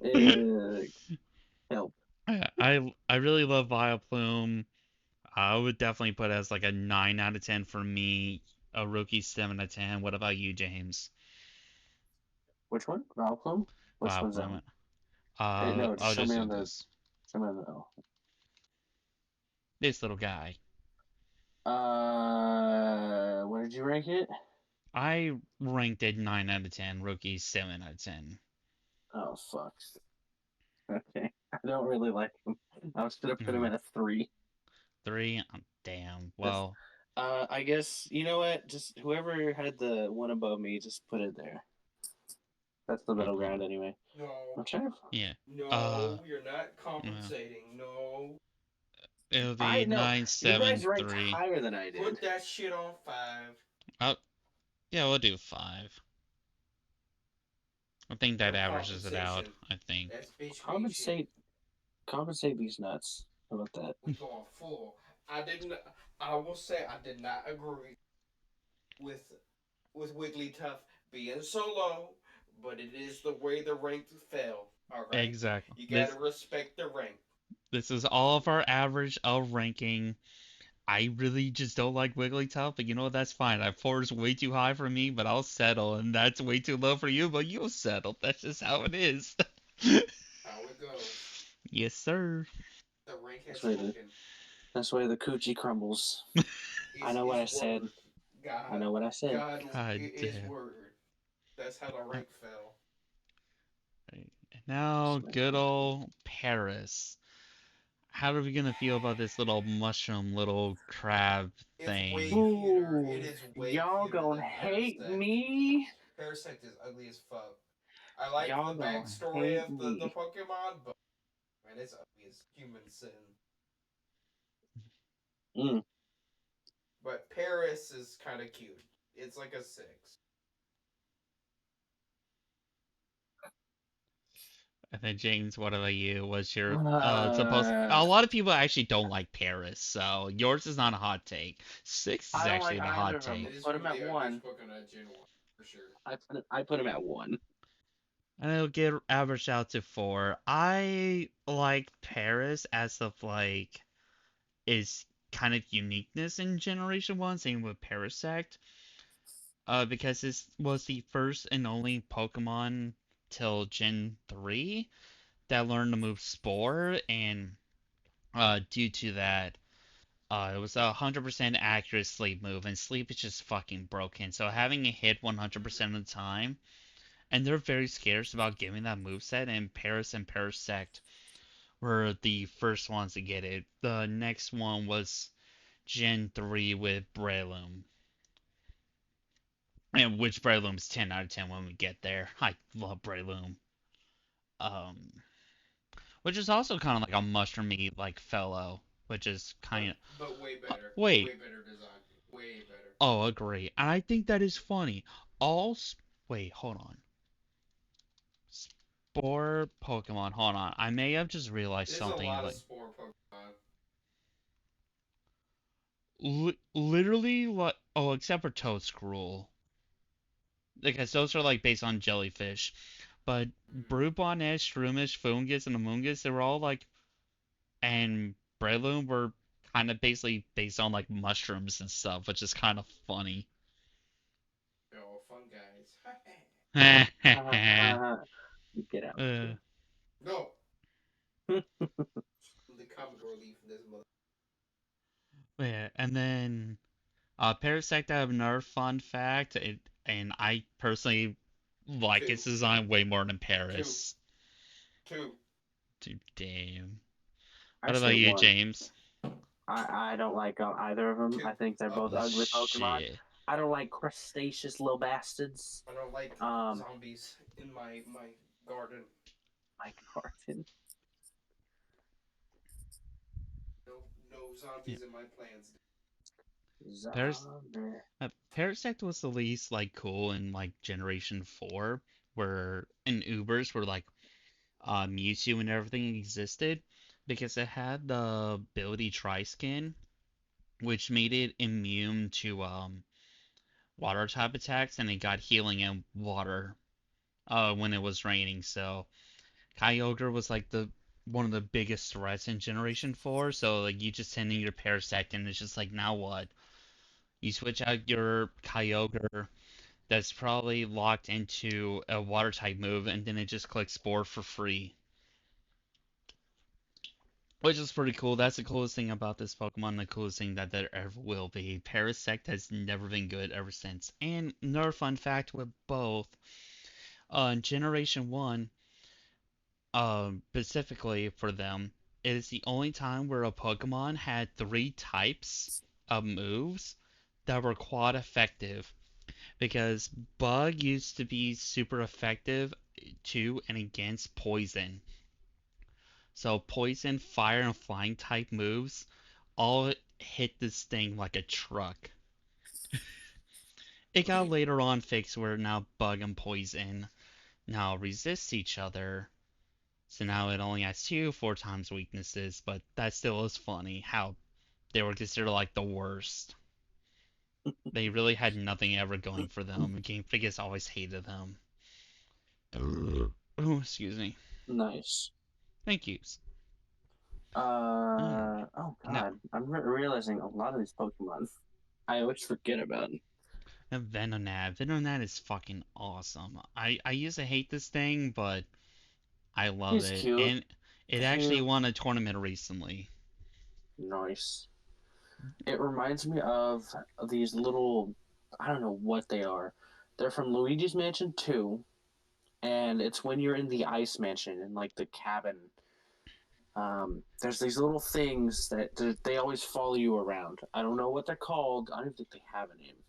B: Uh, help.
C: I really love Vileplume. I would definitely put it as like a 9 out of 10 for me. A rookie 7 out of 10. What about you, James?
B: Which one? Valplum? Which one's that one?
C: Vileplume.
B: No, just
C: I'll
B: show
C: just
B: me
C: do
B: on the.
C: this.
B: Show me on the. Oh.
C: This little guy.
B: Where did you rank it?
C: I ranked it 9 out of 10. Rookie 7 out of 10.
B: Oh fuck. Okay, I don't really like him. I was gonna put him
C: No.
B: at a 3.
C: 3? Oh, damn.
B: That's.
C: Well,
B: I guess you know what? Just whoever had the one above me, just put it there. That's the middle
C: uh-uh.
B: ground anyway.
A: No.
B: I'm trying to.
C: Yeah. Uh,
A: No, you're not
C: well,
A: compensating. No.
C: it'll
B: I
C: be
B: know
C: nine
B: you
C: seven
B: guys ranked
C: three.
B: higher than I did.
A: Put that shit on 5.
C: Oh, yeah, we'll do 5. I think that
A: No
C: averages it out.
A: compensation.
C: I think.
A: That's bitch made shit.
B: Compensate, compensate these nuts. How about that?
A: We going full. I didn't. I will say I did not agree with Wigglytuff being so low, but it is the way the rank fell. All right,
C: Exactly.
A: you
C: This
A: gotta respect the rank.
C: this is all of our average of ranking. I really just don't like Wigglytuff, but you know what? That's fine. That four is way too high for me, but I'll settle, and that's way too low for you, but you'll settle. That's just how it is.
A: How it goes.
C: Yes, sir.
A: The rank has
B: That's why the
A: spoken.
B: that's why the coochie crumbles. I know what
A: Is
B: I said.
A: word.
B: I
A: God,
B: know what I said.
A: God
C: God
A: is
C: damn.
A: word. That's how the rank fell.
C: Right. Now, good old Paris. How are we gonna feel about this little mushroom, little crab
A: It's way
C: thing?
A: cuter. It
B: Ooh,
A: is way
B: y'all
A: cuter
B: gonna
A: than
B: hate
A: Parasect.
B: me.
A: Parasect is ugly as fuck. I like the
B: Y'all gonna
A: backstory
B: hate
A: of the
B: me.
A: Pokemon, but man, it's ugly as human sin.
B: Mm.
A: But Paris is kind of cute. It's like a six.
C: And then James, what about you? What's your supposed?
B: Uh,
C: A lot of people actually don't like Paris, so yours is not a hot take. Six is
B: I don't
C: actually
B: like
C: the
B: either
C: hot
B: of them.
C: take.
A: It is
B: Put
A: one
B: him
A: of
B: at
A: the ugliest
B: one.
A: Pokemon Gen 1, for sure.
B: I put him at one.
C: And it'll get averaged out to four. I like Paris as of like is kind of uniqueness in Generation One, same with Parasect. Because this was the first and only Pokemon till Gen 3 that learned to move Spore, and due to that, it was a 100% accurate sleep move, and sleep is just fucking broken. So having it hit 100% of the time, and they're very scarce about giving that moveset, and Paris and Parasect were the first ones to get it. The next one was Gen 3 with Breloom. And which Breloom's 10 out of 10 when we get there. I love Breloom. Um, which is also kind of like a mushroomy like fellow, which is kind
A: But way
C: of
A: better.
C: wait.
A: Way better design. Way better.
C: Oh, agree. And I think that is funny. All wait, hold on. Spore Pokemon. Hold on. I may have just realized
A: There's a
C: something
A: lot of
C: like
A: Spore Pokemon.
C: literally like oh, except for Toedscruel. Because those are like based on jellyfish. But
A: Mm.
C: Brubonish, Shroomish, Foongus, and Amoongus, they were all like and Breloom were kind of basically based on like mushrooms and stuff, which is kind of funny.
A: They're all fun guys.
B: Get out.
C: uh,
A: No. The comic relief in this mother.
C: yeah, and then Parasect, I have another fun fact, and I personally like its
A: Two.
C: design way more than
A: Two.
C: Paris.
A: Two.
C: Dude, damn.
B: I
C: What about
B: say
C: you,
B: one.
C: James?
B: I don't like either of them. I
A: Two.
B: think they're both
A: Ugly.
B: ugly Pokemon.
C: Shit.
B: I don't like crustaceous little bastards.
A: I don't like
B: Um,
A: zombies in my garden.
B: Mike Carton.
A: No, no
C: Yeah.
A: zombies in my plans.
C: Paras
B: Zombie.
C: Parasect was the least like cool in like Generation 4, where in Ubers where like Mewtwo and everything existed, because it had the ability Tri-Skin, which made it immune to water type attacks, and it got healing in water when it was raining. So Kyogre was like the one of the biggest threats in Generation 4. So like you just send in your Parasect, and it's just like now what? You switch out your Kyogre that's probably locked into a water type move, and then it just clicks Spore for free. Which is pretty cool. That's the coolest thing about this Pokemon, the coolest thing that there ever will be. Parasect has never been good ever since. And another fun fact with both, Generation 1, specifically for them, it is the only time where a Pokemon had three types of moves that were quad effective. Because Bug used to be super effective to and against Poison. So Poison, Fire, and Flying type moves all hit this thing like a truck. It got later on fixed where now Bug and Poison now resist each other. So now it only has two 4 times weaknesses, but that still is funny how they were considered like the worst. They really had nothing ever going for them. Game Freak always hated them. Oh, excuse me.
B: Nice.
C: Thank you.
B: Oh
C: Now,
B: god, I'm realizing a lot of these Pokemon I always forget about.
C: Venonat. Venonat is fucking awesome. I used to hate this thing, but I love
B: He's
C: it.
B: cute.
C: And it actually
B: Cute.
C: won a tournament recently.
B: Nice. It reminds me of these little, I don't know what they are. They're from Luigi's Mansion 2, and it's when you're in the Ice Mansion in like the cabin. There's these little things that they always follow you around. I don't know what they're called. I don't even think they have a name,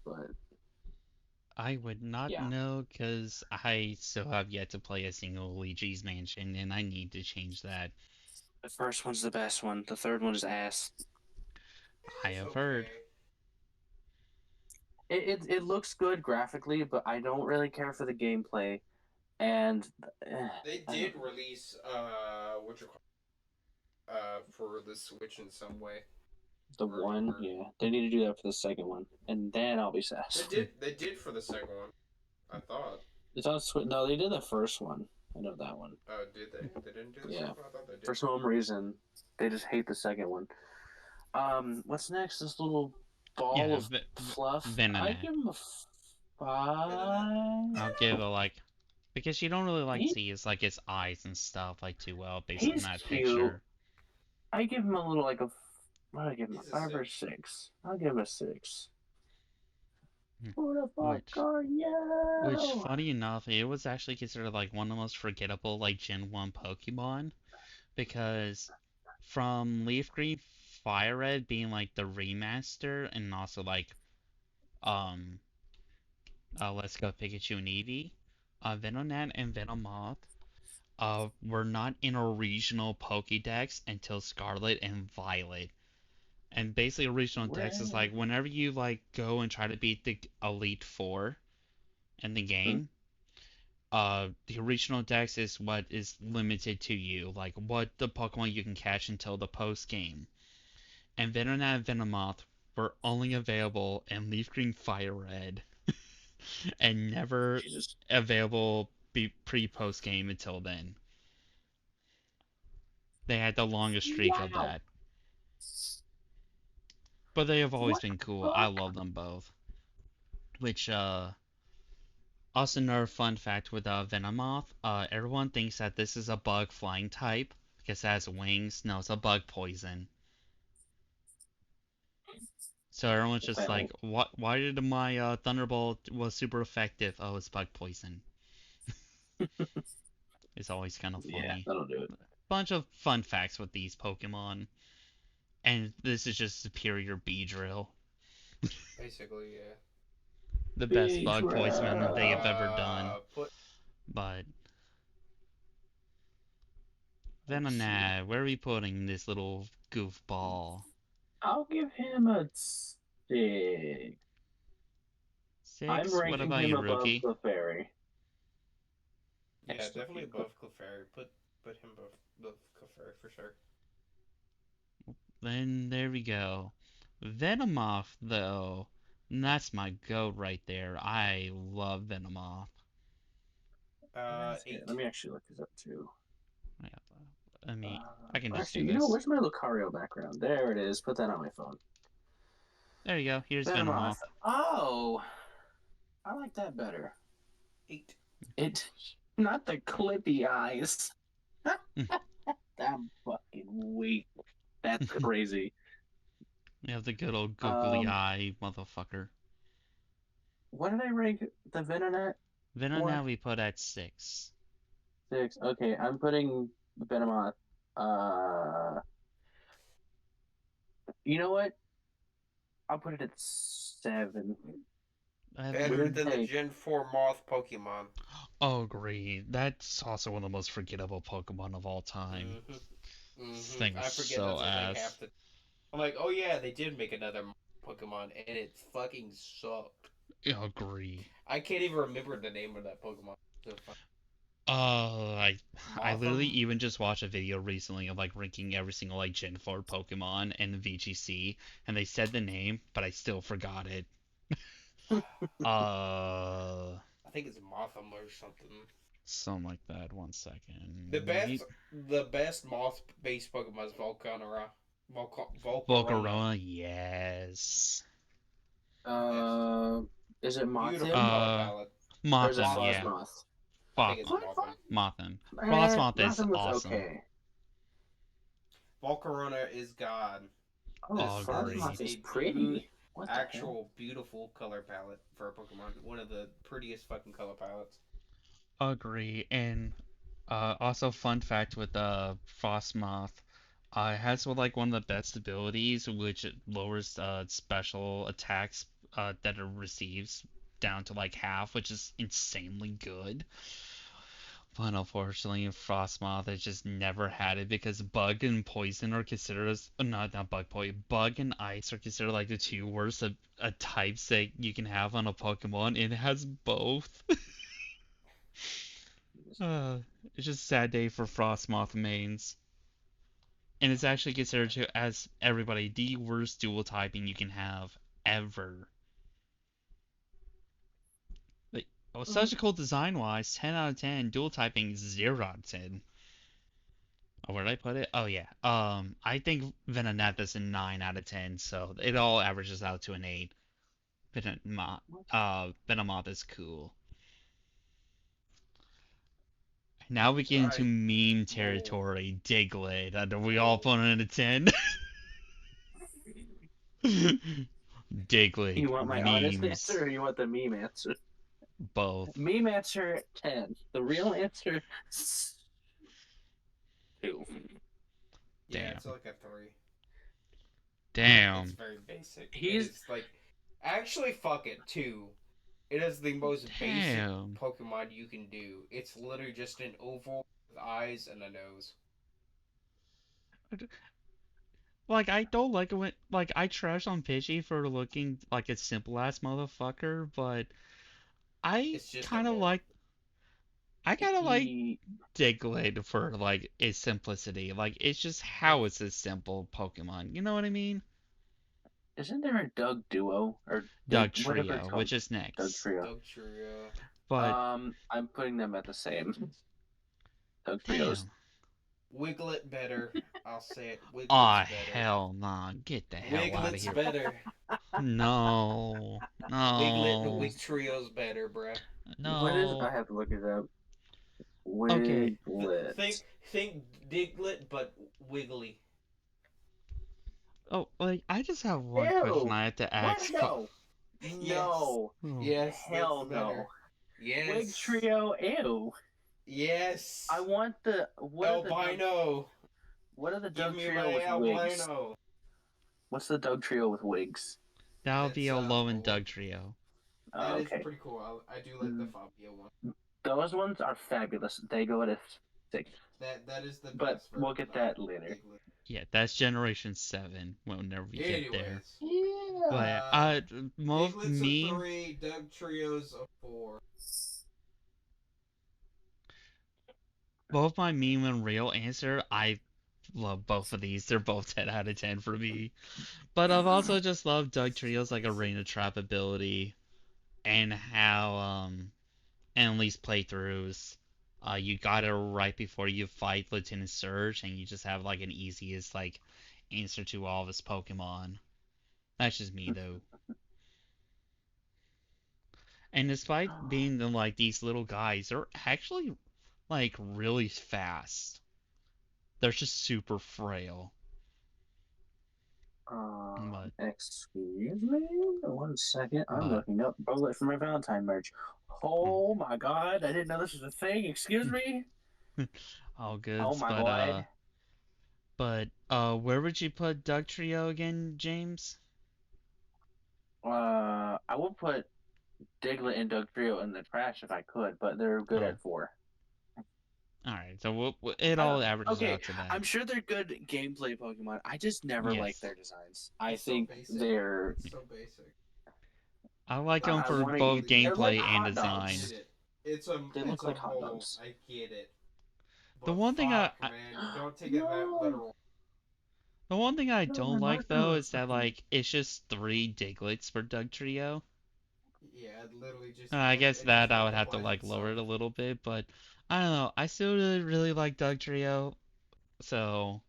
B: but
C: I would not
B: yeah,
C: know because I still have yet to play a single Luigi's Mansion, and I need to change that.
B: the first one's the best one. The third one is ass.
C: I
A: It's
C: have heard.
A: okay.
B: It looks good graphically, but I don't really care for the gameplay. And
A: They
B: I don't
A: did release what you call for the Switch in some way.
B: the
A: I
B: one,
A: remember.
B: yeah, they need to do that for the second one, and then I'll be
A: They
B: satisfied.
A: did. They did for the second one. I thought.
B: It's on Switch. No, they did the first one. I know that one.
A: Oh, did they? They didn't do the
B: Yeah,
A: second one. I thought they
B: for
A: did.
B: some reason, they just hate the second one. What's next? This little ball
C: Yeah,
B: of fluff. I
C: Venonat.
B: give him a
A: Venonat.
B: 5.
C: I'll give it like because you don't really like
B: He,
C: see his like his eyes and stuff like too well based on
B: he's
C: that
B: cute.
C: picture.
B: I give him a little like a. What do I give him? A
A: He's a
B: 5 or
A: six.
B: 6? I'll give him a 6.
C: Hmm.
B: Who the fuck
C: Which
B: are
C: which
B: you?
C: funny enough, it was actually considered like one of the most forgettable like Gen 1 Pokemon because from Leaf Green Fire Red being like the remaster and also like um Let's Go Pikachu and Eevee, Venonat and Venomoth were not in a regional Pokédex until Scarlet and Violet. And basically, regional dex is
B: Where?
C: like whenever you like go and try to beat the Elite Four in the
B: Hmm?
C: game, the regional dex is what is limited to you, like what the Pokemon you can catch until the post game. And Venonat and Venomoth were only available in Leaf Green Fire Red, and never
B: Jesus.
C: available pre post game until then. They had the longest streak of
B: Wow.
C: that. But they have always
B: What
C: been
B: the
C: cool. I
B: fuck?
C: love them both. Which also another fun fact with Venomoth, everyone thinks that this is a bug flying type because it has wings. No, it's a bug poison. So everyone's just
B: Well,
C: like, what? Why did my Thunderbolt was super effective? Oh, it's bug poison. It's always kind of
B: yeah,
C: funny.
B: that'll do it.
C: Bunch of fun facts with these Pokemon, and this is just superior Beedrill,
A: Basically, yeah.
C: the best
B: Big
C: bug poison they have ever done.
A: Put
C: But
B: Let's see.
C: Venonat, where are we putting this little goofball?
B: I'll give him a 6. I'm
C: 6? What
B: ranking
C: about
B: him
C: you,
B: above
C: rookie?
B: Clefairy.
A: yeah,
B: Extra
A: definitely
B: cute.
A: above Clefairy. Put him above Clefairy for sure.
C: Then there we go. Venomoth, though, that's my goat right there. I love Venomoth.
B: Where's it? Let
A: Eight.
B: me actually look this up too.
C: Yeah, I mean, I can just do
B: Actually,
C: this.
B: where's my Lucario background? There it is. Put that on my phone.
C: There you go. Here's
B: Venomoth.
C: Venomoth.
B: Oh, I like that better.
A: Eight.
B: It, not the clippy eyes. I'm fucking weak. That's crazy.
C: You have the good old googly
B: Um,
C: eye motherfucker.
B: what did I rank the Venonat for?
C: Venonat we put at 6.
B: 6. Okay, I'm putting Venomoth. Uh, you know what? I'll put it at 7.
A: Better
B: Weird
A: than the
C: Then...
B: take.
A: Gen 4 Moth Pokemon.
C: Oh, agree. That's also one of the most forgettable Pokemon of all time. This
A: Mm-hmm.
C: thing is
A: I forget
C: so
A: that's like
C: ass.
A: half the. I'm like, oh yeah, they did make another Pokemon, and it fucking sucked.
C: Yeah, agree.
A: I can't even remember the name of that Pokemon. So
C: I literally
A: Motham.
C: even just watched a video recently of like ranking every single like Gen 4 Pokemon in the VGC, and they said the name, but I still forgot it. Uh,
A: I think it's Motham or something.
C: Something like that. One
A: The
C: second.
A: best, the best moth-based Pokemon is Volcanora. Volcarona.
C: Volcarona, yes.
A: Best.
B: Uh, is it
A: Beautiful
B: Mothim
A: color
C: Uh,
A: palette.
B: or is it
C: Mothim,
A: Motham.
C: yeah.
B: Frostmoth?
A: I think it's
C: Mothim.
A: Motham.
C: Mothim. Frostmoth is
B: Mothim was
C: awesome.
B: okay.
A: Volcarona is God.
B: Oh,
A: That is
C: Agreed.
B: Frostmoth is
A: a
B: pretty. What the hell?
A: actual beautiful color palette for a Pokemon. One of the prettiest fucking color palettes.
C: Agree. And also, fun fact with Frostmoth, it has like one of the best abilities, which it lowers special attacks that it receives down to like half, which is insanely good. But unfortunately, Frostmoth has just never had it because Bug and Poison are considered as not Bug Poison. Bug and Ice are considered like the two worst types that you can have on a Pokemon. And it has both. uh, it's just a sad day for Frostmoth mains. And it's actually considered to, as everybody, the worst dual typing you can have ever. Like, it was such a cool design wise, 10 out of 10. Dual typing 0 out of 10. Oh, where did I put it? Oh yeah. I think Venonat is a 9 out of 10, so it all averages out to an 8. Venomoth, Venomoth is cool. Now we get into
A: Alright.
C: meme
A: Well,
C: territory. Diglett. Are we all
A: well,
C: putting it a 10? Diglett
B: You want my honest answer
C: memes.
B: or you want the meme answer?
C: Both.
B: Meme answer 10. The real answer 2.
A: yeah,
C: Damn.
A: it's like a 3. It's
C: Damn.
A: very basic. It
B: He's
A: is like, actually, fuck it, 2. It is the most basic
C: Damn.
A: Pokemon you can do. It's literally just an oval with eyes and a nose.
C: Like, I don't like it when, like, I trash on Pidgey for looking like a simple ass motherfucker, but I
A: It's just a
C: kind of
A: book.
C: like, I kind of like
B: he
C: Diglett for, like, its simplicity. Like, it's just
A: Like,
C: how it's a simple Pokemon. You know what I mean?
B: isn't there a Doug duo or
C: Doug
B: whatever it's
C: Trio,
B: called?
C: which is
B: Doug
C: next.
B: trio.
A: Doug Trio.
C: But,
B: I'm putting them at the same. Doug trios.
C: damn.
A: Wiglet better. I'll say it. Wiglet's
C: Aw,
A: better.
C: hell nah. Get the hell out of
A: Wiglet's
C: here.
A: better.
C: No.
A: Wiglet and
C: No.
A: Wig Trio's better, bruh.
B: What is? I
C: No.
B: have to look it up.
C: Okay.
A: Think
B: Wiglet.
A: think Diglett, but wiggly.
C: Oh, like, I just have one question
B: Ew.
C: I have to
B: What?
C: ask.
B: No.
A: Yes.
B: No.
C: Oh.
A: Yes, that's
B: Hell no.
A: better. Yes.
B: Wig trio. Ew.
A: Yes.
B: I want the
A: Albino.
B: what are the
A: Give
B: Doug
A: me
B: trio
A: my
B: with wigs?
A: albino.
B: What's the Doug trio with wigs?
C: That would be
A: That's
C: a low and
A: well,
C: Doug trio.
A: that
B: Oh,
A: is
B: okay.
A: pretty cool. I do like the Fabio one.
B: Those ones are fabulous. They go at a 6.
A: That is the
B: But
A: best
B: we'll
A: version
B: get
A: of
B: that later.
A: Diglett.
C: Yeah, that's Generation 7 whenever we get there.
A: Anyways,
B: Yeah.
C: But, most
A: Diglett's a
C: meme,
A: 3, Doug Trio's a 4.
C: both my meme and real answer, I love both of these. They're both 10 out of 10 for me. But I've also just loved Doug Trio's, like, Arena Trap ability and how, and at least playthroughs, you got it right before you fight Lieutenant Surge, and you just have, like, an easiest, like, answer to all of his Pokemon. That's just me, though. And despite being the, like, these little guys, they're actually, like, really fast. They're just super frail. But
B: Excuse me? 1 second. I'm
C: but
B: looking up bullet for my Valentine merch. Oh my god, I didn't know this was a thing. Excuse me?
C: all
B: Oh
C: goods.
B: my god.
C: Where would you put Doug Trio again, James?
B: I would put Diglett and Doug Trio in the trash if I could, but they're good
C: Oh,
B: at 4.
C: all right. So it all averages
B: Okay,
C: out to that.
B: I'm sure they're good gameplay Pokemon. I just never like
C: Yes,
B: their designs. I
A: It's so
B: think
A: basic.
B: they're
A: It's so basic.
C: I like them
B: I
C: for
B: want to
C: both
B: eat. They're like
C: gameplay and
B: hot
A: I
B: dogs.
C: design.
A: get it.
B: They
A: it's
B: look
A: a
B: like hot
A: mole.
B: dogs.
A: I get it,
C: The
A: but
C: one thing
A: fuck, man, don't take it that
B: No,
A: literal.
C: the one thing I
B: no,
C: don't
B: my
C: like though
B: marker.
C: is that like it's just 3 Diglets per Doug Trio.
A: Yeah, it literally
C: I guess
A: it just
C: that I would have to
A: multiplies
C: like lower
A: itself.
C: it a little bit, but I don't know. I still really like Doug Trio, so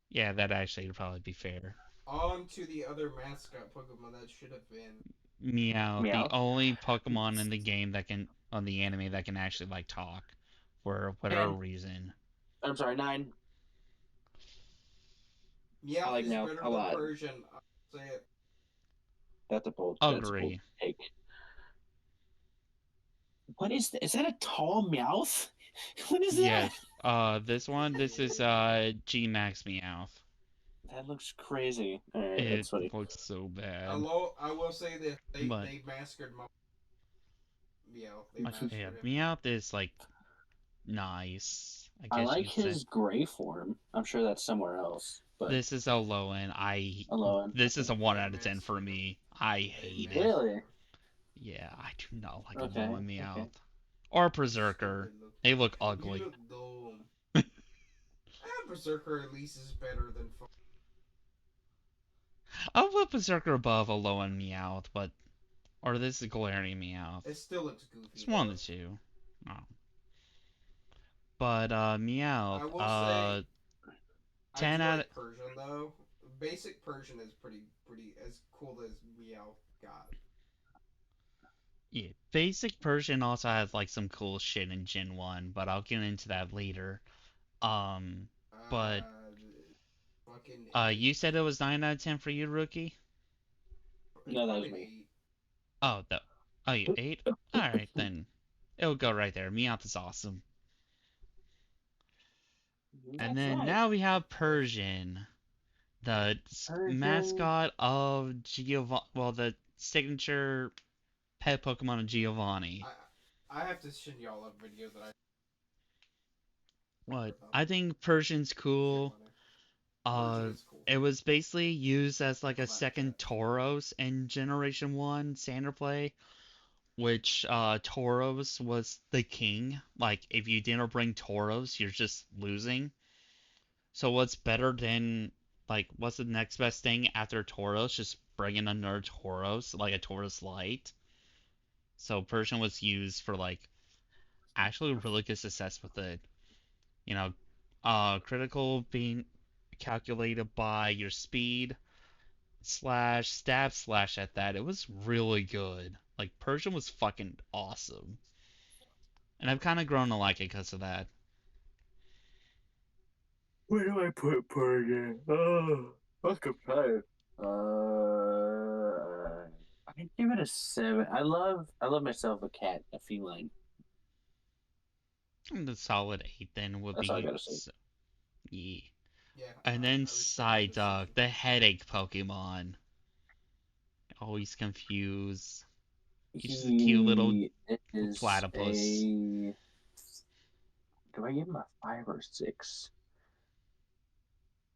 C: yeah, that actually would probably be fair.
A: On to the other mascot Pokemon that should have been.
C: Meow, the
B: Meow.
C: only Pokemon in the game that can on the anime that can actually like talk for whatever
B: 10.
C: reason.
B: I'm sorry, 9. I
A: Meowth
B: like
A: is
B: Meowth
A: better
B: a
A: than
B: lot.
A: Persian. I'll say it.
B: That's a bold
C: Agree.
B: take. What is that? Is that a tall Meowth? What is that?
C: Yes. This is
A: Yeah.
C: G Max Meowth.
B: That looks crazy. All right,
C: It
B: that's funny.
C: looks so bad.
A: Although I will say that
C: But
A: they mastered Meowth. They
B: Like he,
C: yeah,
A: mastered him.
C: Meowth is like nice. I
B: I
C: guess you
B: like
C: could say.
B: his gray form. I'm sure that's somewhere else, but
C: This is a low end.
B: Alolan.
C: This is
B: Okay.
C: a one
A: They
C: out of 10 for
A: mastered him.
C: me. I
A: They
C: hate it.
A: mastered
B: Really?
A: him.
C: Yeah, I do not like a low
B: Okay.
C: end
B: Okay.
C: Meowth. Or
A: Still,
C: Berserker. They look
A: you
C: ugly.
A: look dumb. Berserker at least is better than.
C: I'll put Berserker above a low end Meowth, but or this is Galarian Meowth.
A: It still looks goofy
C: It's one
A: though.
C: of the two. Oh. But Meowth,
A: I will say, I
C: 10
A: do
C: out of
A: like Persian though. Basic Persian is pretty as cool as Meowth got.
C: yeah, basic Persian also has like some cool shit in Gen 1, but I'll get into that later. Um, but
A: Uh, fucking eight.
C: you said it was 9 out of 10 for you, rookie?
B: No, that
A: Probably
B: was
A: an
B: me.
A: eight.
C: Oh, you 8? Alright, then. It'll go right there. Meowth is awesome. And
B: That's
C: then
B: right.
C: now we have
A: That's
C: Persian, the
B: Persian.
C: mascot of Giovanni, well, the signature pet Pokemon of Giovanni.
A: I I have to send y'all a video that I
C: What?
A: about
C: I think Persian's cool.
A: Giovanni. Persian
C: Uh,
A: is cool.
C: it was basically used as like a
A: I'm not
C: second
A: cat.
C: Tauros in Generation 1 Standard Play, which Tauros was the king. Like, if you didn't bring Tauros, you're just losing. So what's better than, like, what's the next best thing after Tauros? Just bringing another Tauros, like a Tauros Light. So Persian was used for, like, actually really good success with it. You know, critical being calculated by your speed slash stab slash at that. It was really good. Like Persian was fucking awesome, and I've kind of grown to like it because of that.
B: Where do I put Persian? Oh, fuck a player. I give it a 7. I love myself a cat, a feline.
C: And the solid 8 then would
B: That's all I
C: be
B: gotta say.
C: yeah.
A: Yeah,
C: And then
A: I respect the
C: Psyduck,
A: decision.
C: the headache Pokemon. Always confused. He's just a cute little
B: He is
C: platypus.
B: a. Do I give him a 5 or 6?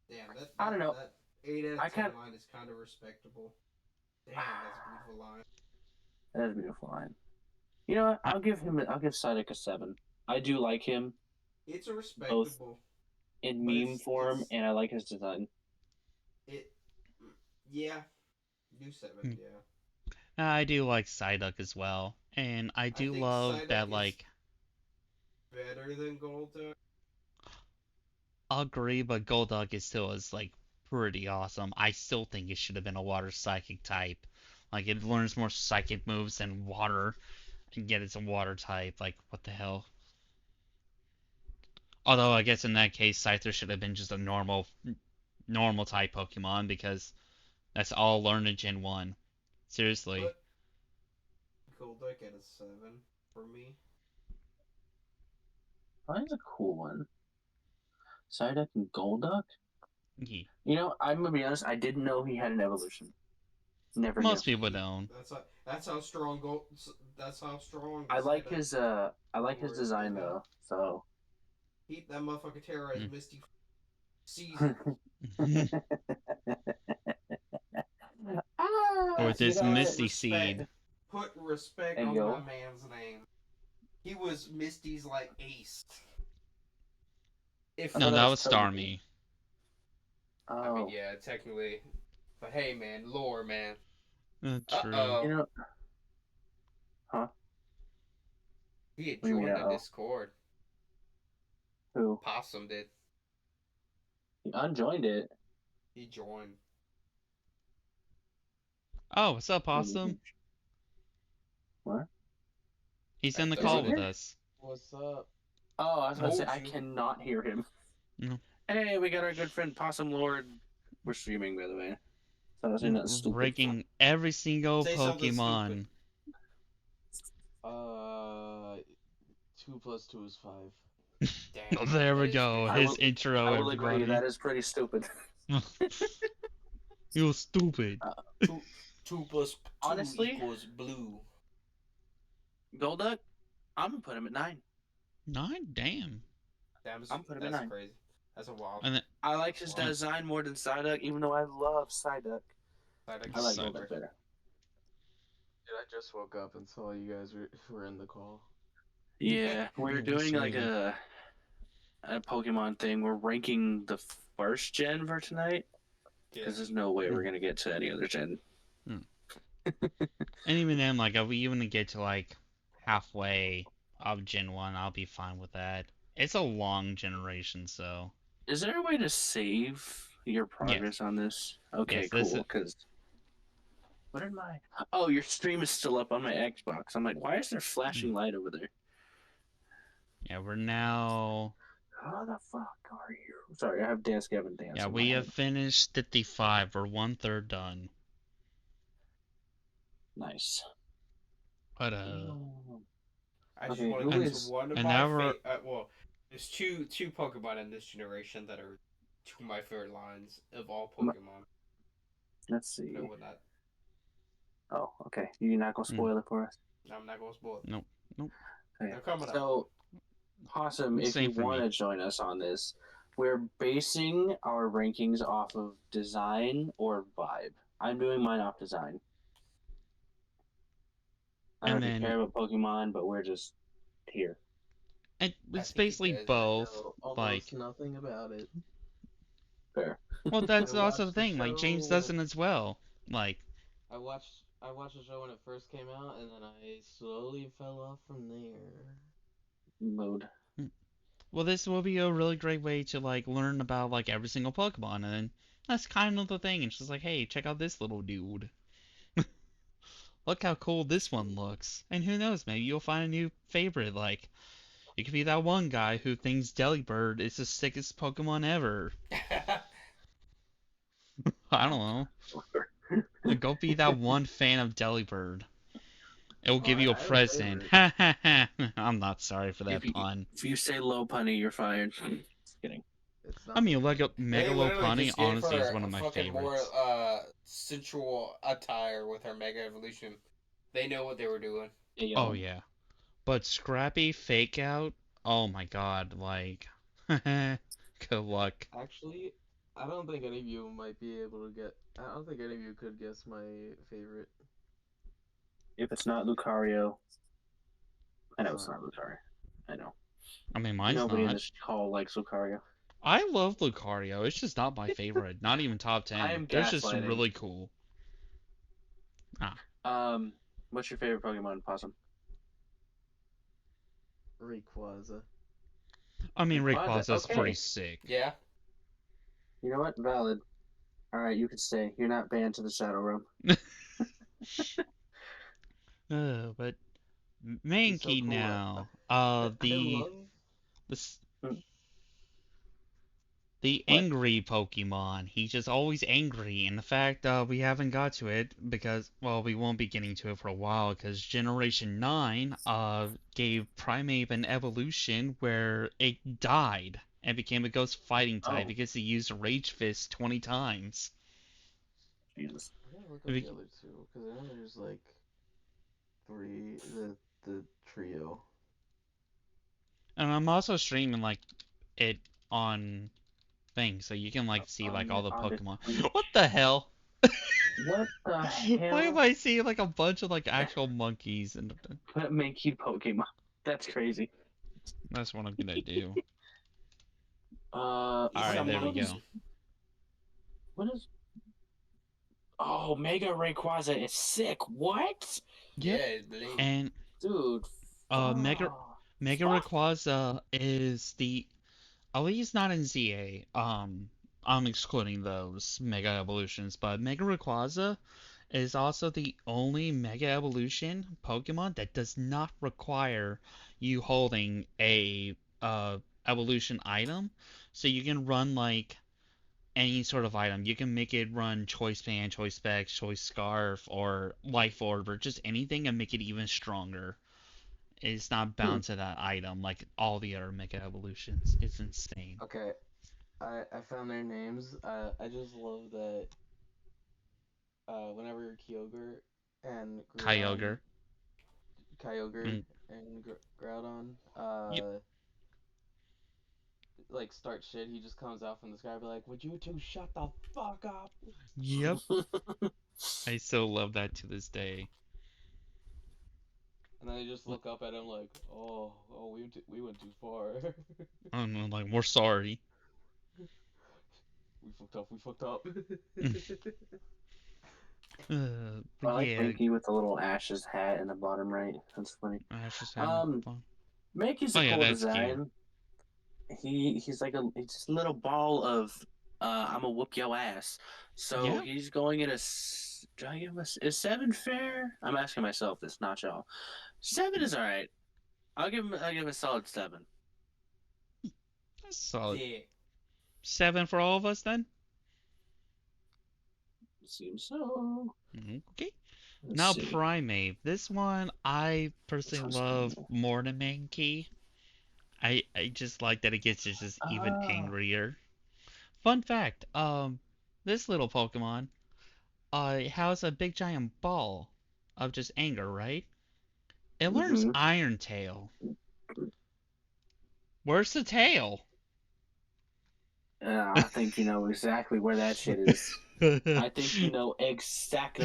A: Damn,
B: I don't know.
A: that 8 out
B: I
A: of 10
B: kind of.
A: line is kind of respectable. Damn, that's a beautiful line.
B: That is a beautiful line. You know what?
C: I,
B: I'll give Psyduck a 7. I do like him
A: It's a
B: both
A: respectable,
B: in
A: but
B: meme form,
A: it's
B: and I like his design.
A: it. Yeah, do 7.
C: hmm,
A: Yeah,
C: I do like Psyduck as well, and I
A: I
C: do
A: think
C: love
A: Psyduck
C: that
A: is
C: like
A: better than Golduck.
C: agree, but Golduck is still is like pretty awesome. I still think it should have been a water psychic type. Like it learns more psychic moves than water, and yet it's a water type. Like what the hell? Although I guess in that case, Scyther should have been just a normal type Pokemon because that's all learned in Gen 1. Seriously.
A: But Golduck at a 7 for me.
B: Mine's a cool one. Psyduck and Golduck.
C: Yeah.
B: You know, I'm gonna be honest. I didn't know he had an evolution. Never knew.
C: Most people
A: See,
C: don't.
A: that's how strong That's how strong
B: I like
A: Psyduck
B: his
A: lore is to
B: design
A: me.
B: though. So
A: That motherfucker terrorized
C: Mm.
A: Misty season.
C: With
B: you
C: this
B: know
A: Put
B: what?
C: Misty
A: respect.
C: Seed.
A: Put respect
B: And
A: on my
B: yo.
A: man's name. He was Misty's like ace. If
B: I
C: No,
B: thought that
C: that
B: was
C: was
B: Togepi.
C: Starmie.
A: I mean,
B: Oh.
A: yeah, technically, but hey, man, lore, man.
C: True.
B: You
A: Uh-oh.
B: know, huh?
A: He had
B: What do you mean,
A: joined the
B: uh-oh?
A: Discord.
B: Who?
A: Possum did.
B: He unjoined it.
A: He joined.
C: Oh, what's up,
B: What do you
C: Possum?
B: mean? What?
C: He's
A: I
C: in the
B: Is he
C: call
A: thought.
C: with
B: here?
C: us.
D: What's up?
B: Oh, I was about to say,
A: Told
B: I
A: you.
B: cannot hear him.
C: No.
B: Hey, we got our good friend Possum Lord. We're streaming, by the way. So I was saying nothing stupid.
C: Ranking every single
A: Say something stupid.
C: Pokemon.
D: 2 plus 2 is 5.
A: Damn.
C: There we
A: That is
C: go.
B: I
A: crazy.
C: His
B: will,
C: intro,
B: I will agree,
C: everybody.
B: that is pretty stupid.
C: You stupid.
A: Two, two plus two
B: Honestly?
A: equals blue.
B: Golduck, I'm going to put him at 9.
C: 9? Damn.
B: I'm putting him at
A: That's
B: 9.
A: crazy. That's a wild.
C: And then,
B: I like his
A: Wow.
B: design more than Psyduck, even though I love Psyduck. I like
C: Psyduck.
B: Golduck better.
D: Dude, I just woke up and saw you guys were in the call.
B: Yeah, we're doing like
C: Same.
B: a Pokemon thing. We're ranking the first gen for tonight because there's no way we're gonna get to any other gen.
C: And even then, like, if we even get to, like, halfway of Gen 1, I'll be fine with that. It's a long generation, so.
B: Is there a way to save your progress on this? Okay,
C: Yes, this
B: cool.
C: is.
B: Because what did my? Oh, your stream is still up on my Xbox. I'm like, why is there flashing light over there?
C: Yeah, we're now.
B: How the fuck are you? Sorry, I have Dance Gavin Dance.
C: Yeah,
B: in my
C: we
B: head.
C: have finished 55. We're 1/3 done.
B: Nice.
C: But,
A: I just
B: Okay,
A: want
B: who
A: to get to
B: is-
A: one of
C: and
A: my
C: now we're.
A: well, there's two Pokemon in this generation that are two of my favorite lines of all Pokemon.
B: Let's see.
A: No, we're not.
B: Oh, okay. You're not gonna spoil it for us.
A: I'm not gonna spoil it.
C: Nope.
B: Okay.
A: They're coming up.
B: So, Possum, if
C: Same
B: you
C: for me.
B: want to join us on this, we're basing our rankings off of design or vibe. I'm doing mine off design. I don't
C: And
B: know if you
C: then.
B: care about Pokemon, but we're just here.
C: And
A: I
C: it's
A: think he
C: basically
A: does.
C: both.
D: Know almost
C: Like.
D: nothing about it.
B: Fair.
C: Well, that's
D: I
C: also the
D: watched the
C: thing. Like, James
D: show when
C: doesn't as well. Like.
D: I watched the show when it first came out, and then I slowly fell off from there.
B: Mode.
C: Well, this will be a really great way to, like, learn about, like, every single Pokemon. And then that's kind of the thing. It's just like, hey, check out this little dude. Look how cool this one looks. And who knows, maybe you'll find a new favorite. Like, it could be that one guy who thinks Delibird is the sickest Pokemon ever. I don't know. Like, go be that one fan of Delibird. It will give you a
D: I have a
C: present.
D: favorite.
C: Ha ha ha. I'm not sorry for that
B: If you,
C: pun.
B: if you say low punny, you're fired. Just kidding.
D: It's not.
C: I mean, like,
A: They literally
C: Megalopunny
A: just gave
C: honestly is
A: her
C: one
A: a
C: of my
A: fucking more
C: favorites.
A: sensual attire with her Mega Evolution. They know what they were doing.
B: Hey, yo.
C: Oh, yeah. But Scrappy Fake Out, oh my god, like, good luck.
D: Actually, I don't think any of you might be able to get. I don't think any of you could guess my favorite.
B: If it's not Lucario, I know it's
D: It's
B: not Lucario. I know.
C: I mean, mine's
B: Nobody in
C: not.
B: this call likes Lucario.
C: I love Lucario, it's just not my favorite. Not even top 10.
B: I am
C: They're just
B: gaslighting.
C: really cool.
B: What's your favorite Pokemon, Possum?
D: Rayquaza.
C: I mean,
B: Rayquaza,
C: Rayquaza's
B: okay.
C: pretty sick.
A: Yeah.
B: You know what? Valid. Alright, you can stay. You're not banned to the Shadow Realm.
C: But
D: He's so
C: Mankey
D: cool.
C: now.
D: I
C: The
D: love.
C: the
B: What?
C: angry Pokemon. He's just always angry, and the fact we haven't got to it because, well, we won't be getting to it for a while because Generation 9 gave Primeape an evolution where it died and became a ghost fighting type
B: Oh.
C: because he used Rage Fist 20 times.
B: Jesus.
D: I gotta look up
C: We-
D: the other two because I know there's like three. The trio.
C: And I'm also streaming like it on thing, so you can like see like all the
B: On the
C: Pokemon.
B: Twitch.
C: What the hell?
B: What the
C: Why am
B: hell?
C: I seeing like a bunch of like actual monkeys and
B: Make you Pokemon. That's crazy.
C: that's what I'm gonna do. All right,
A: Some
C: there we
B: What is
C: go.
A: monkey.
B: what is? Oh, Mega Rayquaza is sick. What,
C: Yep.
A: Yeah, I believe.
C: And
B: dude?
C: Mega Mega
B: Fuck.
C: Rayquaza is the at least not in ZA. I'm excluding those Mega Evolutions, but Mega Rayquaza is also the only Mega Evolution Pokemon that does not require you holding a evolution item. So you can run like any sort of item. You can make it run Choice Band, Choice Specs, Choice Scarf, or Life Orb, or just anything and make it even stronger. It's not
B: Hmm.
C: bound to that item like all the other Mega Evolutions. It's insane.
D: Okay, I found their names. I just love that. Whenever Kyogre and Groudon,
C: Kyogre.
D: Kyogre
C: Mm,
D: and Groudon,
C: yep.
D: like start shit, he just comes out from the sky, be like, "Would you two shut the fuck up?"
C: Yep. I still love that to this day.
D: And then they just look up at him like, "Oh, we went too far.
C: I'm like, we're sorry.
D: We fucked up. We fucked up."
B: I
C: But
B: like
C: yeah,
B: Mankey with the little Ash's hat in the bottom right. That's funny.
C: that's just having
B: Um,
C: fun.
B: Mankey's
C: Oh
B: a
C: yeah,
B: cool
C: that's cute.
B: design. He's like he's just a little ball of I'm gonna whoop your ass. So
C: Yeah,
B: he's going in do I give us is seven fair? I'm asking myself this, not y'all. Seven is all right. I'll give him a solid seven.
C: that's solid.
A: Yeah.
C: 7 for all of us then.
B: Seems so.
C: Okay.
B: Let's
C: Now
B: see.
C: Primate. This one I
B: This
C: personally
B: one's
C: love
B: cool.
C: more than Mankey. I just like that it gets just even
B: Ah.
C: angrier. Fun fact, this little Pokemon, it has a big giant ball of just anger, right? It learns
B: Mm-hmm.
C: Iron Tail. Where's the tail?
B: I think you know exactly where that shit is. I think you know exactly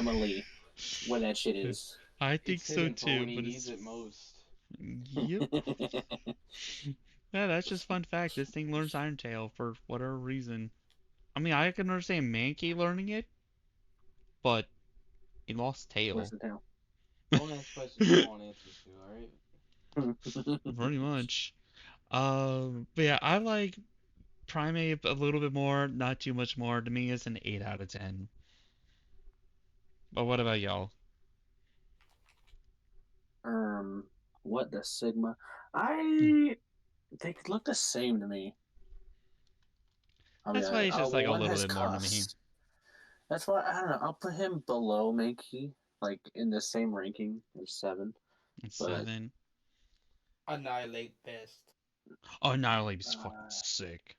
B: where that shit is.
C: I think
D: It's
C: so
D: hidden for
C: too,
D: when he
C: but
D: needs
C: it's
D: it most.
C: yep. Yeah, that's just fun fact. This thing learns Iron Tail for whatever reason. I mean, I can understand Mankey learning it, but he lost
B: Where's
C: Tail.
B: the tail?
D: Don't ask questions you don't want answers to. All right.
C: Pretty much. But yeah, I like Primate a little bit more, not too much more. To me, it's an 8 out of 10. But what about y'all?
B: um, what the Sigma?
C: Hmm.
B: They could look the same to me. I'll be
C: That's why
B: honest.
C: it's
B: Oh
C: just
B: well,
C: like a
B: one
C: little
B: has
C: bit more to me.
B: cuss. That's why I don't know. I'll put him below Mankey, like in the same ranking as seven.
C: It's
B: But
C: 7.
A: Annihilate best.
C: Oh, Annihilate is fucking
B: uh,
C: sick.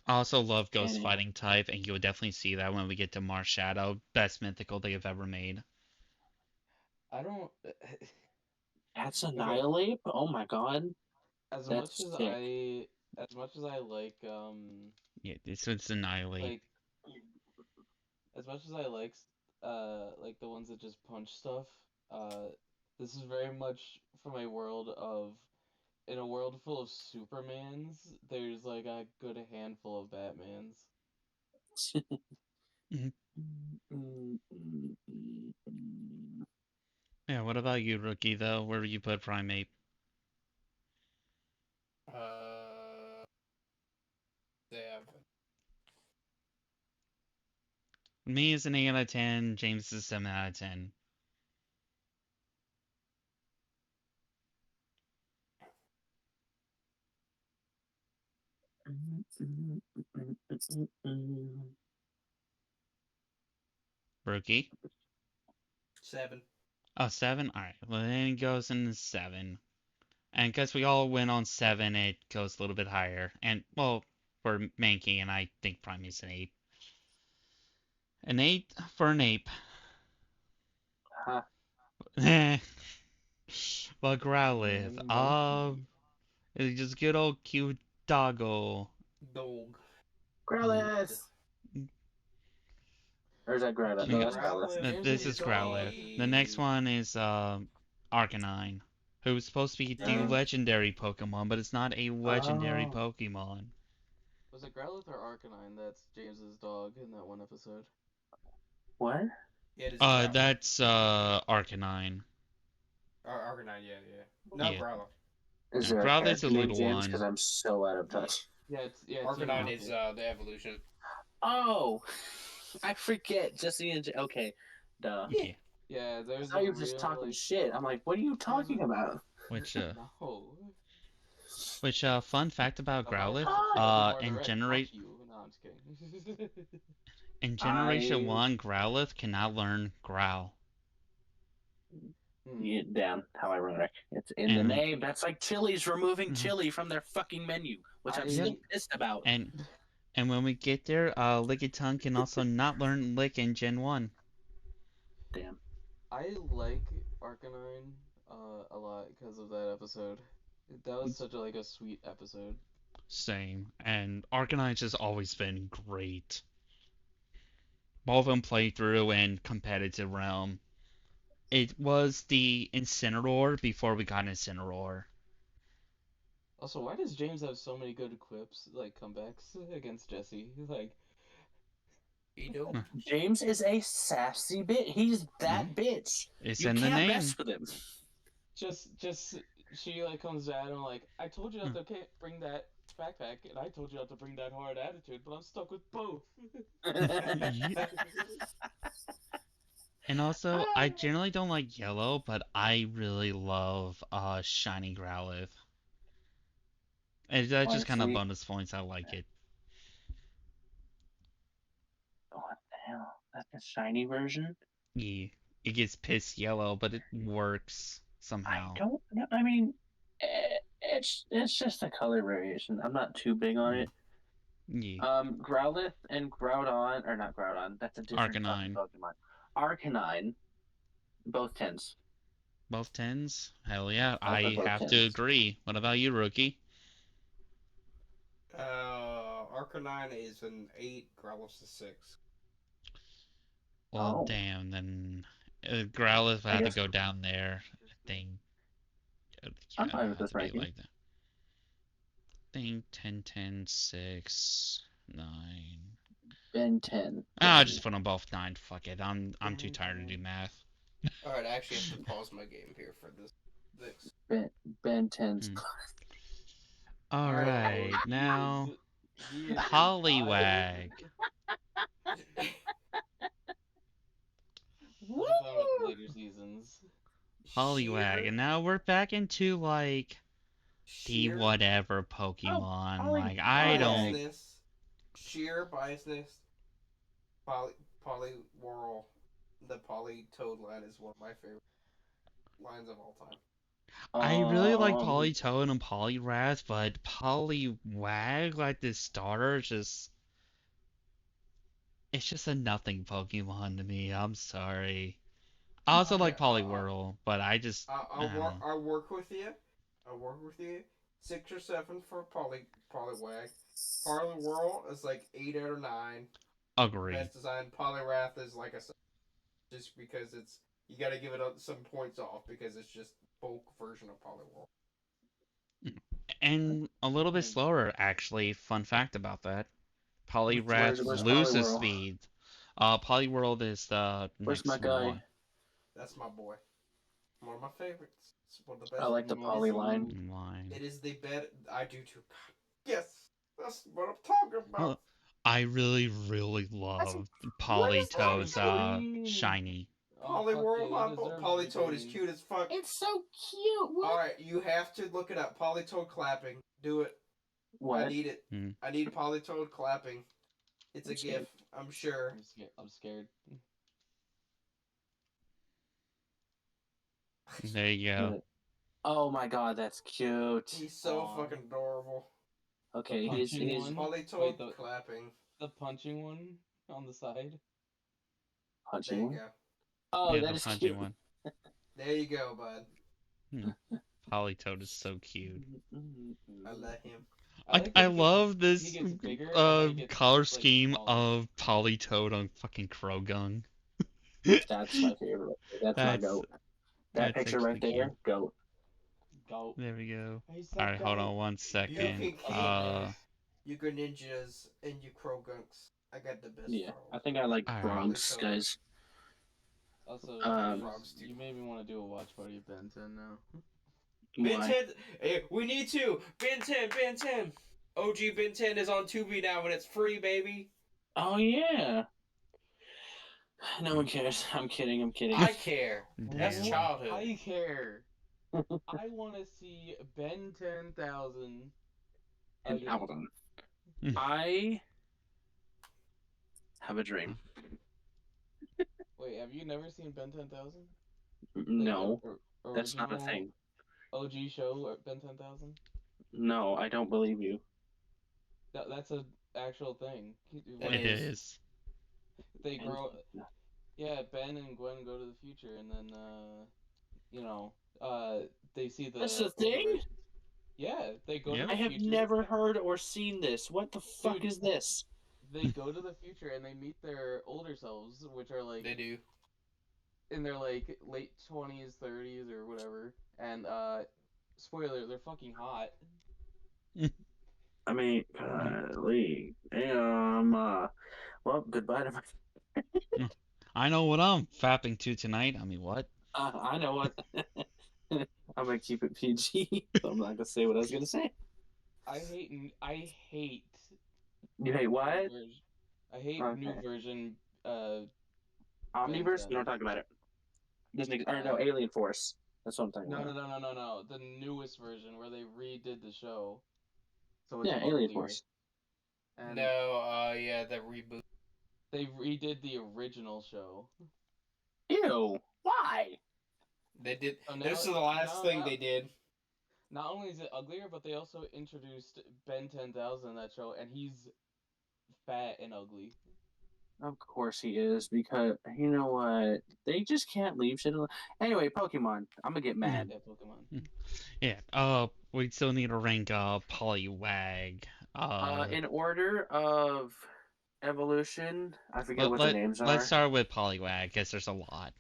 C: I also love
B: and
C: Ghost Fighting type, and you'll definitely see that when we get to Mars Shadow. Best mythical they have ever made.
D: I don't.
B: that's
D: Okay.
B: Annihilate. Oh my god,
D: As much
B: that's
D: as
B: sick.
D: I
C: Yeah, it's Annihilate.
D: like as much as I like the ones that just punch stuff, uh, this is very much from a world of in a world full of Supermans, there's like a good handful of Batmans.
C: Mhm. Yeah, what about you, Rookie, though? Where would you put Primate?
A: Seven.
C: Me is an 8 out of 10. James is a 7 out of 10. Rookie?
A: Seven.
C: Oh, 7? Alright, well then it goes in 7. And because we all went on 7, it goes a little bit higher. And, well, for Mankey, and I think Primate's an 8. An 8 for an ape.
B: Huh.
C: Well, Growlithe.
D: Man, monkey.
C: It's just good old cute doggo.
A: Dog.
C: Mm,
B: Growlithe. Or is that Growlithe?
C: We
B: No,
C: got
B: that's Growlithe.
D: James
C: this
D: is
C: is
A: is
C: Growlithe. The next
A: the
C: one is Arcanine, who's supposed to be the
B: Uh,
C: legendary Pokemon, but it's not a legendary
B: oh,
C: Pokemon.
D: Was it Growlithe or Arcanine? That's James's dog in that one episode.
B: what?
A: yeah, it is Growlithe.
C: That's Arcanine.
A: Arcanine, yeah. No,
C: Yeah,
A: Growlithe.
B: Is
C: no,
B: there a
C: Growlithe's a
B: character named
C: little
B: James? Because
C: one.
B: I'm so out of
A: Yeah.
B: touch.
D: Yeah, Team
A: Arcanine
D: Rocket.
A: is the evolution.
B: Oh, I forget. Jesse and okay, duh.
C: Yeah,
D: Yeah,
B: I
D: there's
B: thought
D: a
B: you were just
D: real
B: talking
D: like
B: shit. I'm like, what are you
D: there's
B: talking about?
C: which
D: no
C: fun fact about
D: about
C: Growlithe,
D: to be more
C: in
D: direct. Fuck you. No, I'm just kidding.
C: Generation
B: I
C: 1, Growlithe cannot learn Growl.
D: Hmm.
B: yeah, down how ironic. It's in the
C: And
B: name. That's like Chili's removing
C: Mhm.
B: chili from their fucking menu, which I'm
D: I-
B: still pissed about.
C: and when we get there, Lickitung can also not learn Lick in Gen 1.
B: Damn.
D: I like Arcanine a lot because of that episode. That was such a sweet episode.
C: Same. And Arcanine's has always been great. Both in playthrough and competitive realm. It was the Incineroar before we got Incineroar.
D: Also, why does James have so many good quips, like comebacks against Jesse? Like,
A: He do.
C: Huh.
B: James is a sassy bitch. He's that bitch.
C: It's
B: You
C: in the
B: can't
C: name.
B: mess with him.
D: just she comes at him like, I told you not to bring that backpack, and I told you not to bring that hard attitude, but I'm stuck with both.
C: Yeah. And also, I generally don't like yellow, but I really love shiny Growlithe. And that's just kind of
B: Honestly,
C: bonus points. I like it.
B: what the hell? That's a shiny version?
C: Yeah. It gets pissed yellow, but it works
B: I
C: somehow.
B: don't know. I mean, it's just a color variation. I'm not too big on it.
C: Yeah.
B: Growlithe and Groudon, or not Groudon, that's a different fucking
C: Arcanine.
B: Pokemon. Arcanine, both tens.
C: Both tens? Hell yeah.
B: Both are
C: I
B: both
C: have to
B: tens.
C: agree. What about you, Rookie?
A: Arcanine is an 8, Growlithe's a 6.
C: Well,
B: Oh,
C: damn, then Growlithe
B: I
C: had to
B: guess
C: go down there. I think.
B: I'm
C: Yeah,
B: fine with
C: had
B: this
C: to be
B: ranking.
C: like that. I think 10, 10, 6, 9.
B: Ben 10.
C: I'll just put them both 9. Fuck it. I'm too tired to do math.
A: Alright, I actually have to pause my game here for this.
B: Ben 10's.
C: Hmm.
A: Alright.
C: Alright, now
D: he is
C: Poliwag.
D: We'll have fun with the later seasons.
C: Poliwag. And now we're back into like the
A: Sheer
C: whatever Pokemon.
B: Poly-
C: Like I don't
A: biasness. Sheer biasness. Poliwhirl. The Polytoad line is one of my favorite lines of all time.
C: I really like
B: Um,
C: Politoed and Poliwrath, but Poliwag, like this starter, just it's just a nothing Pokemon to me. I'm sorry. I also
A: Okay,
C: like Poliwhirl, but I just I don't know.
A: I'll work with you. I'll work with you. 6 or 7 for Poliwag. Poliwhirl is like 8 out of 9.
C: Agree.
A: Best design. Poliwrath is like a 7, just because it's you got to give it some points off because it's just bulk version of Poliwhirl.
C: And a little bit slower, actually. Fun fact about that. Poliwrath
B: where's
C: loses
B: Poliwhirl?
C: speed. Poliwhirl is the
B: Where's my
C: next
B: guy?
C: one.
A: That's my boy. One of my favorites. It's one of the best.
B: I like the Poly line.
C: In line.
A: It is the best. I do too. Yes, that's what I'm talking about.
C: Well, I really, really love Politoed's shiny.
D: Oh, fuck
A: Poliwhirl,
D: yeah, you deserve
A: Politoad is
D: green.
A: cute as fuck.
B: It's so cute. What?
A: Alright, you have to look it up. Politoad clapping. Do it.
B: What?
A: I need it.
C: Hmm.
A: I need Politoad clapping. It's a
B: I'm scared.
A: gif, I'm sure.
D: I'm scared.
C: There you go.
B: Oh my god, that's cute.
A: He's so
D: Aw.
A: fucking adorable.
B: Okay,
D: The
B: he's
D: punching one?
A: Politoad
D: Wait, the-
A: clapping.
D: The punching one on the side.
A: There
B: punching.
A: you
B: one?
A: go.
B: Oh,
C: Yeah,
B: that
C: the
B: is
C: punching
B: cute.
C: one.
A: There you go, bud.
C: Politoed is so cute.
A: I let him.
D: I like
C: I
D: that
C: love
D: he
C: this
D: gets bigger and then he gets
C: color
D: like
C: scheme
D: smaller.
C: of Politoed on fucking Crogung.
B: That's my favorite. That's my
C: That's
B: goat. That
C: that's
B: picture right
C: actually cute.
B: there, goat.
D: Go.
C: There we go.
D: He's
C: All
D: so
C: right, hold
D: go.
C: on one
A: You
C: second.
A: can kick you good ninjas and you Krogunks. I got the best
B: Yeah, I
A: frogs.
B: think I like
C: All right.
B: Bronx
A: Politoed.
B: guys.
D: Also,
A: I like
B: Um,
A: frogs too.
D: you made me want to do a watch party of Ben 10 now.
A: Ben
B: why?
A: 10, we need to. Ben 10, Ben 10. OG Ben 10 is on Tubi now and it's free, baby.
B: Oh yeah. No one cares. I'm kidding. I'm kidding.
A: I care. That's
C: Damn.
A: childhood.
D: I care. I want to see Ben 10,000
B: And
D: again.
B: Alden. I have a dream.
D: Wait, have you never seen Ben 10,000? Like the
B: No, that's not a
D: original
B: thing.
D: OG show or Ben 10,000?
B: No, I don't believe you.
D: That's a actual thing.
A: That
C: It
D: Where
A: is.
C: is.
D: they
B: And
D: grow, yeah, Ben and Gwen go to the future, and then you know, they see
B: that's
D: the
B: a
D: older
B: thing?
D: versions. Yeah, they go to
C: Yep.
B: I
D: the
B: have
D: future.
B: never heard or seen this. What the fuck
D: Dude,
B: is this?
D: they go to the future and they meet their older selves, which are like
A: They do.
D: in their like late 20s, 30s, or whatever. And spoiler, they're fucking hot.
B: I mean, golly, damn. Well, goodbye to my.
C: I know what I'm fapping to tonight. I mean, what?
B: I know what. I'm gonna keep it PG. So I'm not gonna say what I was gonna say.
D: I hate
B: You hate
D: new
B: what?
D: version. I hate new
B: Okay.
D: version Ben
B: Omniverse?
D: 10.
B: No, I'm talking about it. Disney, or no,
D: Uh,
B: Alien Force. That's what I'm talking
D: no,
B: about.
D: no, no, no, no, no. The newest version where they redid the show, so it's
B: Yeah, Alien
D: uglier.
B: Force.
D: And
A: No, yeah, the reboot.
D: they redid the original show.
B: Ew. Why?
A: They did.
D: So now,
A: This is the last
D: now,
A: thing
D: now,
A: they did.
D: not only is it uglier, but they also introduced Ben 10,000 in that show, and he's fat and ugly.
B: Of course he is, because you know what? They just can't leave shit alone. Anyway, Pokemon. I'm gonna get mad.
D: Yeah, Pokemon.
C: Yeah. We still need to rank Poliwag.
B: In order of evolution, I forget
C: let
B: what their
C: let
B: names
C: let's
B: are.
C: start with Poliwag because there's a lot.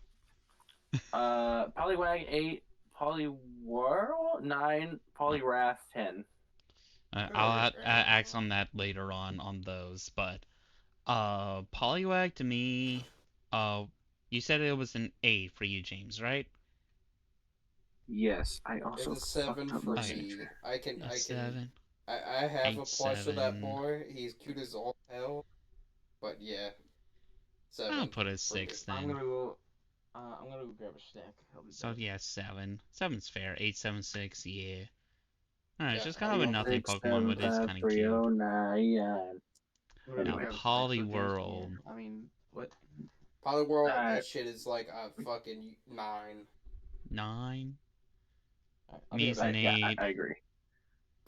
B: Poliwag 8, Poliwhirl 9, Poliwrath 10.
C: I'll
A: Alright,
C: ask on that later on those, but Poliwag to me, you said it was an 8 for you, James, right?
B: Yes, I
A: it's
B: also
A: a 7
B: fucked up
A: for
B: my
C: Okay.
A: me.
B: signature.
C: A 7,
A: I have a
C: 8,
A: plush of that
C: 7.
A: boy. He's cute as all hell. But yeah,
C: I'll
A: 7
C: put it
A: for me.
C: 6
D: I'm
C: then.
D: gonna go. I'm gonna go grab a snack. I'll be
C: So
D: back.
C: yeah, 7. 7's fair. 8, 7, 6. Yeah. Alright, it's
A: Yeah,
C: just kind of a
A: I'll agree.
C: nothing
B: Six
C: Pokemon,
B: seven
C: but it's
B: five
C: kind of
B: three
C: cute.
B: zero nine.
D: I'm gonna go
C: Now
B: Anyway,
D: grab a snack so James can hear.
C: Poliwhirl.
D: I mean, what?
A: Poliwhirl,
B: uh,
A: that shit is like a fucking 9.
C: 9.
D: Alright, I'll be
C: Me
D: right
C: is
D: back.
C: an
B: yeah,
C: 8.
B: I agree.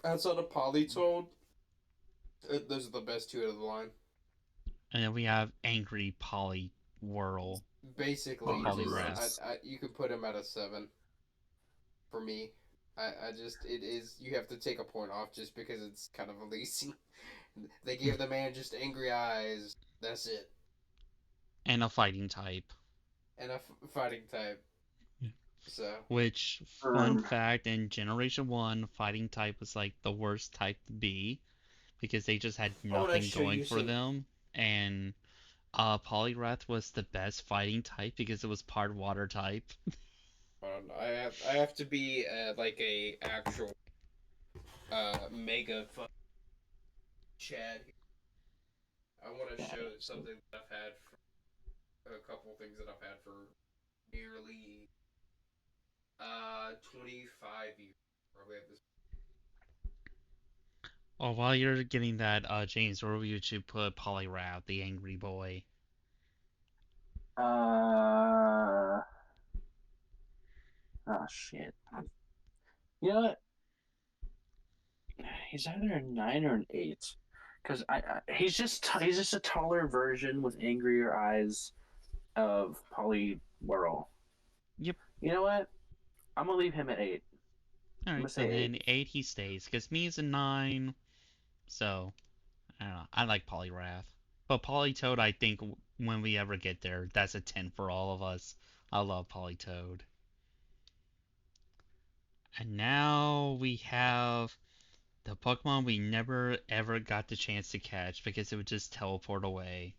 A: Outside of Politoed, those are the best two out of the line.
C: And then we have Angry Poliwhirl.
A: Basically,
C: Or
A: just
C: Poliwrath.
A: you could put him at a 7 for me. I just it is you have to take a point off just because it's kind of a lazy. They give the man just angry eyes. That's it,
C: And a fighting type.
A: and a fighting type. So
C: Which, fun fact, in Generation 1, fighting type was like the worst type to be because they just had
A: I want to
C: nothing
A: show
C: going
A: you
C: for
A: some.
C: them. And Poliwrath was the best fighting type because it was part water type.
A: I have to be like a actual mega Chad. I want to show something that I've had for a couple things that I've had for nearly 25 years. Probably at this.
C: Well, while you're getting that, James, where would you put Poliwrath, the angry boy?
B: Oh shit. You know what? He's either a 9 or an 8, because he's just a taller version with angrier eyes of Poliwhirl.
C: Yep.
B: You know what? I'm gonna leave him at 8. I'm gonna
C: Alright, so
B: say 8.
C: then 8 he stays, because me is a 9. So I don't know. I like Poliwrath, but Politoed, I think when we ever get there, that's a 10 for all of us. I love Politoed. And now we have the Pokemon we never ever got the chance to catch because it would just teleport away.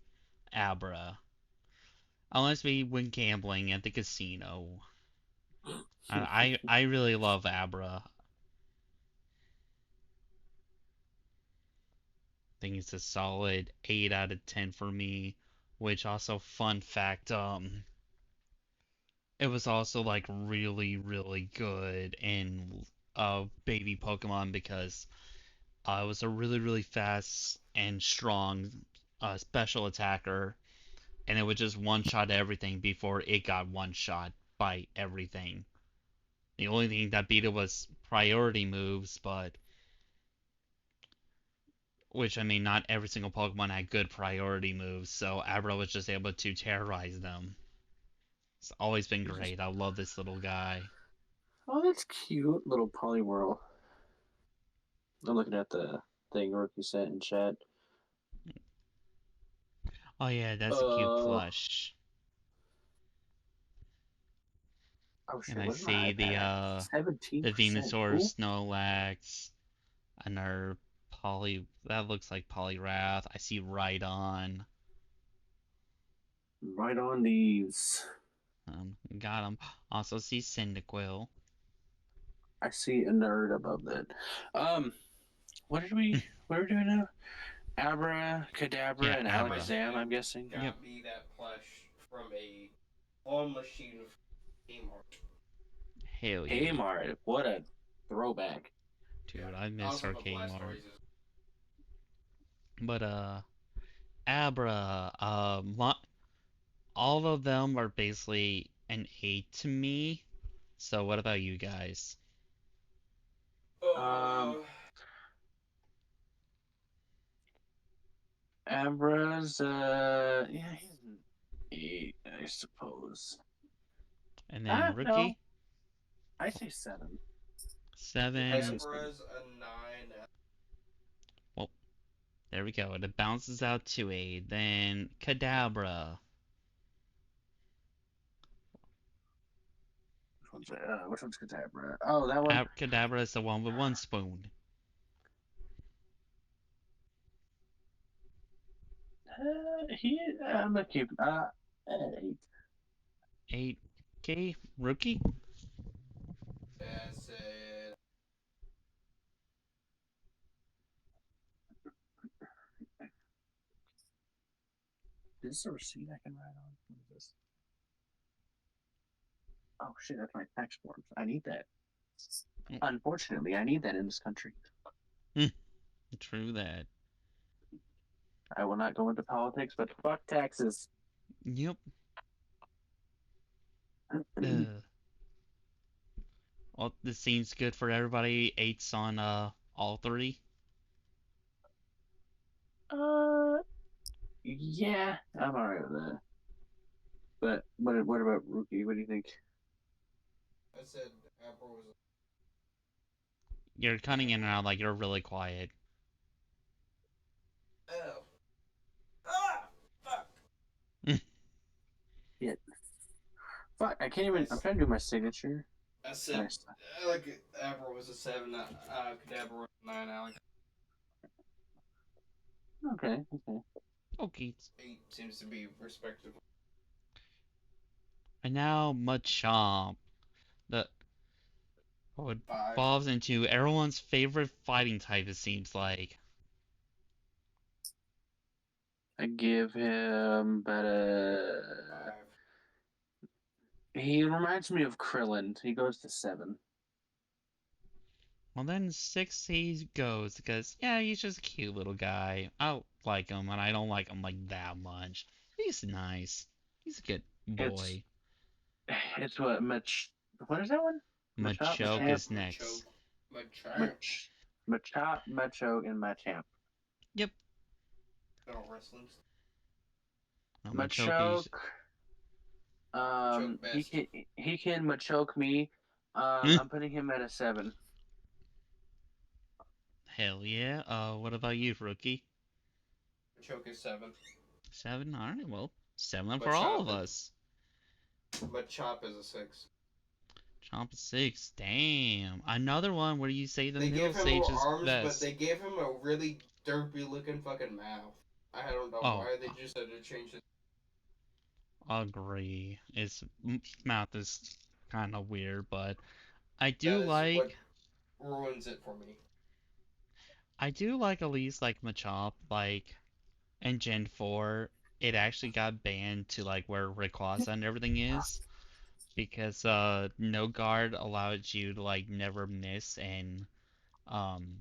C: Abra. Unless we went gambling at the casino. I really love Abra. I think it's a solid 8 out of 10 for me. Which also, fun fact, it was also like really, really good in baby Pokemon because it was a really, really fast and strong special attacker, and it would just one shot everything before it got one shot by everything. The only thing that beat it was priority moves, but which I mean, not every single Pokemon had good priority moves, so Abra was just able to terrorize them. It's always been great. I love this little guy.
B: Oh, that's cute, little Poliwhirl. I'm looking at the thing Rookie sent in chat.
C: Oh yeah, that's a cute
B: Uh,
C: plush.
B: oh
C: And
B: shit,
C: I
B: where's my
C: see
B: iPad at?
C: the
B: 17%.
C: Venusaur,
B: Cool.
C: Snorlax, another that looks like Poliwrath. I see Rhydon.
B: Right on these.
C: Got him. Also see Cyndaquil.
B: I see a nerd above that. What did we? What are we doing now? Abra, Kadabra,
C: Yeah,
B: and
C: Abra.
B: Alakazam. I'm guessing.
A: Got
C: Yep.
A: me that plush from a claw machine game art.
C: Hell yeah.
B: Kmart. What a throwback.
C: Dude,
A: Yeah.
C: I miss
A: Also, the
C: Arcade Mart.
A: Blastoise is
C: But Abra, all of them are basically an 8 to me. So what about you guys?
B: Um,
A: uh,
B: Abra's yeah, he's an 8, I suppose.
C: And then
B: No,
C: Rookie,
B: I say 7.
C: 7.
A: Abra's a 9.
C: Well, there we go. It bounces out to 8. Then Kadabra.
B: Which one's Kadabra? Oh, that one.
C: Kadabra is the one with one spoon.
B: I'm gonna keep 8.
C: 8. Okay, Rookie.
A: That's it.
B: Is this a receipt I can write on? What is this? Oh shit, that's my tax forms. I need that. Unfortunately, I need that in this country.
C: True that.
B: I will not go into politics, but fuck taxes.
C: Yep. Well, this seems good for everybody. 8's on all 3.
B: Yeah, I'm alright with that. But what about Rookie? What do you think?
A: I said Abra was
C: You're cutting in and out like you're really quiet.
A: Oh. Ah! Fuck!
B: Yeah. Fuck, I can't even. I'm trying to do my signature.
A: I said, like, Abra was a 7, Kadabra was a 9, Alex.
B: Okay.
C: Okay.
A: 8 seems to be respectable.
C: And now Machamp. The what
A: 5.
C: evolves into everyone's favorite fighting type, it seems like.
B: I give him about
A: 5.
B: He reminds me of Krillin. He goes to 7.
C: Well, then 6 he goes, because, yeah, he's just a cute little guy. I like him, and I don't like him, like, that much. He's nice. He's a good
B: It's
C: boy.
B: it's what Mach. What is that one? Machop,
C: Machoke
B: Machamp,
C: is next.
B: Machop, Machoke, and Machamp.
C: Yep.
A: No wrestling.
C: No,
B: Machoke. He can Machoke me. I'm putting him at a 7.
C: Hell yeah. What about you, rookie?
A: Choke is 7.
C: 7? Alright, well, 7 for all of
A: Machop is
C: us.
A: Machop is a 6.
C: Chomp 6. Damn. Another one where you say the
A: They
C: middle
A: gave him more
C: stage is
A: arms, but
C: best.
A: they gave him a really derpy looking fucking mouth. I don't know
C: Oh,
A: why they just had to change it.
C: agree. His mouth is kind of weird, but I
A: That
C: do
A: is
C: like
A: what ruins it for me.
C: I do like at least like Machop, like in Gen 4, it actually got banned to like where Rayquaza and everything is because no guard allowed you to like never miss um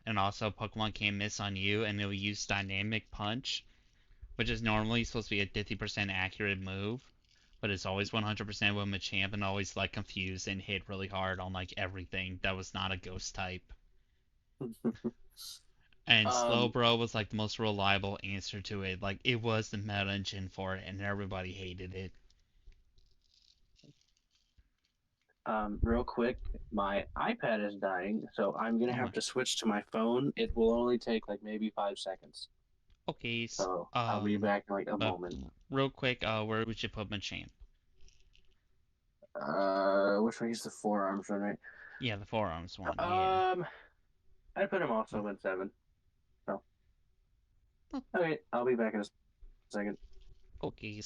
C: and also Pokemon can't miss on you and it'll use Dynamic Punch, which is normally supposed to be a 50% accurate move, but it's always 100% with Machamp and always like confused and hit really hard on like everything that was not a ghost type. And
B: Um,
C: Slowbro was like the most reliable answer to it. Like it was the meta engine for it, and everybody hated it.
B: real quick, my iPad is dying, so I'm gonna
C: Oh my.
B: have to switch to my phone. It will only take like maybe 5 seconds.
C: Okay.
B: So I'll be back in like a
C: But
B: moment.
C: real quick, where would you put Machamp?
B: Which one is the forearms one, right?
C: Yeah, the forearms one. Yeah.
B: Um, I put him also in 7. So
C: Oh,
B: okay, I'll be back in a second.
C: okay.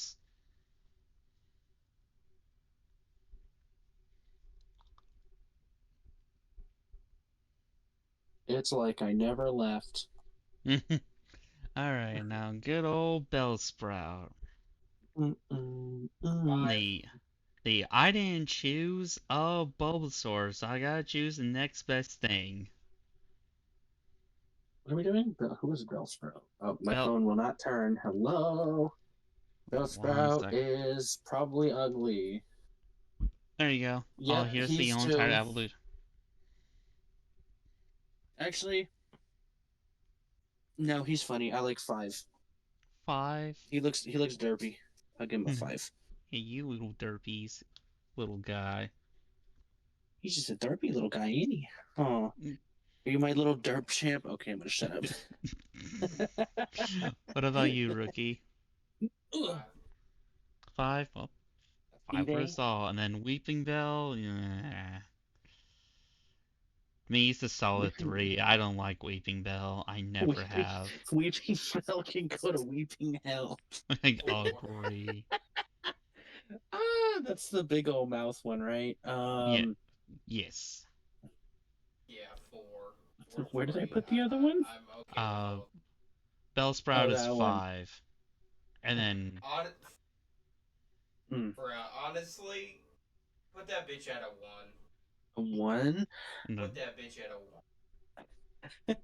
B: It's like I never left.
C: All right, now good old Bellsprout.
A: Five.
C: The I didn't choose a Bulbasaur, so I gotta choose the next best thing.
B: What are we doing? Who is Bellsprout? Oh, my
C: Bell.
B: phone will not turn. Hello.
C: One
B: Bellsprout
C: sec.
B: is probably ugly.
C: There you go. Oh,
B: Yep,
C: here's the
B: he's
C: whole entire
B: 2.
C: evolution.
B: Actually, no, he's funny. I like 5.
C: 5.
B: He looks derpy. I'll give him a 5.
C: Hey, you little derpies, little guy.
B: He's just a derpy little guy, ain't he? Oh, are you my little derp champ? Okay, I'm gonna shut up.
C: What about you, rookie?
B: Ugh.
C: 5? Well, 5 for
B: D-Day.
C: us all. And then Weeping Bell? Yeah. Me, it's a solid 3. I don't like Weeping Bell. I never
B: Weeping,
C: have.
B: Weeping Hell can go to Weeping Hell.
C: Like,
A: 4.
C: agree.
B: That's the big old mouth one, right?
C: Yeah, yes.
A: Yeah, 4. 4
B: Where
A: for
B: did I
A: me.
B: put the other one?
A: I'm okay with
C: Uh,
A: both.
C: Bellsprout
B: Oh,
C: is
B: that one.
C: 5. And then,
B: Mm.
A: Honestly, put that bitch at a 1.
B: A 1?
A: Put that bitch at a 1.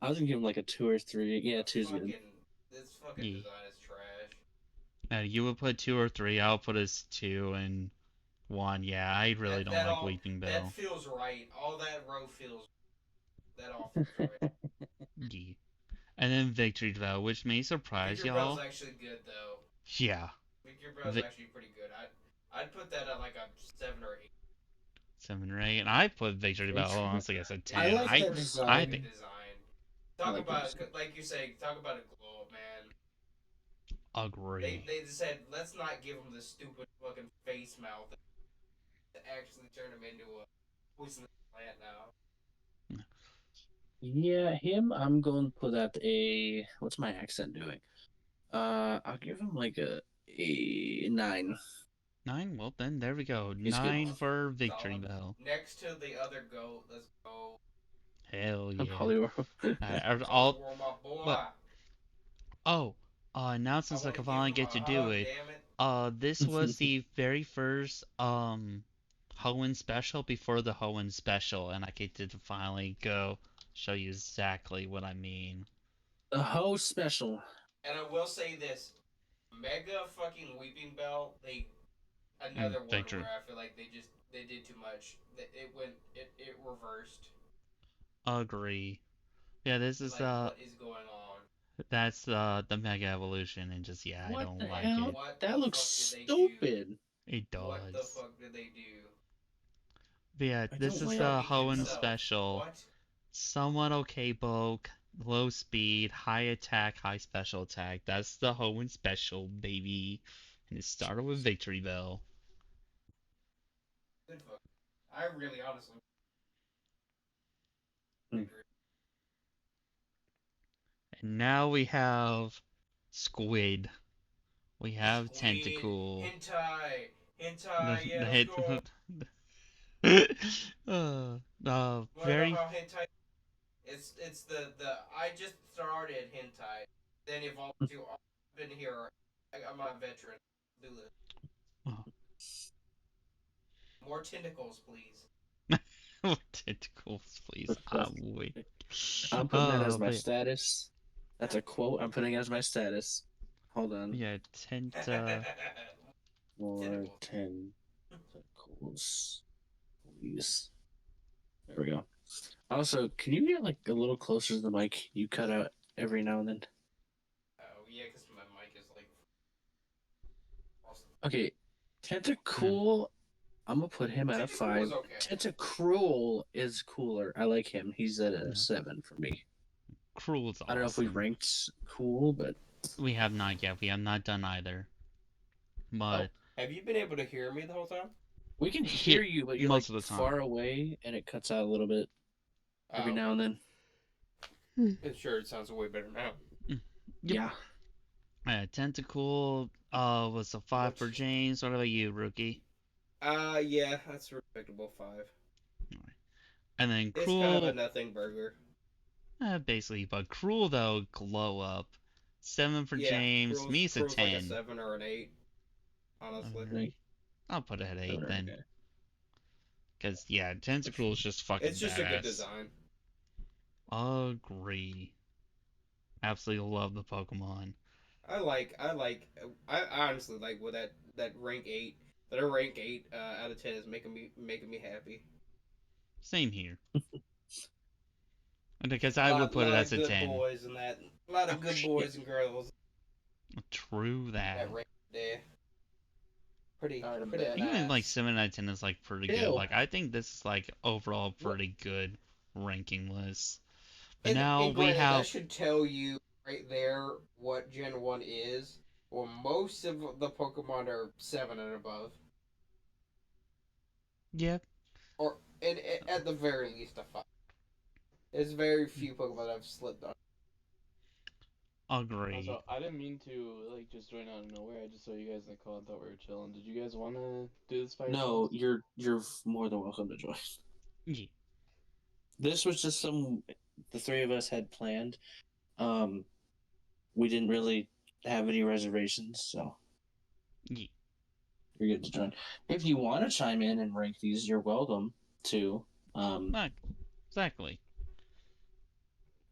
B: I was gonna give him like a 2 or 3. Yeah,
A: The
B: 2's good.
A: this fucking
C: yeah.
A: design is trash.
C: You would put 2 or 3. I'll put as 2 and 1. Yeah, I really don't like Weeping
A: That
C: Bell.
A: feels right. All that row feels that all feels right.
C: Yeah. And then Victory Bell, which may surprise
A: Victor Bell's
C: y'all.
A: actually good though.
C: Yeah.
A: Victor Bell's
C: Vi-
A: actually pretty good. I'd put that at like a 7 or 8.
C: 7 or 8. And I put Victory Bell, honestly, as a 10.
B: I like that
A: Pretty
C: I
B: design.
C: think,
A: design.
B: I
A: Talk
B: like that
A: about
B: design.
A: like you say, talk about a glow up, man.
C: agree.
A: They said let's not give him the stupid fucking face mouth to actually turn him into a poisonous plant now.
B: Yeah, him, I'm going to put at a. What's my accent doing? I'll give him like a 9.
C: 9? Well, then, there we go.
B: He's good.
C: 9 for Victory
A: Solid.
C: Bell.
A: Next to the other goat, let's go.
C: Hell
B: I'm
C: yeah.
B: Poliwhirl.
C: All,
A: My boy.
C: but, oh, now
A: I
C: since I
A: want to
C: can
A: give
C: finally
A: him
C: get to
A: a
C: do
A: hug,
C: it,
A: damn it.
C: this was the very first, Hoenn special before the Hoenn special, and I get to finally go show you exactly what I mean.
B: The host special.
A: And I will say this: Mega fucking Weeping Bell.
C: And
A: Another one
C: Victory.
A: where I feel like they did too much. It reversed.
C: Agree. Yeah, this is,
A: Like what is going on?
C: that's, the Mega Evolution, and just, yeah, I
B: What the
C: don't like
B: hell?
C: it.
A: What
B: That
A: the
B: looks
A: fuck did they do?
B: stupid.
C: It
A: What the
C: does.
A: fuck did they do?
C: But yeah,
B: I
C: this
B: don't
C: is
B: like
C: the
A: Fucking
C: Hoenn
A: himself.
C: special.
A: What?
C: somewhat okay bulk, low speed, high attack, high special attack. That's the Hoenn special, baby. And it started with Victory Bell.
A: Good fuck. I really honestly.
B: Hmm.
C: And now we have Squid. We have
A: Squid,
C: Tentacool.
A: hentai, yeah,
C: The
A: let's
C: hit.
A: go. You wanna know
C: Very.
A: how hentai? It's the I just started hentai, then evolved to I've been here. I'm a veteran. Do this.
C: Oh,
A: More tentacles, please.
C: tentacles, please. I'm wait.
B: I'm putting that as
C: Oh,
B: my
C: but
B: status. That's a quote I'm putting as my status. Hold on.
C: yeah,
B: More
A: Tentacles.
B: tentacles, please. There we go. Also, can you get like a little closer to the mic? You cut out every now and then.
A: Oh yeah, because my mic is like.
B: Okay, Tentacool. I'm gonna put him at a
A: Tentacle was
B: 5.
A: okay.
B: Tentacruel is cooler. I like him. He's at a
C: Yeah.
B: 7 for me.
C: Cruel's
B: I don't know if we
C: awesome.
B: ranked cool, but
C: We have not yet. We have not done either.
A: Oh,
C: But
A: have you been able to hear me the whole time?
B: we can
C: Here-
B: hear you. But you're
C: most
B: like
C: of the time.
B: far away, and it cuts out a little bit every
A: Oh,
B: now and then.
A: sure, it sounds way better now.
C: Yep.
B: Yeah.
C: Tentacool was a 5 for James. What about you, rookie?
A: Yeah, that's a respectable 5.
C: And then
A: It's kind of a
C: Cruel,
A: nothing burger.
C: basically, but Cruel though, glow up. 7 for
A: Yeah,
C: James. Me's a
A: Cruel's like a
C: 10.
A: 7 or an 8, honestly.
C: Alright. I'll put it at 8 then.
B: Okay.
C: Because, yeah, Tentacool is just fucking
A: It's just a good
C: badass.
A: design.
C: Agree. Absolutely love the Pokemon.
A: I honestly like what that rank 8, that a rank 8 out of 10 is making me happy.
C: Same here. Because
A: A
C: I would put it
A: lot
C: as
A: of
C: a
A: good
C: 10.
A: boys and that. A lot of
B: Oh,
A: good
B: shit.
A: boys and girls
C: True that.
A: that rank there. Pretty
B: Alright, I'm
A: pretty
B: back.
C: Even like
A: nice.
C: 7 out of 10 is like pretty good.
B: Ew.
C: Like I think this is like overall pretty good ranking list. But now
A: And
C: we
A: granted,
C: have
A: that should tell you right there what Gen 1 is. Well, most of the Pokemon are 7 and above.
C: yeah,
A: Or and at the very least a 5. There's very few Pokemon that have slipped on.
C: agree.
D: Also, I didn't mean to like just join out of nowhere. I just saw you guys in the call and thought we were chilling. Did you guys want to do this by
B: No,
D: yourselves?
B: you're more than welcome to join.
C: Yeah.
B: This was just the 3 of us had planned. We didn't really have any reservations, so
C: Yeah.
B: you're good to join. If you want to chime in and rank these, you're welcome to.
C: Exactly.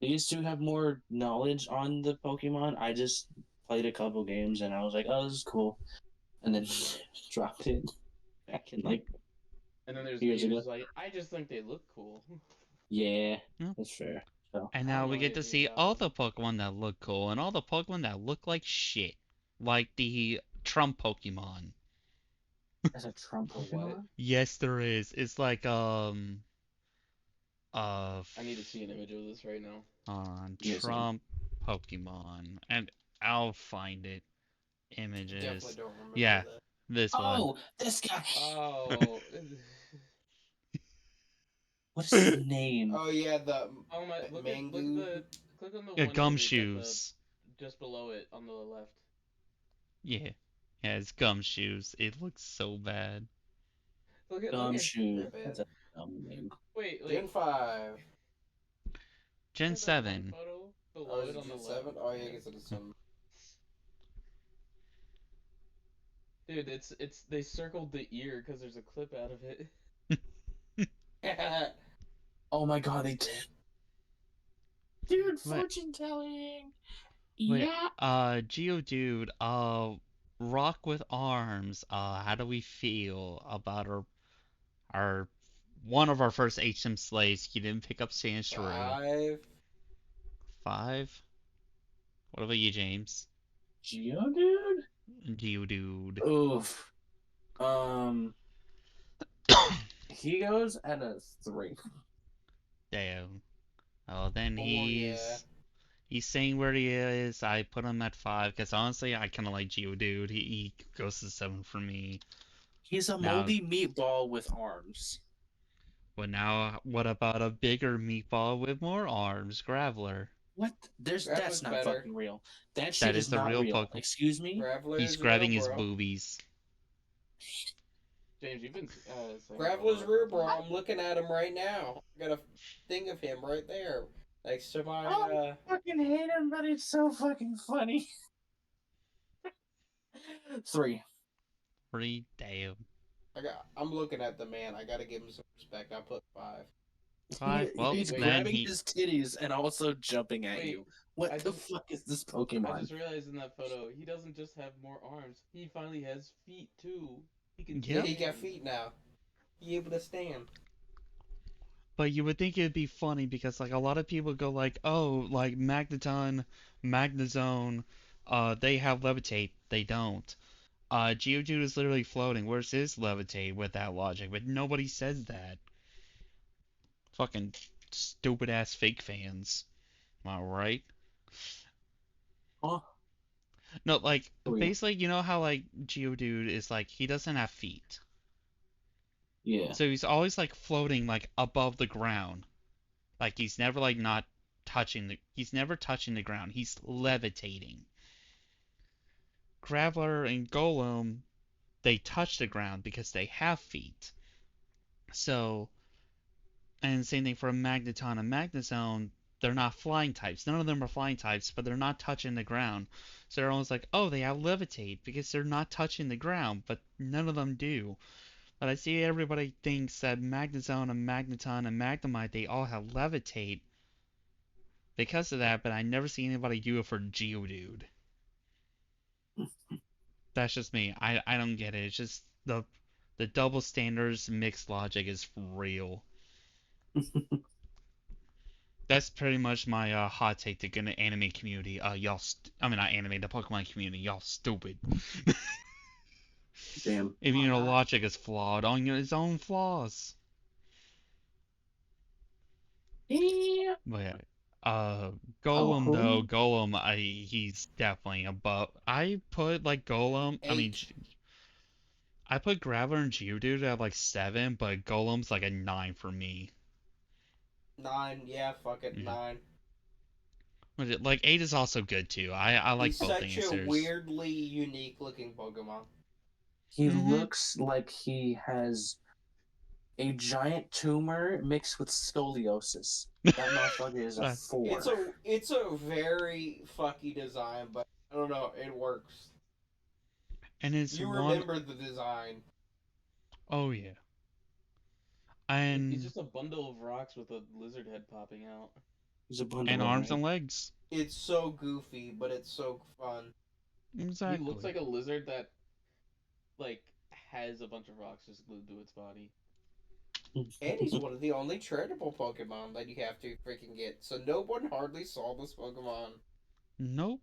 B: These two have more knowledge on the Pokemon. I just played a couple games and I was like, oh, this is cool. And then dropped it back in like,
D: And then there's me
B: years ago.
D: who's like, I just think they look cool.
B: Yeah,
C: Yeah.
B: that's fair. So,
C: And
D: I
C: now
D: have
C: we
D: no
C: get to
D: idea
C: see
D: about
C: all
D: them.
C: the Pokemon that look cool and all the Pokemon that look like shit. Like the Trump Pokemon.
B: as a Trump
D: What?
B: Pokemon?
C: Yes, there is. It's like
D: I need to see an image of this right now.
B: Yes,
C: Trump Pokemon, and I'll find it.
A: Definitely
C: Images.
A: don't remember
C: Yeah,
A: that.
C: this one.
B: Oh, this guy.
D: Oh.
B: What's his name?
A: Oh yeah, the
D: Oh my! Look at
A: Mangu.
D: the click on the
C: Yeah,
D: one image at the
C: gumshoes.
D: just below it on the left.
C: Yeah, yeah, it's gumshoes. It looks so bad.
D: Look at
B: Gumshoe.
A: Not bad.
B: That's a dumb name.
D: wait
A: Gen 5.
C: Gen
D: look at that one
C: 7.
D: photo
A: Oh,
D: below
A: is
D: it
A: it
D: on the
A: Gen
D: left.
A: 7? Oh yeah, I guess it is 7.
D: Dude, it's they circled the ear because there's a clip out of it.
B: Oh my god, they did. Dude,
C: Wait.
B: fortune telling.
C: Wait,
B: Yeah.
C: Geodude, Rock with Arms, how do we feel about our one of our first HM slays? He didn't pick up Sandshrew.
A: 5.
C: 5? What about you, James?
B: Geodude?
C: Geodude.
B: Oof. He goes at a 3.
C: Damn. Oh, then
A: Oh yeah.
C: he's saying where he is. I put him at 5 because honestly, I kind of like Geodude. He goes to 7 for me.
B: He's a
C: Now,
B: moldy meatball with arms.
C: but now, what about a bigger meatball with more arms, Graveler?
B: What? That's
A: Grappler's
B: not
A: better.
B: fucking real. That
C: That
B: shit
C: is
B: is
C: the
B: not
C: real
B: real.
C: Pokemon.
B: Excuse me?
A: Graveler
C: He's
A: is real,
C: grabbing his
A: bro.
C: boobies.
D: James, you've been saying that a
A: Graveler's
D: lot
A: real,
D: about
A: bro.
D: him.
A: I'm looking at him right now. I got a thing of him right there, next to my.
B: I fucking hate him, but it's so fucking funny. 3.
C: Pretty damn.
A: I'm looking at the man. I gotta give him some respect. I put 5.
C: 5. Well,
B: He's
D: Wait.
C: then
B: grabbing
C: he.
B: his titties and also jumping at
D: Wait,
B: you. What
D: I
B: the
D: just-
B: fuck is this
D: I
B: Pokemon?
D: just realized in that photo, he doesn't just have more arms. He finally has feet too. He can.
A: Yeah,
C: Yep.
A: he got
D: stand.
A: feet now. He able to stand.
C: But you would think it'd be funny because like a lot of people go like, oh, like Magneton, Magnezone, they have levitate. They don't. Geodude is literally floating. Where's his levitate with that logic? But nobody says that. Fucking stupid ass fake fans. Am I right?
B: Huh?
C: No, like
B: Oh, yeah.
C: basically, you know how like Geodude is like he doesn't have feet,
B: Yeah.
C: so he's always like floating like above the ground. Like he's never like not touching the. He's never touching the ground. He's levitating. Graveler and Golem, they touch the ground because they have feet. So, and same thing for Magneton and Magnezone, they're not flying types. None of them are flying types, but they're not touching the ground. So they're almost like, oh, they have levitate because they're not touching the ground, but none of them do. But I see everybody thinks that Magnezone and Magneton and Magnemite, they all have levitate because of that, but I never see anybody do it for Geodude. That's just me. I don't get it. It's just the double standards mixed logic is real. That's pretty much my hot take to the anime community. I mean not anime, the Pokemon community. Y'all stupid.
B: Damn.
C: Even your logic is flawed on its own flaws.
B: Yeah.
C: But yeah, Golem though,
B: Oh.
C: Golem, he's definitely above. I put like Golem. I mean,
A: 8,
C: I put Graveler and Geodude at like 7, but Golem's like a 9 for me.
A: 9. Yeah, fuck it,
C: Yeah.
A: 9.
C: Like 8 is also good too. I like
A: He's
C: both
A: such a
C: answers.
A: weirdly unique looking Pokemon.
B: He
C: Mhm.
B: looks like he has a giant tumor mixed with scoliosis. That motherfucker is a
C: Uh,
B: 4.
A: It's a very fucky design, but I don't know, it works.
C: And it's
A: You
C: one
A: remember the design.
C: oh yeah.
D: He's
C: And
D: just a bundle of rocks with a lizard head popping out.
B: He's a bundle
C: and
B: of
C: arms
B: right.
C: and legs.
A: It's so goofy, but it's so fun.
C: Exactly.
D: He looks like a lizard that, like, has a bunch of rocks just glued to its body.
A: And he's one of the only tradable Pokemon that you have to freaking get. So no one hardly saw this Pokemon.
C: Nope.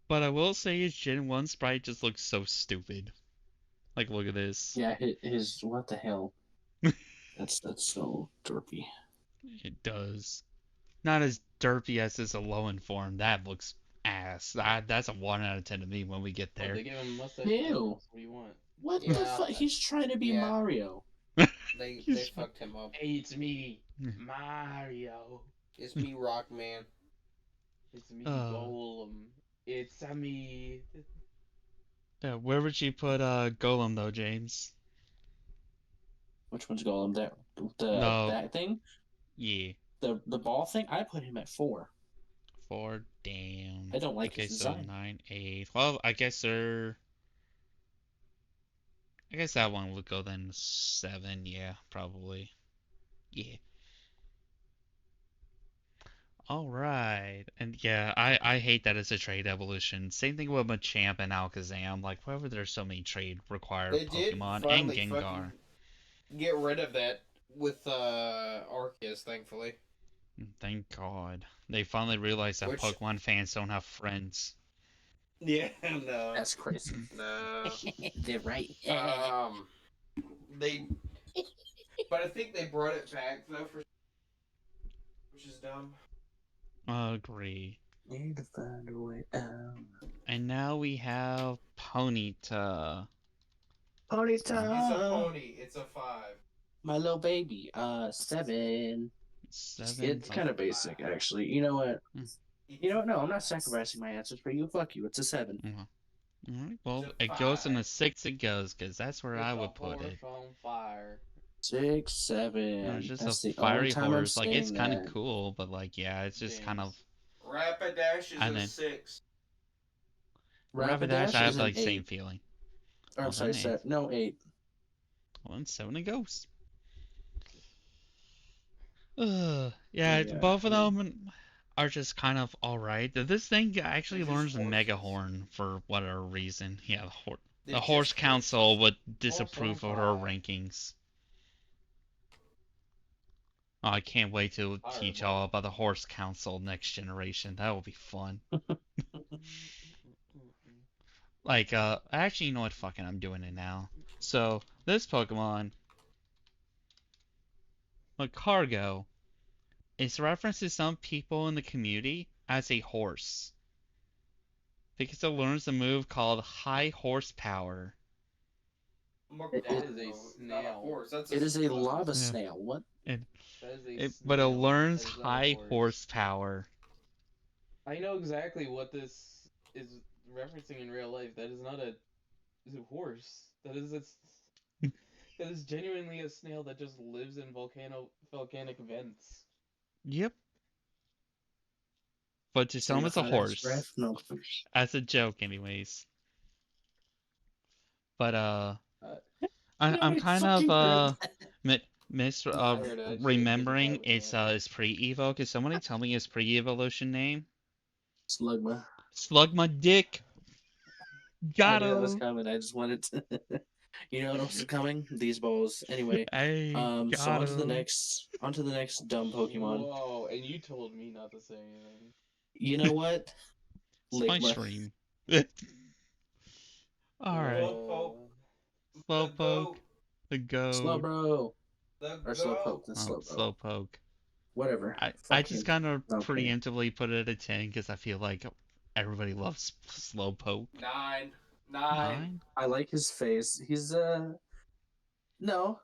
C: But I will say his Gen 1 sprite just looks so stupid. Like look at this.
B: Yeah, his what the hell? That's so derpy.
C: It does. Not as derpy as this Alolan form. That looks ass. That's a 1 out of 10 to me when we get
D: Oh,
C: there.
D: they gave him mustache.
B: Ew.
D: What do you want?
B: What the
A: Yeah.
B: fuck? He's trying to be
A: Yeah.
B: Mario.
A: They
C: He's-
A: fucked him up.
D: Hey, it's me, Mario.
A: It's me, Rockman.
D: It's me,
C: Uh.
D: Golem. It's a me.
C: Yeah, where would you put Golem though, James?
B: Which one's Golem?
C: No.
B: That thing?
C: Yeah.
B: The ball thing? I put him at 4.
C: 4 down.
B: I don't like
C: Okay,
B: his
C: so
B: design.
C: 9, 8. Well, I guess that one would go then 7, yeah, probably. Yeah. Alright. And yeah, I hate that it's a trade evolution. Same thing with Machamp and Alakazam. Like, why were there so many trade required
A: They did
C: Pokemon and
A: finally
C: Gengar?
A: fucking get rid of that with Arceus, thankfully.
C: Thank God. They finally realized that
A: Which-
C: Pokemon fans don't have friends.
A: Yeah, no.
B: That's crazy.
A: No.
B: They're right.
A: They. But I think they brought it back though for which is dumb.
C: Agree.
B: Need to find a way out.
C: And now we have Ponyta.
A: It's a
B: Ponyta,
A: pony. It's a 5.
B: my little baby. 7.
C: Seven's
B: It's kind of basic, actually. You know what? You know what? No, I'm not sacrificing my answers for you. Fuck you. It's a 7.
C: Alright, well,
A: It's a
C: it goes in a
A: 5.
C: 6 it goes, because that's where
D: It's
C: I
D: a
C: would put
D: horse
C: it.
D: on fire.
B: 6,
C: It's
B: 7.
C: just
B: That's
C: a
B: the only
C: fiery
B: time I'm
C: horse. Like, it's
B: saying
C: kind of
B: that.
C: cool, but, like, yeah, it's just kind of...
D: James.
A: Rapidash is
C: And
A: a
C: then
A: 6.
C: Rapidash, I
B: Rapidash
C: have,
B: is an
C: like, same
B: 8.
C: feeling.
B: Or, I'm
C: Well,
B: sorry,
C: then 8.
B: 7. No, 8.
C: Well, then 7 it goes. Yeah,
B: Yeah.
C: both of them are just kind of alright. This thing actually
A: They're just
C: learns the Mega
A: horses.
C: Horn for whatever reason. Yeah, the
A: They're
C: Horse
A: just
C: Council would
D: Horse
C: disapprove
D: on
C: of her
D: fire.
C: rankings. Oh, I can't wait to teach all
D: Fireball.
C: about the Horse Council next generation. That will be fun. Like, actually, you know what? Fucking, I'm doing it now. So, this Pokemon, Cargo, is referenced to some people in the community as a horse. Because it learns a move called High Horsepower.
B: It,
D: That
B: it,
D: is a
A: It's not a
D: snail.
A: horse. That's
B: it is a
A: slug.
B: lava
C: Yeah.
B: snail. What?
D: That is a
C: But it
D: snail.
C: learns
D: That is not a
C: High
D: horse.
C: Horsepower.
D: I know exactly what this is referencing in real life. That is not a horse. That is that is genuinely a snail that just lives in volcanic vents.
C: Yep. But to some,
B: Taking a
C: it's a
B: hot ass
C: horse.
B: breath? No.
C: As a joke, anyways. But,
D: Uh,
C: I'm
B: Nobody
C: kind
B: fucking heard
C: of,
B: that.
D: I heard that shit 'cause
C: remembering
D: Tyler can't.
C: its pre-evo. Could somebody tell me his pre-evolution name?
B: Slugma.
C: Slug my dick.
B: I
C: Got
B: knew that was
C: him.
B: coming. I just wanted to. You know what else is coming? These balls. Anyway,
C: Hey,
B: so
C: got him.
B: on to the next dumb Pokemon.
D: Whoa, and you told me not to say anything.
B: You know what?
C: It's my
B: Ligma.
C: stream. Alright.
A: Slowpoke. The
C: Slowpoke.
A: goat.
C: The goat.
B: Slowbro.
A: The
B: Or
A: goat.
B: Slowpoke. That's
C: Oh,
B: Slowbro.
C: Slowpoke.
B: Whatever.
C: I
B: Fuck
C: just
B: him.
C: kind of
B: Okay.
C: preemptively put it at a 10 because I feel like everybody loves Slowpoke.
A: 9.
C: 9?
B: I like his face. He's no.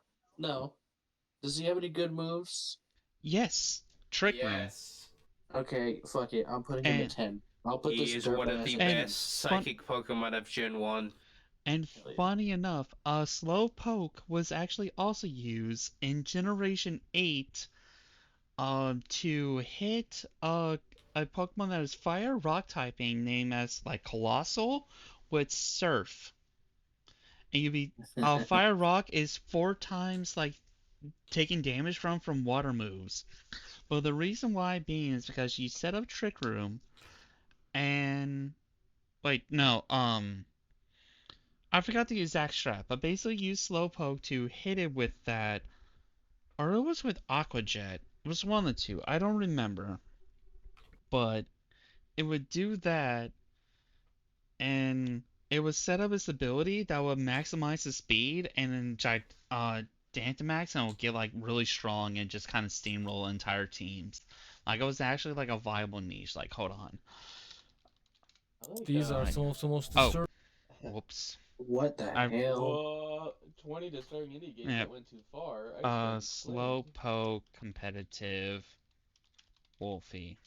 B: Does he have any good moves?
C: Yes. Trick Room.
A: Yes.
B: Okay, fuck it. I'm putting him at
C: And
B: 10. I'll put
A: He
B: this
A: is
B: dirt
A: one of
B: ass
A: the
B: at
C: And
B: 10.
A: best psychic Pokemon of Gen 1.
C: And
B: Hell yeah.
C: funny enough, Slowpoke was actually also used in Generation 8 to hit a Pokemon that is fire rock typing named as like Colossal with Surf. And you'd be fire rock is 4 times like taking damage from water moves. Well, the reason why being is because you set up Trick Room and wait, no, I forgot the exact strat, but basically use Slowpoke to hit it with that, or it was with Aqua Jet. It was one of the two. I don't remember, but it would do that, and it would set up its ability that would maximize the speed, and then Dantamax, and it would get like really strong and just kind of steamroll entire teams. Like it was actually like a viable niche. Like hold on.
D: I like,
E: These are some of the most
C: Oh,
E: disturbing.
C: whoops.
B: What the
C: I-
B: hell?
D: Whoa, 20 disturbing indie games
C: Yeah.
D: that went too far. I stand claimed.
C: Slowpoke competitive Wolfey.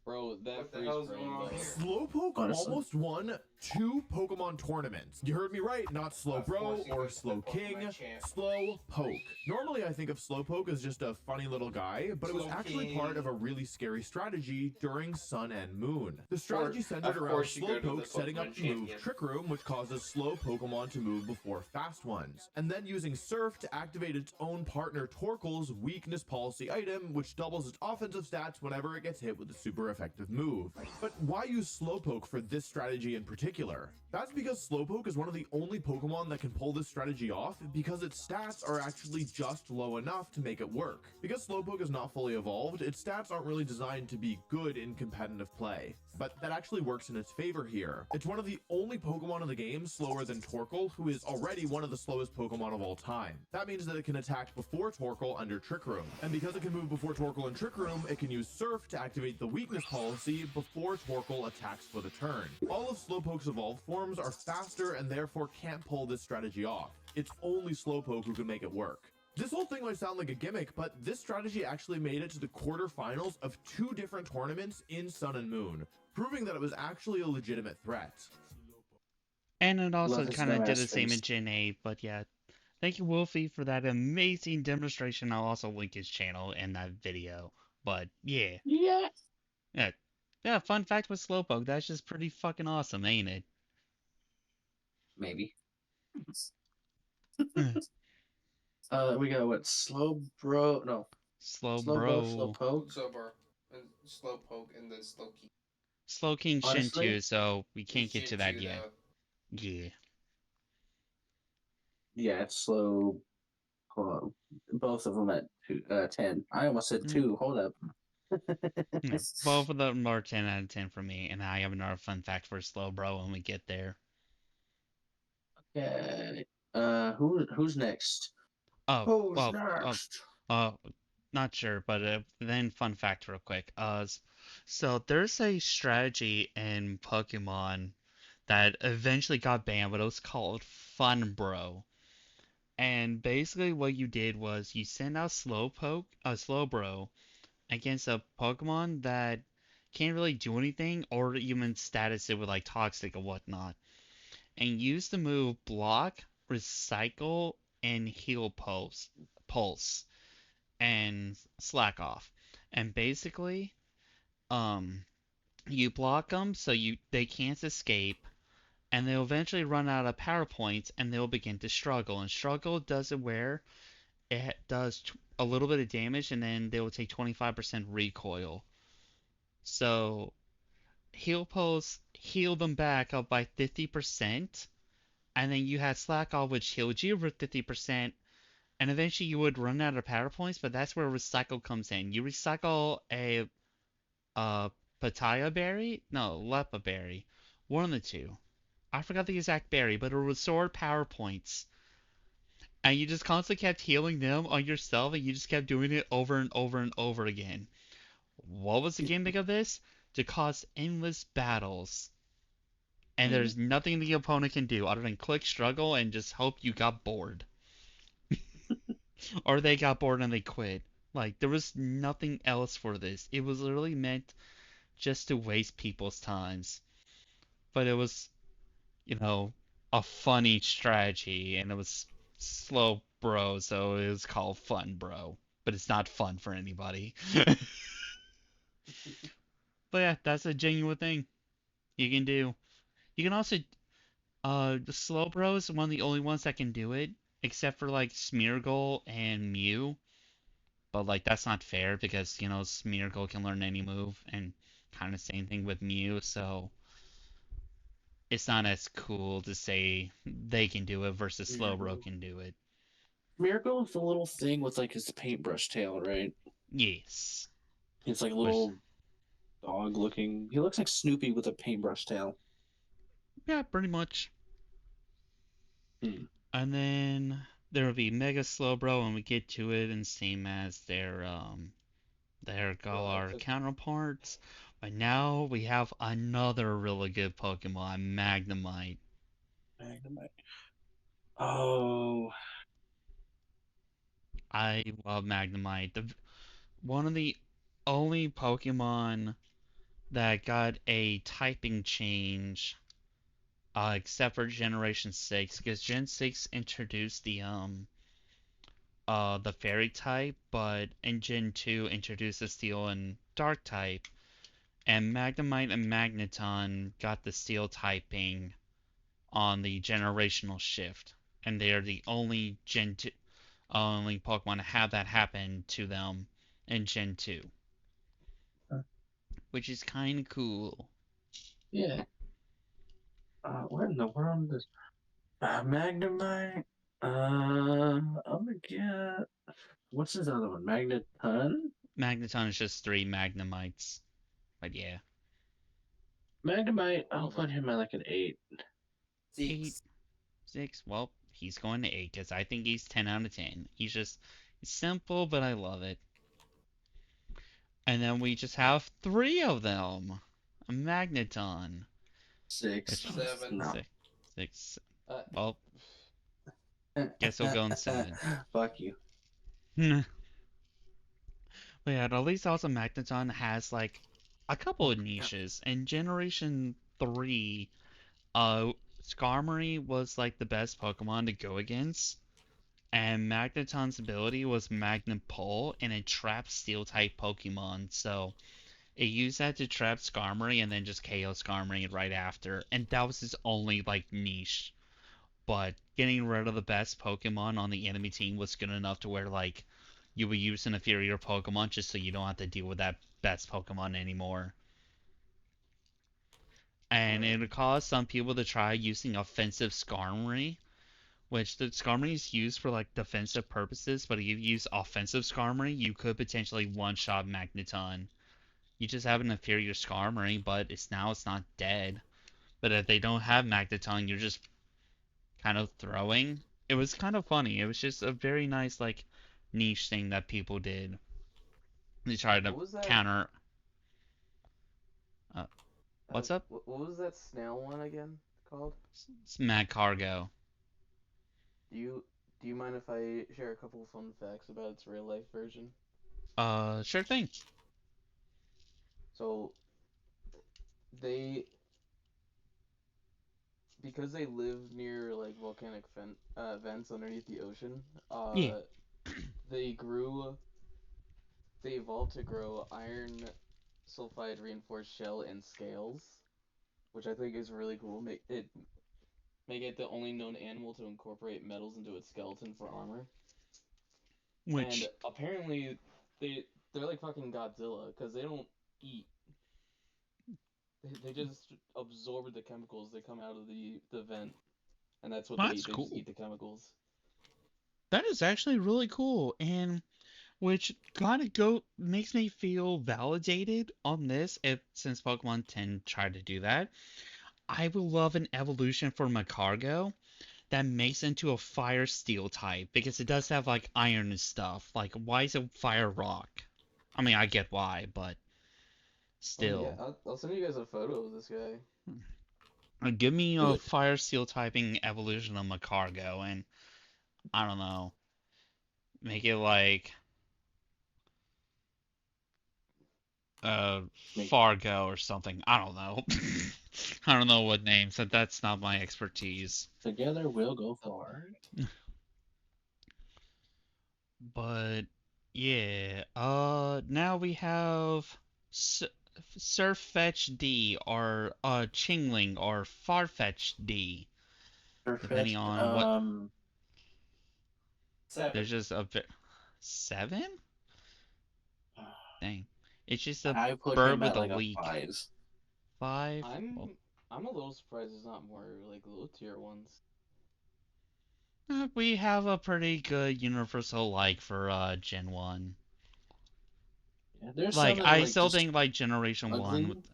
D: Bro, that
A: What the
D: freeze
A: hell's
D: frame
A: going on
D: though.
A: here?
F: Slowpoke
B: Honestly.
F: almost won 2 Pokemon tournaments. You heard me right, not Slowbro
A: course you
F: or
A: go to the
F: Slowking,
A: Pokemon champ.
F: Slowpoke. Normally I think of Slowpoke as just a funny little guy, but it was actually
A: Slowking.
F: part of a really scary strategy during Sun and Moon. The strategy
A: Of
F: centered around
A: course you go to the
F: Slowpoke setting up
A: Pokemon
F: the move
A: champion.
F: Trick Room, which causes slow Pokemon to move before fast ones, and then using Surf to activate its own partner Torkoal's weakness policy item, which doubles its offensive stats whenever it gets hit with a super effective move. But why use Slowpoke for this strategy in particular? particular. That's because Slowpoke is one of the only Pokemon that can pull this strategy off because its stats are actually just low enough to make it work. Because Slowpoke is not fully evolved, its stats aren't really designed to be good in competitive play. But that actually works in its favor here. It's one of the only Pokemon in the game slower than Torkoal, who is already one of the slowest Pokemon of all time. That means that it can attack before Torkoal under Trick Room. And because it can move before Torkoal in Trick Room, it can use Surf to activate the weakness policy before Torkoal attacks for the turn. All of Slowpoke's evolved forms are faster and therefore can't pull this strategy off. It's only Slowpoke who can make it work. This whole thing might sound like a gimmick, but this strategy actually made it to the quarterfinals of 2 different tournaments in Sun and Moon, proving that it was actually a legitimate threat.
C: And it also
B: Love his
C: kind of did
B: dumbass
C: the same in
B: face.
C: Gen 8, but yeah. Thank you, Wolfie, for that amazing demonstration. I'll also link his channel in that video. But yeah.
B: Yeah.
C: Yeah. Yeah, fun fact with Slowpoke, that's just pretty fucking awesome, ain't it?
B: Maybe.
C: Hmm.
B: We got what? Slowbro? No.
C: Slow
B: Slowbo,
C: bro.
B: Slowpoke.
A: Sober, and Slowpoke, and then Slowking.
C: Slowking Shin
B: Honestly,
C: 2, so we can't
A: It's
C: get to
A: Gen
C: that
A: 2
C: yet.
A: though.
C: Yeah.
B: yeah, it's slow. Hold on. Both of them at 10. I almost said
C: Mm.
B: 2. Hold up.
C: Yeah. Both of them are 10 out of 10 for me, and I have another fun fact for Slow Bro when we get there.
B: Okay. Who's next?
C: Oh,
B: Who's
C: well,
B: next?
C: uh, not sure, but then fun fact real quick. So there's a strategy in Pokemon that eventually got banned, but it was called Fun Bro. And basically what you did was you send out Slowbro against a Pokemon that can't really do anything or even status it with like Toxic or whatnot. And use the move Block, Recycle, and Heal Pulse and Slack Off. And basically, um, you block them so they can't escape, and they'll eventually run out of power points and they'll begin to struggle. And struggle does it where it does a little bit of damage and then they will take 25% recoil. So heal pulse heal them back up by 50%, and then you had slack off which healed you for 50%, and eventually you would run out of power points, but that's where recycle comes in. You recycle a Pataya berry? No, Lepa berry. One of the two. I forgot the exact berry, but it would restore power points. And you just constantly kept healing them on yourself, and you just kept doing it over and over and over again. What was the gimmick of this? To cause endless battles. And there's nothing the opponent can do other than click struggle and just hope you got bored. Or they got bored and they quit. Like, there was nothing else for this. It was literally meant just to waste people's times. But it was, you know, a funny strategy, and it was slow bro, so it was called fun bro. But it's not fun for anybody. But yeah, that's a genuine thing you can do. You can also, the slow bro is one of the only ones that can do it, except for like Smeargle and Mew. But like that's not fair because Smeargle can learn any move, and kind of same thing with Mew, so it's not as cool to say they can do it versus Slowbro can do it.
B: Miracle is the little thing with like his paintbrush tail, right?
C: Yes.
B: It's like a
C: Which,
B: little dog looking. He looks like Snoopy with a paintbrush tail.
C: yeah, pretty much.
B: Hmm.
C: And then there will be Mega Slowbro when we get to it, and same as their Galar
D: Galactic.
C: counterparts. But now we have another really good Pokemon, Magnemite.
B: Magnemite. Oh,
C: I love Magnemite. One of the only Pokemon that got a typing change, except for Generation 6, because Gen 6 introduced the Fairy type, but in Gen 2 introduced the Steel and Dark type, and Magnemite and Magneton got the Steel typing on the generational shift, and they are the only Gen 2, only Pokemon to have that happen to them in Gen 2, which is kind of cool.
B: yeah. What in the world is Magnemite? I'm gonna get what's his other one? Magneton?
C: Magneton is just 3 Magnemites. But yeah.
B: Magnemite,
D: One
B: I'll
D: of them.
B: put him at like an 8.
C: 8,
A: 6.
C: 6. Well, he's going to 8 because I think he's 10 out of 10. He's simple, but I love it. And then we just have 3 of them. A Magneton.
B: 6.
C: Which,
A: 7.
B: No.
C: 6.
D: Uh,
C: Well, guess we'll go in 7.
B: Fuck you.
C: But yeah, at least also Magneton has like a couple of niches. In Generation 3, Skarmory was like the best Pokemon to go against. And Magneton's ability was Magnet Pull, and it traps Steel-type Pokemon. So it used that to trap Skarmory and then just KO Skarmory right after. And that was his only like niche. But getting rid of the best Pokemon on the enemy team was good enough to where like you would use an inferior Pokemon just so you don't have to deal with that best Pokemon anymore. And
D: Right.
C: it would cause some people to try using offensive Skarmory, which the Skarmory is used for like defensive purposes, but if you use offensive Skarmory, you could potentially one-shot Magneton. You just have an inferior Skarmory, but it's not dead. But if they don't have Magneton, you're just kind of throwing. It was kind of funny. It was just a very nice like niche thing that people did. They tried to
D: what was that?
C: counter. Uh, what's up?
D: What was that snail one again called?
C: It's Mad Cargo.
D: Do you do you mind if I share a couple of fun facts about its real life version?
C: Sure thing.
D: So they because they live near like volcanic vents underneath the ocean,
C: Yeah.
D: they grew they evolved to grow iron sulfide reinforced shell and scales, which I think is really cool. Make it the only known animal to incorporate metals into its skeleton for armor. And
C: Which
D: apparently they're like fucking Godzilla because they don't eat. They just absorb the chemicals that come out of the vent, and that's what they
C: that's
D: eat. They just
C: cool.
D: eat the chemicals.
C: That is actually really cool, and which kind of go makes me feel validated on this. If since Pokemon 10 tried to do that, I would love an evolution for Macargo that makes into a fire steel type because it does have like iron and stuff. Like, why is it fire rock? I mean, I get why, but
D: Oh yeah,
C: still.
D: I'll send you guys a photo of this guy.
C: Give me
B: Do
C: a
B: it.
C: fire steel typing evolution of Macargo and I don't know, make it like uh
B: Make
C: Fargo or something. I don't know. I don't know what names. That's not my expertise.
B: together we'll go far.
C: But yeah, now we have S Surfetch D or Chingling or Farfetch D, depending
B: Perfect.
C: on what.
A: 7.
C: There's just a bit 7. Dang, it's just a
B: I put
C: bird
B: him
C: with
B: at
C: a
B: like a
C: leak.
B: 5.
C: 5. Well,
D: I'm a little surprised there's not more like low tier ones.
C: we have a pretty good universal like for Gen 1.
B: Yeah, there's some
C: Like
B: that are
C: I
B: like
C: still
B: just
C: think like Generation 1
B: ugly.
C: with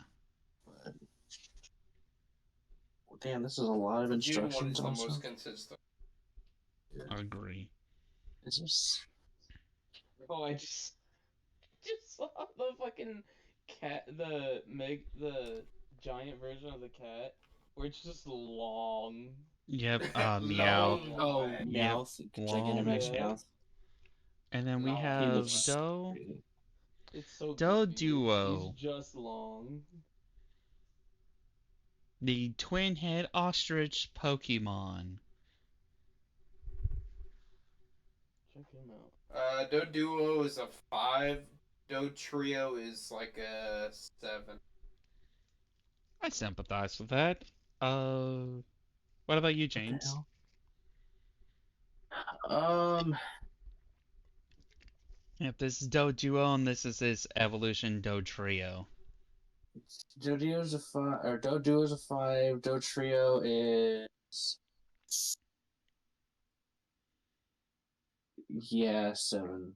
B: But damn, this is a lot of
A: The June one
B: instructions
A: is the
B: also.
A: most consistent.
C: I agree.
B: Is this
D: Oh, I just saw the fucking cat, the giant version of the cat, where it's just long.
C: Yep, Meow.
A: No
B: oh
A: way.
C: Yep,
B: Meowth, gigantic
C: long.
B: Max
D: Yeah,
B: Meowth.
C: And then we
A: No.
B: He
C: have
B: looks
C: Doe.
B: crazy.
D: it's so
C: Doe
D: creepy. He's
C: Duo.
D: just long.
C: The twin head ostrich Pokemon.
D: Check him out.
A: Do Duo is a 5. Do Trio is like a 7.
C: I sympathize with that. Uh, what about you,
B: What the
C: James?
B: hell? Um,
C: Yep, this is Doe Duo and this is his evolution Doe Trio.
B: Doduo's a 5, or Doduo's a 5. Dotrio is 7.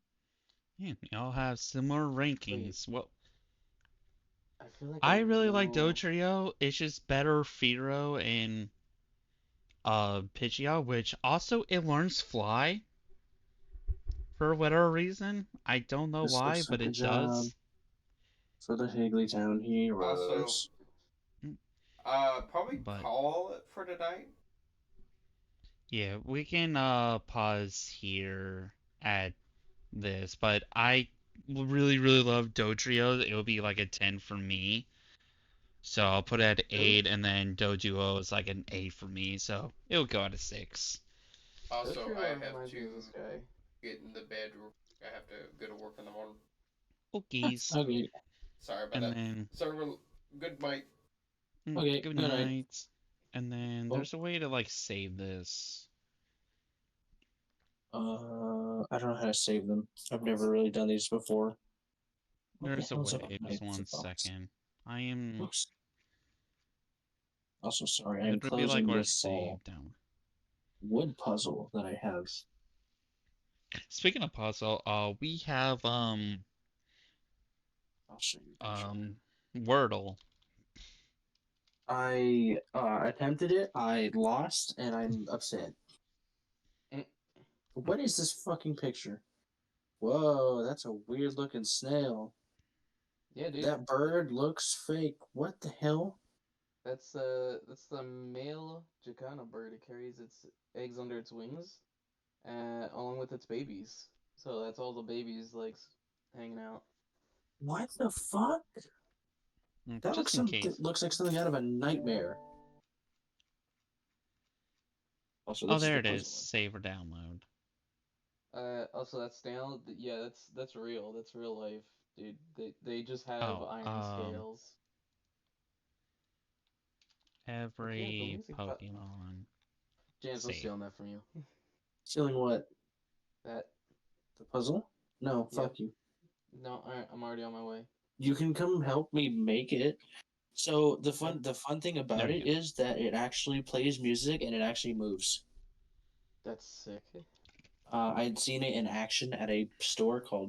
C: Yeah, we all have similar
D: Wait,
C: rankings. Well,
D: I feel like I
C: I really like
D: know.
C: Dotrio. It's just better Firo and Pidgeot, which also it learns Fly for whatever reason. I don't know
B: This
C: why,
B: looks
C: but
B: like a
C: it
B: job
C: does.
B: for the Higglytown
A: Also,
B: Heroes.
C: Mm,
A: probably
C: But
A: call it for tonight.
C: yeah, we can pause here at this, but I really love Dotrio. It will be like a 10 for me. So I'll put it at
D: Really?
C: 8, and then Doduo is like an 8 for me, so it'll go at a 6.
A: Also, I
D: Dotrio
A: have
D: reminds me of
A: to
D: this guy.
A: get in the bed. I have to go to work in the morning.
C: Okies.
B: Okay,
A: Sorry about
C: And
A: that.
C: then
A: So, good night.
B: okay,
C: good
B: good night.
C: night. And then
B: Oh,
C: there's a way to like save this.
B: I don't know how to save them. I've never really done these before. What the
C: There's a
B: hell is up
C: way.
B: with my
C: Just one
B: box?
C: second. I am
B: Oops. Also, sorry, I'm
C: literally like
B: closing
C: where
B: this
C: save down.
B: wood puzzle that I have.
C: Speaking of puzzle, we have
B: I'll show you a picture.
C: um Wordle.
B: I attempted it, I lost, and I'm upset.
D: Mm.
B: What is this fucking picture? Whoa, that's a weird looking snail.
D: Yeah, dude.
B: That bird looks fake. What the hell?
D: That's the male jacana bird. It carries its eggs under its wings, along with its babies. So that's all the babies like hanging out.
B: What the fuck? That
C: Just in case.
B: looks like something out of a nightmare. Also,
C: Oh,
B: this is
C: there
B: the
C: it is.
B: puzzle one.
C: Save or download.
D: Also that snail, yeah, that's real. That's real life, dude. They just have
C: Oh,
D: iron scales. But yeah, the
C: every
D: music.
C: Pokemon
D: James, I'm
C: save.
D: stealing that from you.
B: Stealing what?
D: That.
B: The puzzle? No,
D: Yep.
B: fuck you.
D: No, alright, I'm already on my way.
B: You can come help me make it. So
D: Okay.
B: the fun thing
C: There
B: about
C: we
B: it
C: go.
B: is that it actually plays music and it actually moves.
D: That's sick.
B: I'd seen it in action at a store called